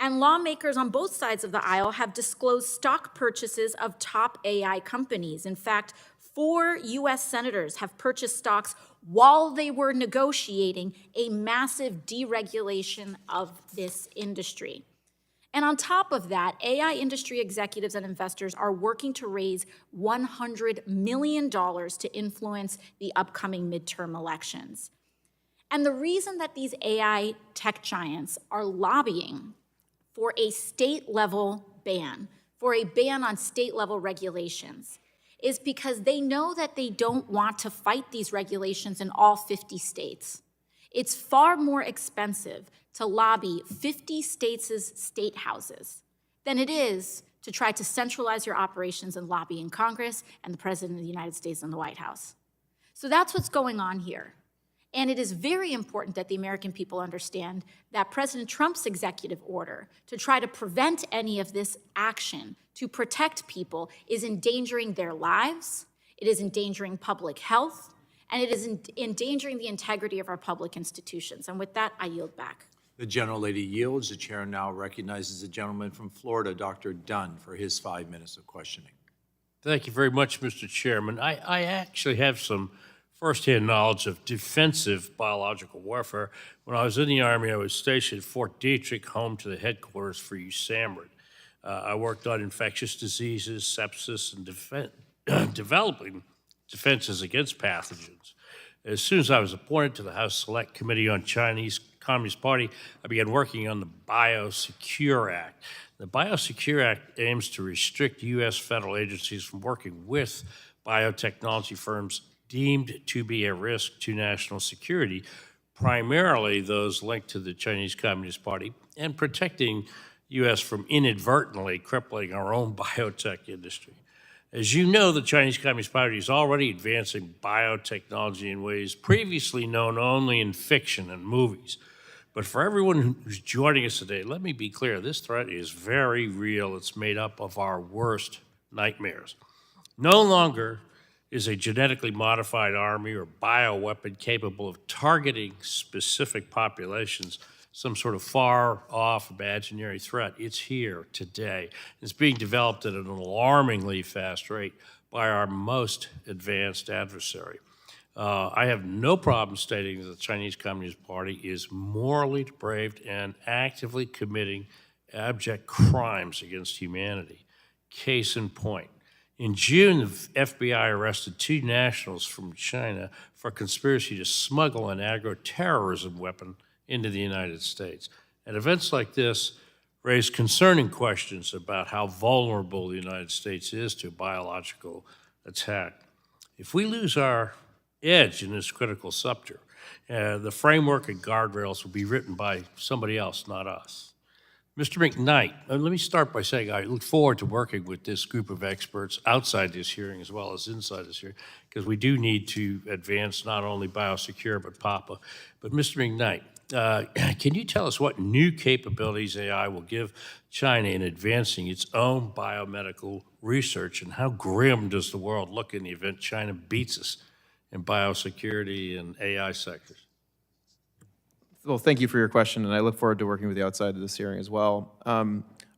And lawmakers on both sides of the aisle have disclosed stock purchases of top AI companies. In fact, 4 U.S. senators have purchased stocks while they were negotiating a massive deregulation of this industry. And on top of that, AI industry executives and investors are working to raise $100 million to influence the upcoming midterm elections. And the reason that these AI tech giants are lobbying for a state-level ban, for a ban on state-level regulations, is because they know that they don't want to fight these regulations in all 50 states. It's far more expensive to lobby 50 states' state houses than it is to try to centralize your operations and lobby in Congress and the President of the United States and the White House. So that's what's going on here. And it is very important that the American people understand that President Trump's executive order to try to prevent any of this action to protect people is endangering their lives, it is endangering public health, and it is endangering the integrity of our public institutions. And with that, I yield back. The gentlelady yields. The chair now recognizes the gentleman from Florida, Dr. Dunn, for his 5 minutes of questioning. Thank you very much, Mr. Chairman. I actually have some firsthand knowledge of defensive biological warfare. When I was in the Army, I was stationed at Fort Detrick, home to the headquarters for USAMRIID. I worked on infectious diseases, sepsis, and developing defenses against pathogens. As soon as I was appointed to the House Select Committee on Chinese Communist Party, I began working on the Biosecure Act. The Biosecure Act aims to restrict U.S. federal agencies from working with biotechnology firms deemed to be a risk to national security, primarily those linked to the Chinese Communist Party, and protecting U.S. from inadvertently crippling our own biotech industry. As you know, the Chinese Communist Party is already advancing biotechnology in ways previously known only in fiction and movies. But for everyone who's joining us today, let me be clear, this threat is very real. It's made up of our worst nightmares. No longer is a genetically modified army or bioweapon capable of targeting specific populations some sort of far-off imaginary threat. It's here today. It's being developed at an alarmingly fast rate by our most advanced adversary. I have no problem stating that the Chinese Communist Party is morally depraved and actively committing abject crimes against humanity. Case in point. In June, the FBI arrested 2 nationals from China for conspiracy to smuggle an agro-terrorism weapon into the United States. And events like this raise concerning questions about how vulnerable the United States is to biological attack. If we lose our edge in this critical sector, the framework and guardrails will be written by somebody else, not us. Mr. McKnight, let me start by saying I look forward to working with this group of experts outside this hearing as well as inside this hearing, because we do need to advance not only biosecure but PAPA. But Mr. McKnight, can you tell us what new capabilities AI will give China in advancing its own biomedical research, and how grim does the world look in the event China beats us in biosecurity and AI sectors? Well, thank you for your question, and I look forward to working with you outside of this hearing as well.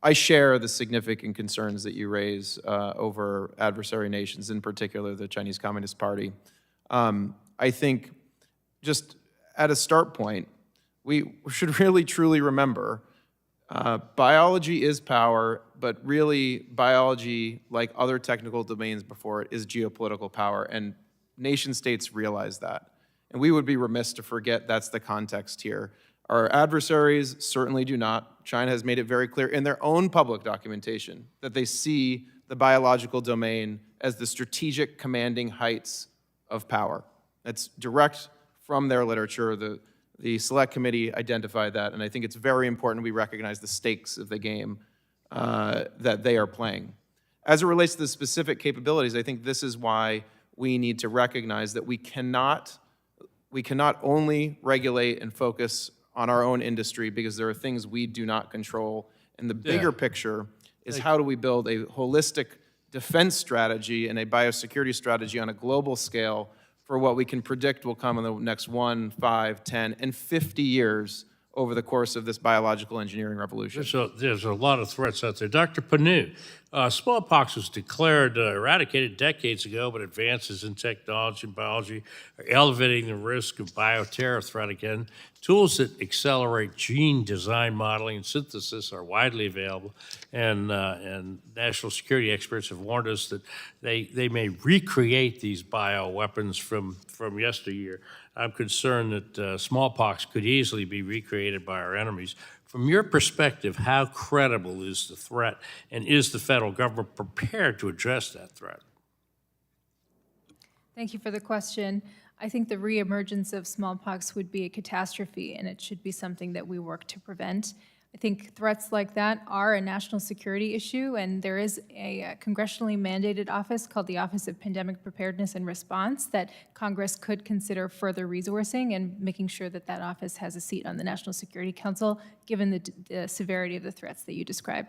I share the significant concerns that you raise over adversary nations, in particular the Chinese Communist Party. I think just at a start point, we should really truly remember biology is power, but really biology, like other technical domains before it, is geopolitical power, and nation states realize that. And we would be remiss to forget that's the context here. Our adversaries certainly do not. China has made it very clear in their own public documentation that they see the biological domain as the strategic commanding heights of power. That's direct from their literature. The Select Committee identified that, and I think it's very important we recognize the stakes of the game that they are playing. As it relates to the specific capabilities, I think this is why we need to recognize that we cannot only regulate and focus on our own industry, because there are things we do not control. And the bigger picture is how do we build a holistic defense strategy and a biosecurity strategy on a global scale for what we can predict will come in the next 1, 5, 10, and 50 years over the course of this biological engineering revolution. There's a lot of threats out there. Dr. Panu, smallpox was declared eradicated decades ago, but advances in technology and biology are elevating the risk of bioterror threat again. Tools that accelerate gene design, modeling, and synthesis are widely available, and national security experts have warned us that they may recreate these bioweapons from yesteryear. I'm concerned that smallpox could easily be recreated by our enemies. From your perspective, how credible is the threat, and is the federal government prepared to address that threat? Thank you for the question. I think the reemergence of smallpox would be a catastrophe, and it should be something that we work to prevent. I think threats like that are a national security issue, and there is a congressionally mandated office called the Office of Pandemic Preparedness and Response that Congress could consider further resourcing and making sure that that office has a seat on the National Security Council, given the severity of the threats that you described.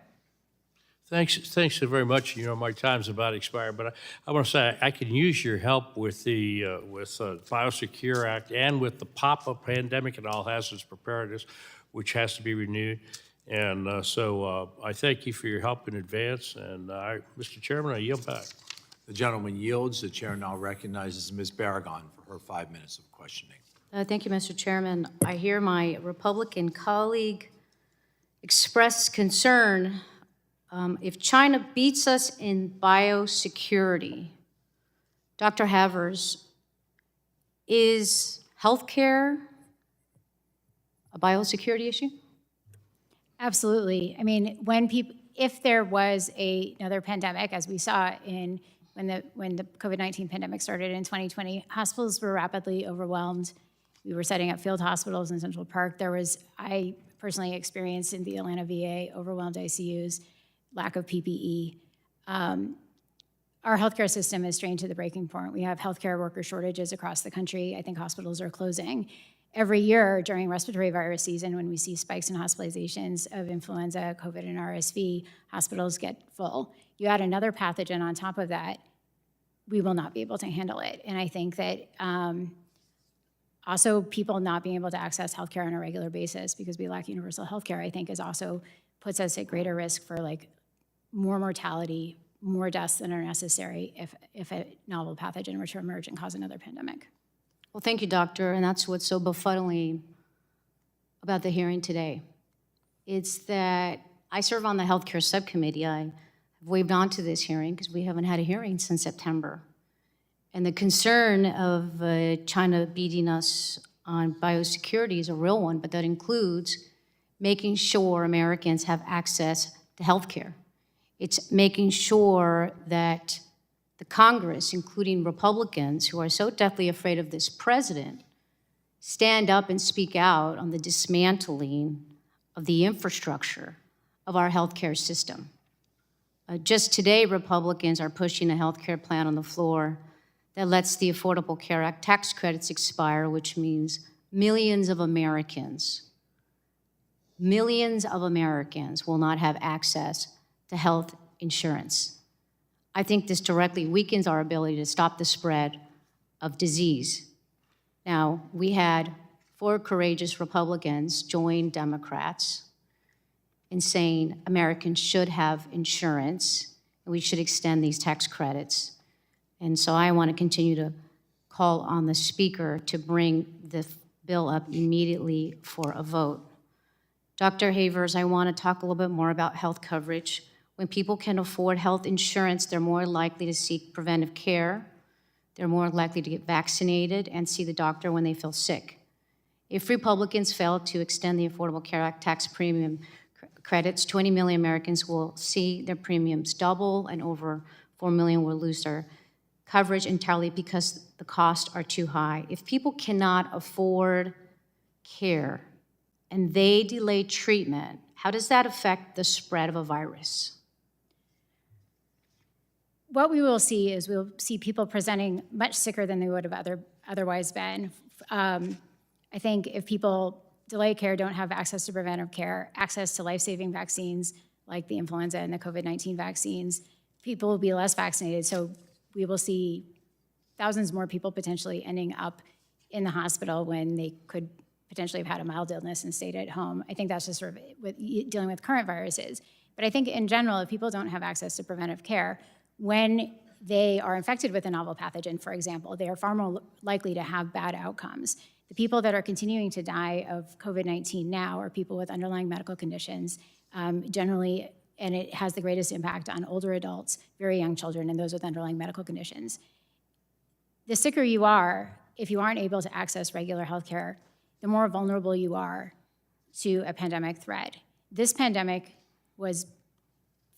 Thanks so very much. You know, my time's about expired, but I want to say I can use your help with the Biosecure Act and with the PAPA, Pandemic and All Hazards Preparedness, which has to be renewed. And so I thank you for your help in advance. And Mr. Chairman, I yield back. The gentleman yields. The chair now recognizes Ms. Barragan for her 5 minutes of questioning. Thank you, Mr. Chairman. I hear my Republican colleague express concern if China beats us in biosecurity. Dr. Havers, is healthcare a biosecurity issue? Absolutely. I mean, if there was another pandemic, as we saw when the COVID-19 pandemic started in 2020, hospitals were rapidly overwhelmed. We were setting up field hospitals in Central Park. I personally experienced in the Atlanta VA overwhelmed ICUs, lack of PPE. Our healthcare system is strained to the breaking point. We have healthcare worker shortages across the country. I think hospitals are closing. Every year during respiratory virus season, when we see spikes in hospitalizations of influenza, COVID, and RSV, hospitals get full. You add another pathogen on top of that, we will not be able to handle it. And I think that also people not being able to access healthcare on a regular basis because we lack universal healthcare, I think puts us at greater risk for more mortality, more deaths than are necessary if a novel pathogen were to emerge and cause another pandemic. Well, thank you, doctor, and that's what's so befuddling about the hearing today. It's that I serve on the healthcare subcommittee. I have waved on to this hearing because we haven't had a hearing since September. And the concern of China beating us on biosecurity is a real one, but that includes making sure Americans have access to healthcare. It's making sure that the Congress, including Republicans who are so deathly afraid of this president, stand up and speak out on the dismantling of the infrastructure of our healthcare system. Just today, Republicans are pushing a healthcare plan on the floor that lets the Affordable Care Act tax credits expire, which means millions of Americans will not have access to health insurance. I think this directly weakens our ability to stop the spread of disease. Now, we had 4 courageous Republicans join Democrats in saying Americans should have insurance and we should extend these tax credits. And so I want to continue to call on the Speaker to bring the bill up immediately for a vote. Dr. Havers, I want to talk a little bit more about health coverage. When people can afford health insurance, they're more likely to seek preventive care. They're more likely to get vaccinated and see the doctor when they feel sick. If Republicans fail to extend the Affordable Care Act tax premium credits, 20 million Americans will see their premiums double and over 4 million will lose their coverage entirely because the costs are too high. If people cannot afford care and they delay treatment, how does that affect the spread of a virus? What we will see is we'll see people presenting much sicker than they would have otherwise been. I think if people delay care, don't have access to preventive care, access to life-saving vaccines like the influenza and the COVID-19 vaccines, people will be less vaccinated. So we will see thousands more people potentially ending up in the hospital when they could potentially have had a mild illness and stayed at home. I think that's just sort of dealing with current viruses. But I think in general, if people don't have access to preventive care, when they are infected with a novel pathogen, for example, they are far more likely to have bad outcomes. The people that are continuing to die of COVID-19 now are people with underlying medical conditions, generally, and it has the greatest impact on older adults, very young children, and those with underlying medical conditions. The sicker you are, if you aren't able to access regular health care, the more vulnerable you are to a pandemic threat. This pandemic was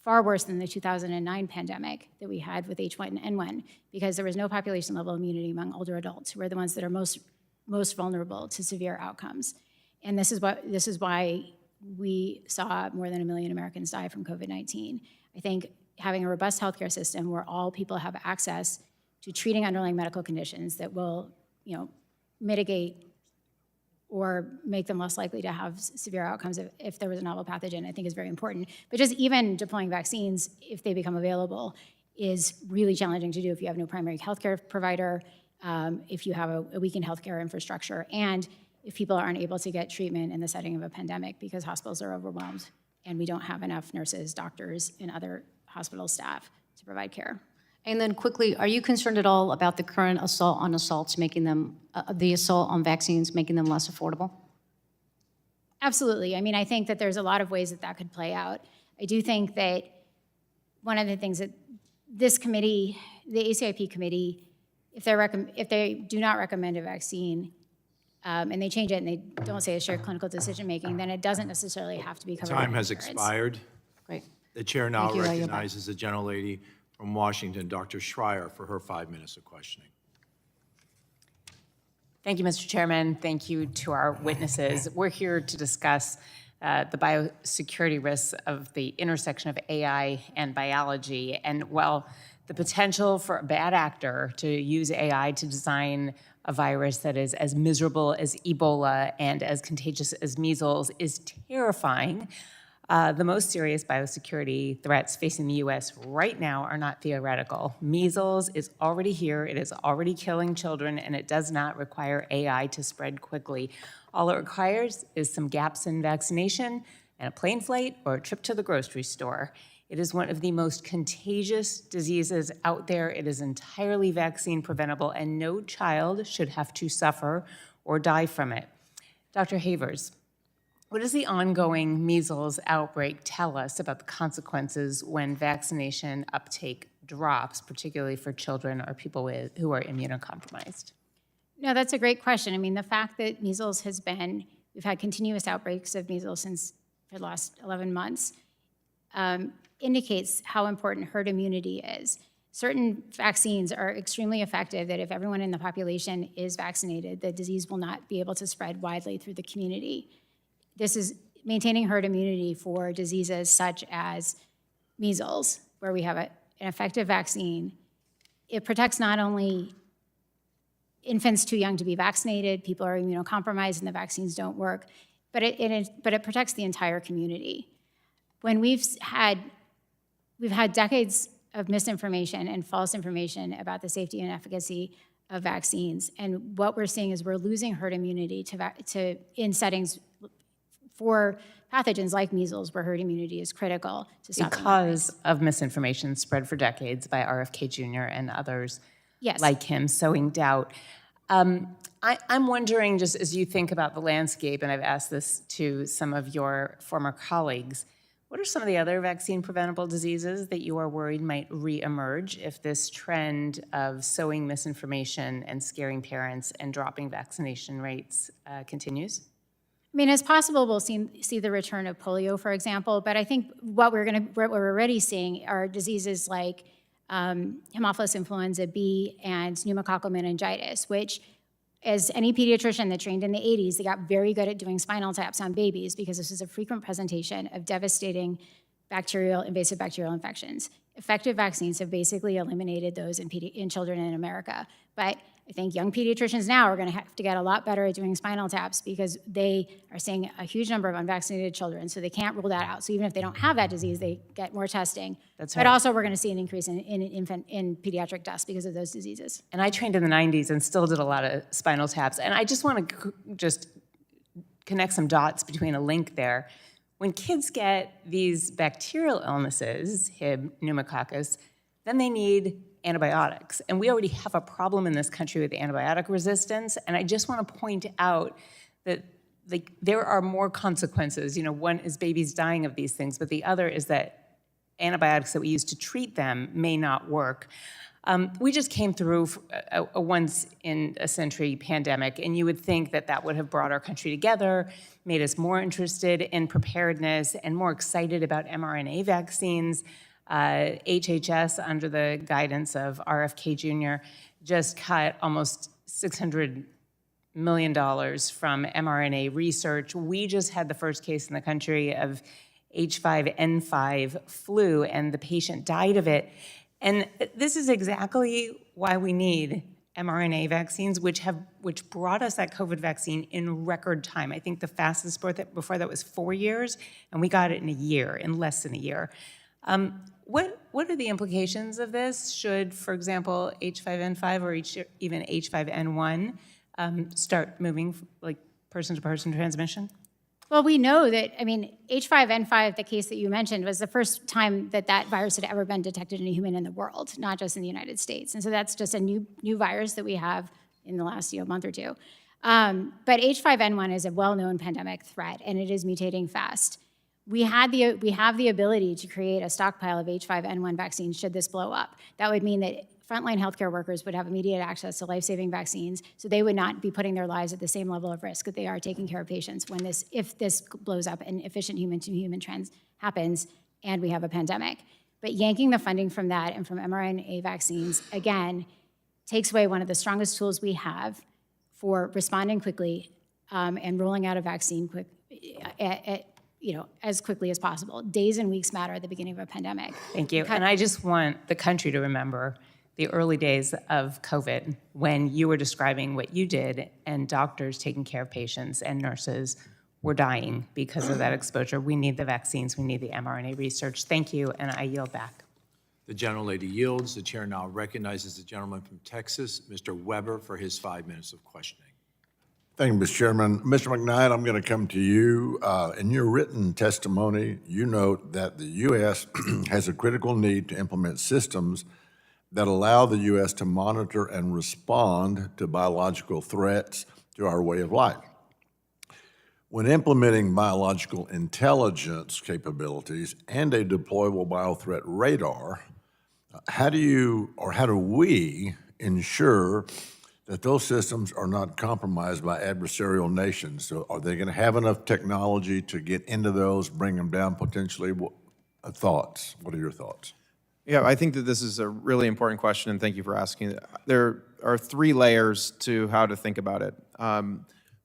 far worse than the 2009 pandemic that we had with H1N1 because there was no population-level immunity among older adults who are the ones that are most vulnerable to severe outcomes. And this is why we saw more than 1 million Americans die from COVID-19. I think having a robust healthcare system where all people have access to treating underlying medical conditions that will, mitigate or make them less likely to have severe outcomes if there was a novel pathogen, I think is very important. But just even deploying vaccines, if they become available, is really challenging to do if you have no primary healthcare provider, if you have a weakened healthcare infrastructure, and if people aren't able to get treatment in the setting of a pandemic because hospitals are overwhelmed and we don't have enough nurses, doctors, and other hospital staff to provide care. And then quickly, are you concerned at all about the current assault on assaults making them, the assault on vaccines making them less affordable? Absolutely. I mean, I think that there's a lot of ways that that could play out. I do think that one of the things that this committee, the ACIP committee, if they do not recommend a vaccine, and they change it and they don't say a shared clinical decision-making, then it doesn't necessarily have to be covered by Time has insurance. expired. Great. The chair now Thank you. I yield back. recognizes the gentlelady from Washington, Dr. Schreier, for her 5 minutes of questioning. Thank you, Mr. Chairman. Thank you to our witnesses. We're here to discuss the biosecurity risks of the intersection of AI and biology. And while the potential for a bad actor to use AI to design a virus that is as miserable as Ebola and as contagious as measles is terrifying, the most serious biosecurity threats facing the U.S. right now are not theoretical. Measles is already here, it is already killing children, and it does not require AI to spread quickly. All it requires is some gaps in vaccination and a plane flight or a trip to the grocery store. It is one of the most contagious diseases out there. It is entirely vaccine preventable, and no child should have to suffer or die from it. Dr. Havers, what does the ongoing measles outbreak tell us about the consequences when vaccination uptake drops, particularly for children or people who are immunocompromised? No, that's a great question. I mean, the fact that measles we've had continuous outbreaks of measles for the last 11 months, indicates how important herd immunity is. Certain vaccines are extremely effective that if everyone in the population is vaccinated, the disease will not be able to spread widely through the community. This is maintaining herd immunity for diseases such as measles, where we have an effective vaccine. It protects not only infants too young to be vaccinated, people are immunocompromised and the vaccines don't work, but it protects the entire community. When we've had decades of misinformation and false information about the safety and efficacy of vaccines, and what we're seeing is we're losing herd immunity in settings for pathogens like measles, where herd immunity is critical to stop Because of misinformation spread for decades by RFK Jr. and others like him, sowing doubt. I'm wondering, just as you think about the landscape, and I've asked this to some of your former colleagues, what are some of the other vaccine-preventable diseases that you are worried might reemerge if this trend of sowing misinformation and scaring parents and dropping vaccination rates continues? I mean, it's possible we'll see the return of polio, for example, but I think what we're already seeing are diseases like Haemophilus influenza B and pneumococcal meningitis, which, as any pediatrician that trained in the 80s, they got very good at doing spinal taps on babies because this is a frequent presentation of devastating invasive bacterial infections. Effective vaccines have basically eliminated those in children in America. But I think young pediatricians now are going to have to get a lot better at doing spinal taps because they are seeing a huge number of unvaccinated children, so they can't rule that out. So even if they don't have that disease, they get more testing. That's right. But also we're going to see an increase in pediatric deaths because of those diseases. And I trained in the 90s and still did a lot of spinal taps. And I just want to just connect some dots between a link there. When kids get these bacterial illnesses, Hib, pneumococcus, then they need antibiotics. And we already have a problem in this country with antibiotic resistance. And I just want to point out that there are more consequences. One is babies dying of these things, but the other is that antibiotics that we use to treat them may not work. We just came through a once-in-a-century pandemic, and you would think that that would have brought our country together, made us more interested in preparedness and more excited about mRNA vaccines. HHS, under the guidance of RFK Jr., just cut almost $600 million from mRNA research. We just had the first case in the country of H5N5 flu, and the patient died of it. And this is exactly why we need mRNA vaccines, which brought us that COVID vaccine in record time. I think the fastest before that was 4 years, and we got it in a year, in less than a year. What are the implications of this? Should, for example, H5N5 or even H5N1 start moving like person-to-person transmission? Well, we know that, I mean, H5N5, the case that you mentioned, was the first time that that virus had ever been detected in a human in the world, not just in the United States. And so that's just a new virus that we have in the last month or two. But H5N1 is a well-known pandemic threat, and it is mutating fast. We have the ability to create a stockpile of H5N1 vaccines should this blow up. That would mean that frontline healthcare workers would have immediate access to life-saving vaccines, so they would not be putting their lives at the same level of risk that they are taking care of patients if this blows up and efficient human-to-human trends happens and we have a pandemic. But yanking the funding from that and from mRNA vaccines, again, takes away one of the strongest tools we have for responding quickly and rolling out a vaccine as quickly as possible. Days and weeks matter at the beginning of a pandemic. Thank you. And I just want the country to remember the early days of COVID when you were describing what you did and doctors taking care of patients and nurses were dying because of that exposure. We need the vaccines. We need the mRNA research. Thank you, and I yield back. The gentlelady yields. The chair now recognizes the gentleman from Texas, Mr. Weber, for his 5 minutes of questioning. Thank you, Mr. Chairman. Mr. McKnight, I'm going to come to you. In your written testimony, you note that the U.S. has a critical need to implement systems that allow the U.S. to monitor and respond to biological threats to our way of life. When implementing biological intelligence capabilities and a deployable biothreat radar, how do we ensure that those systems are not compromised by adversarial nations? So are they going to have enough technology to get into those, bring them down potentially? Thoughts? What are your thoughts? Yeah, I think that this is a really important question, and thank you for asking it. There are 3 layers to how to think about it.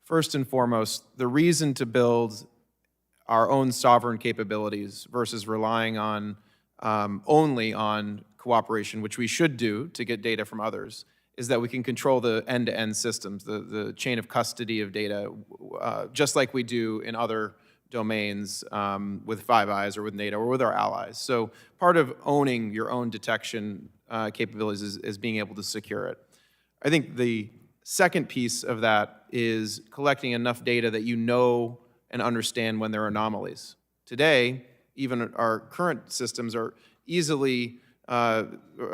First and foremost, the reason to build our own sovereign capabilities versus relying on only on cooperation, which we should do to get data from others, is that we can control the end-to-end systems, the chain of custody of data, just like we do in other domains with Five Eyes or with NATO or with our allies. So part of owning your own detection capabilities is being able to secure it. I think the second piece of that is collecting enough data that you know and understand when there are anomalies. Today, even our current systems are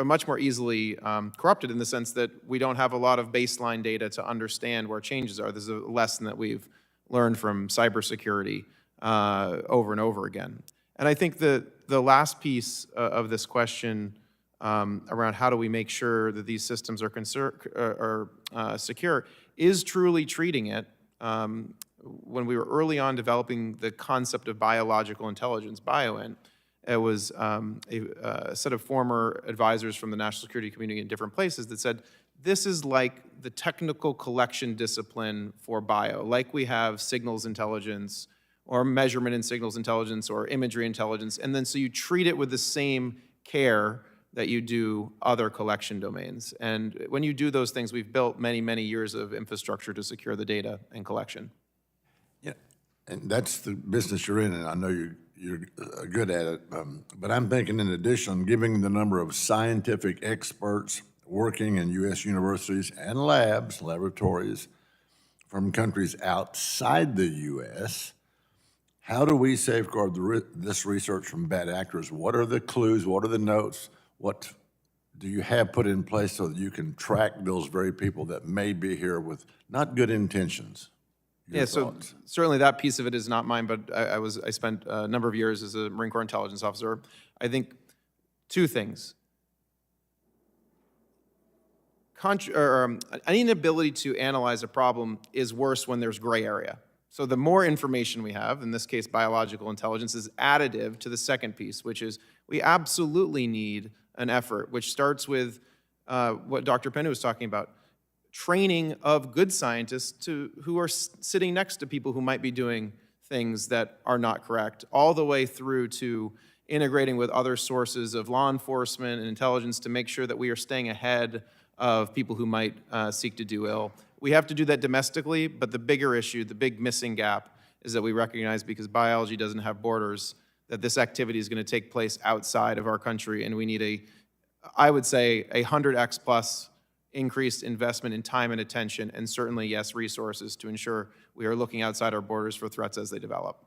much more easily corrupted in the sense that we don't have a lot of baseline data to understand where changes are. This is a lesson that we've learned from cybersecurity over and over again. And I think the last piece of this question around how do we make sure that these systems are secure is truly treating it. When we were early on developing the concept of biological intelligence, BioInt, it was a set of former advisors from the national security community in different places that said, this is like the technical collection discipline for bio, like we have signals intelligence or measurement and signals intelligence or imagery intelligence, and then so you treat it with the same care that you do other collection domains. And when you do those things, we've built many, many years of infrastructure to secure the data and collection. Yeah, and that's the business you're in, and I know you're good at it. But I'm thinking in addition, given the number of scientific experts working in U.S. universities and laboratories from countries outside the U.S., how do we safeguard this research from bad actors? What are the clues? What are the notes? What do you have put in place so that you can track those very people that may be here with not good intentions? Your thoughts? So certainly that piece of it is not mine, but I spent a number of years as a Marine Corps intelligence officer. I think 2 things. An inability to analyze a problem is worse when there's gray area. So the more information we have, in this case biological intelligence, is additive to the second piece, which is we absolutely need an effort, which starts with what Dr. Penna was talking about, training of good scientists who are sitting next to people who might be doing things that are not correct, all the way through to integrating with other sources of law enforcement and intelligence to make sure that we are staying ahead of people who might seek to do ill. We have to do that domestically, but the bigger issue, the big missing gap, is that we recognize, because biology doesn't have borders, that this activity is going to take place outside of our country, and we need I would say, 100x plus increased investment in time and attention, and certainly, yes, resources to ensure we are looking outside our borders for threats as they develop.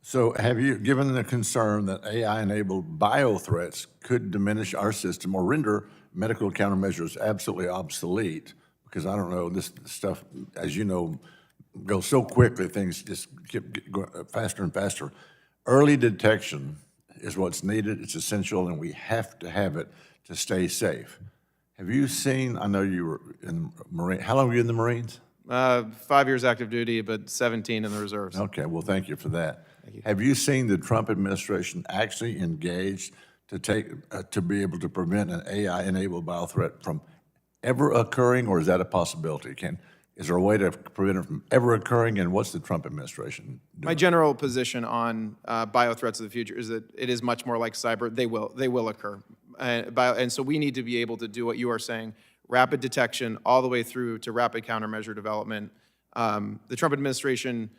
So have you, given the concern that AI-enabled bio-threats could diminish our system or render medical countermeasures absolutely obsolete? Because I don't know, this stuff, as you know, goes so quickly, things just keep going faster and faster. Early detection is what's needed, it's essential, and we have to have it to stay safe. Have you seen, I know you were in Marine, how long were you in the Marines? 5 years active duty, but 17 in the reserves. Okay, well, thank you for that. Have you seen the Trump administration actually engaged to be able to prevent an AI-enabled biothreat from ever occurring, or is that a possibility? Is there a way to prevent it from ever occurring, and what's the Trump administration doing? My general position on biothreats of the future is that it is much more like cyber. They will occur. And so we need to be able to do what you are saying, rapid detection all the way through to rapid countermeasure development. The Trump administration,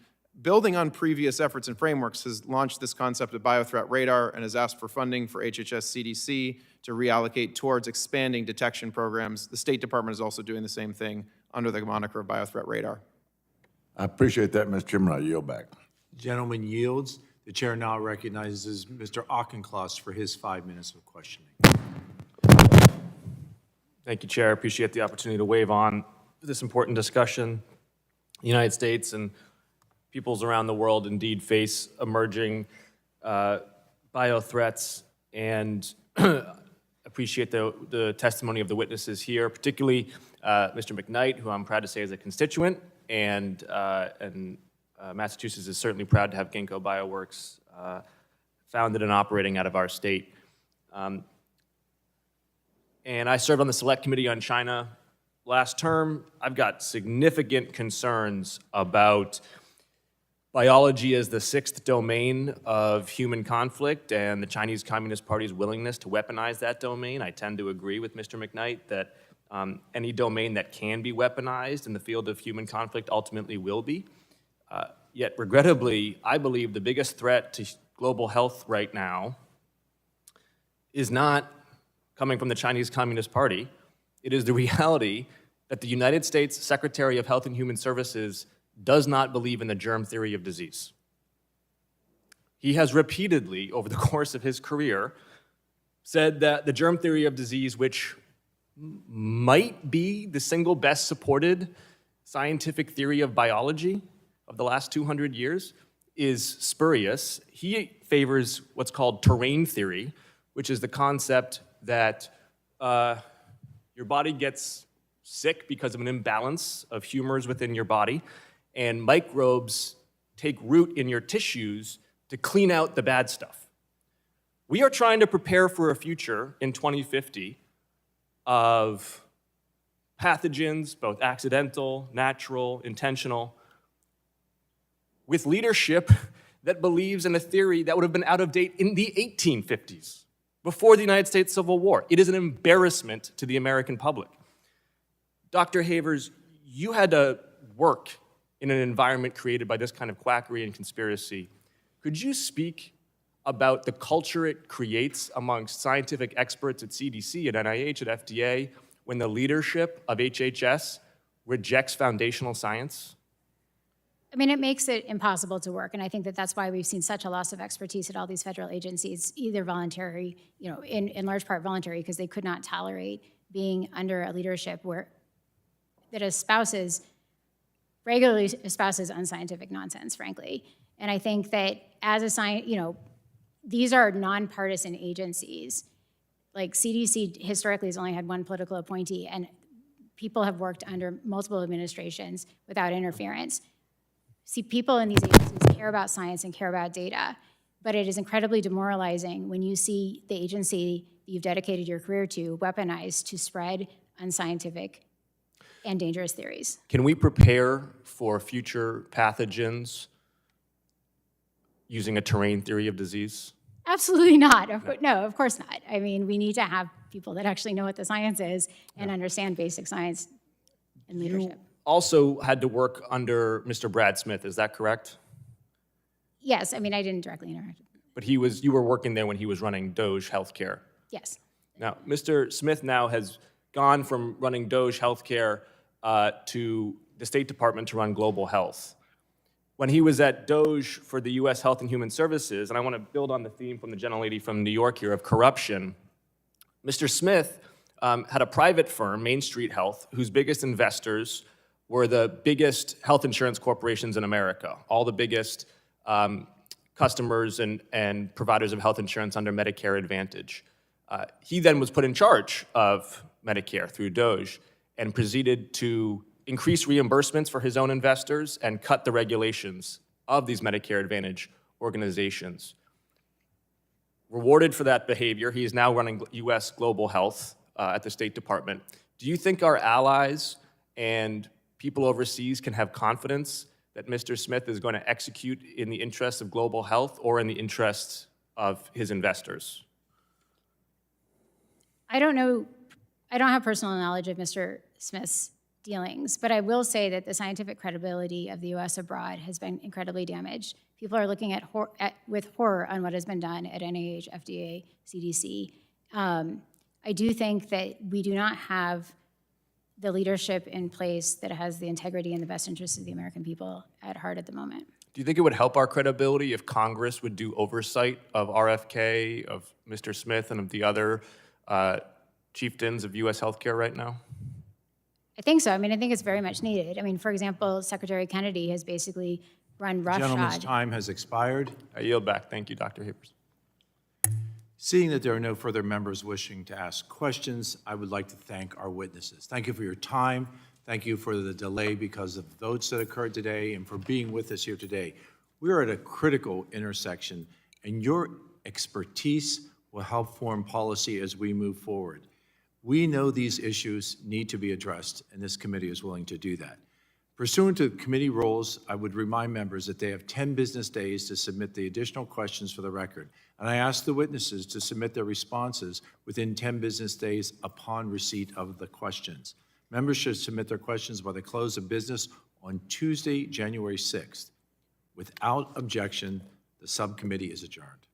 building on previous efforts and frameworks, has launched this concept of biothreat radar and has asked for funding for HHS CDC to reallocate towards expanding detection programs. The State Department is also doing the same thing under the moniker of biothreat radar. I appreciate that, Mr. Chairman. I yield back. Gentleman yields. The chair now recognizes Mr. Auchincloss for his 5 minutes of questioning. Thank you, Chair. I appreciate the opportunity to weigh on this important discussion. The United States and peoples around the world indeed face emerging biothreats, and appreciate the testimony of the witnesses here, particularly Mr. McKnight, who I'm proud to say is a constituent, and Massachusetts is certainly proud to have Ginkgo Bioworks founded and operating out of our state. And I served on the Select Committee on China last term. I've got significant concerns about biology as the sixth domain of human conflict and the Chinese Communist Party's willingness to weaponize that domain. I tend to agree with Mr. McKnight that any domain that can be weaponized in the field of human conflict ultimately will be. Yet, regrettably, I believe the biggest threat to global health right now is not coming from the Chinese Communist Party. It is the reality that the United States Secretary of Health and Human Services does not believe in the germ theory of disease. He has repeatedly, over the course of his career, said that the germ theory of disease, which might be the single best supported scientific theory of biology of the last 200 years, is spurious. He favors what's called terrain theory, which is the concept that your body gets sick because of an imbalance of humors within your body, and microbes take root in your tissues to clean out the bad stuff. We are trying to prepare for a future in 2050 of pathogens, both accidental, natural, intentional, with leadership that believes in a theory that would have been out of date in the 1850s, before the United States Civil War. It is an embarrassment to the American public. Dr. Havers, you had to work in an environment created by this kind of quackery and conspiracy. Could you speak about the culture it creates amongst scientific experts at CDC, at NIH, at FDA, when the leadership of HHS rejects foundational science? I mean, it makes it impossible to work, and I think that that's why we've seen such a loss of expertise at all these federal agencies, either voluntary, you know, in large part voluntary, because they could not tolerate being under a leadership that regularly espouses unscientific nonsense, frankly. And I think that as a science, you know, these are nonpartisan agencies. Like CDC historically has only had one political appointee, and people have worked under multiple administrations without interference. See, people in these agencies care about science and care about data, but it is incredibly demoralizing when you see the agency that you've dedicated your career to weaponized to spread unscientific and dangerous theories. Can we prepare for future pathogens using a terrain theory of disease? Absolutely not. No, of course not. I mean, we need to have people that actually know what the science is and understand basic science and leadership. You also had to work under Mr. Brad Smith, is that correct? Yes, I mean, I didn't directly interact. But you were working there when he was running Doge Healthcare. Yes. Now, Mr. Smith now has gone from running Doge Healthcare to the State Department to run global health. When he was at Doge for the U.S. Health and Human Services, and I want to build on the theme from the gentlelady from New York here of corruption, Mr. Smith had a private firm, Main Street Health, whose biggest investors were the biggest health insurance corporations in America, all the biggest customers and providers of health insurance under Medicare Advantage. He then was put in charge of Medicare through Doge and proceeded to increase reimbursements for his own investors and cut the regulations of these Medicare Advantage organizations. Rewarded for that behavior, he is now running U.S. global health at the State Department. Do you think our allies and people overseas can have confidence that Mr. Smith is going to execute in the interests of global health or in the interests of his investors? I don't know, I don't have personal knowledge of Mr. Smith's dealings, but I will say that the scientific credibility of the U.S. abroad has been incredibly damaged. People are looking with horror on what has been done at NIH, FDA, CDC. I do think that we do not have the leadership in place that has the integrity and the best interests of the American people at heart at the moment. Do you think it would help our credibility if Congress would do oversight of RFK, of Mr. Smith, and of the other chieftains of U.S. healthcare right now? I think so. I mean, I think it's very much needed. I mean, for example, Secretary Kennedy has basically run roughshod. Gentleman's time has expired. I yield back. Thank you, Dr. Havers. Seeing that there are no further members wishing to ask questions, I would like to thank our witnesses. Thank you for your time. Thank you for the delay because of votes that occurred today and for being with us here today. We are at a critical intersection, and your expertise will help form policy as we move forward. We know these issues need to be addressed, and this committee is willing to do that. Pursuant to committee rules, I would remind members that they have 10 business days to submit the additional questions for the record, and I ask the witnesses to submit their responses within 10 business days upon receipt of the questions. Members should submit their questions by the close of business on Tuesday, January 6th. Without objection, the subcommittee is adjourned.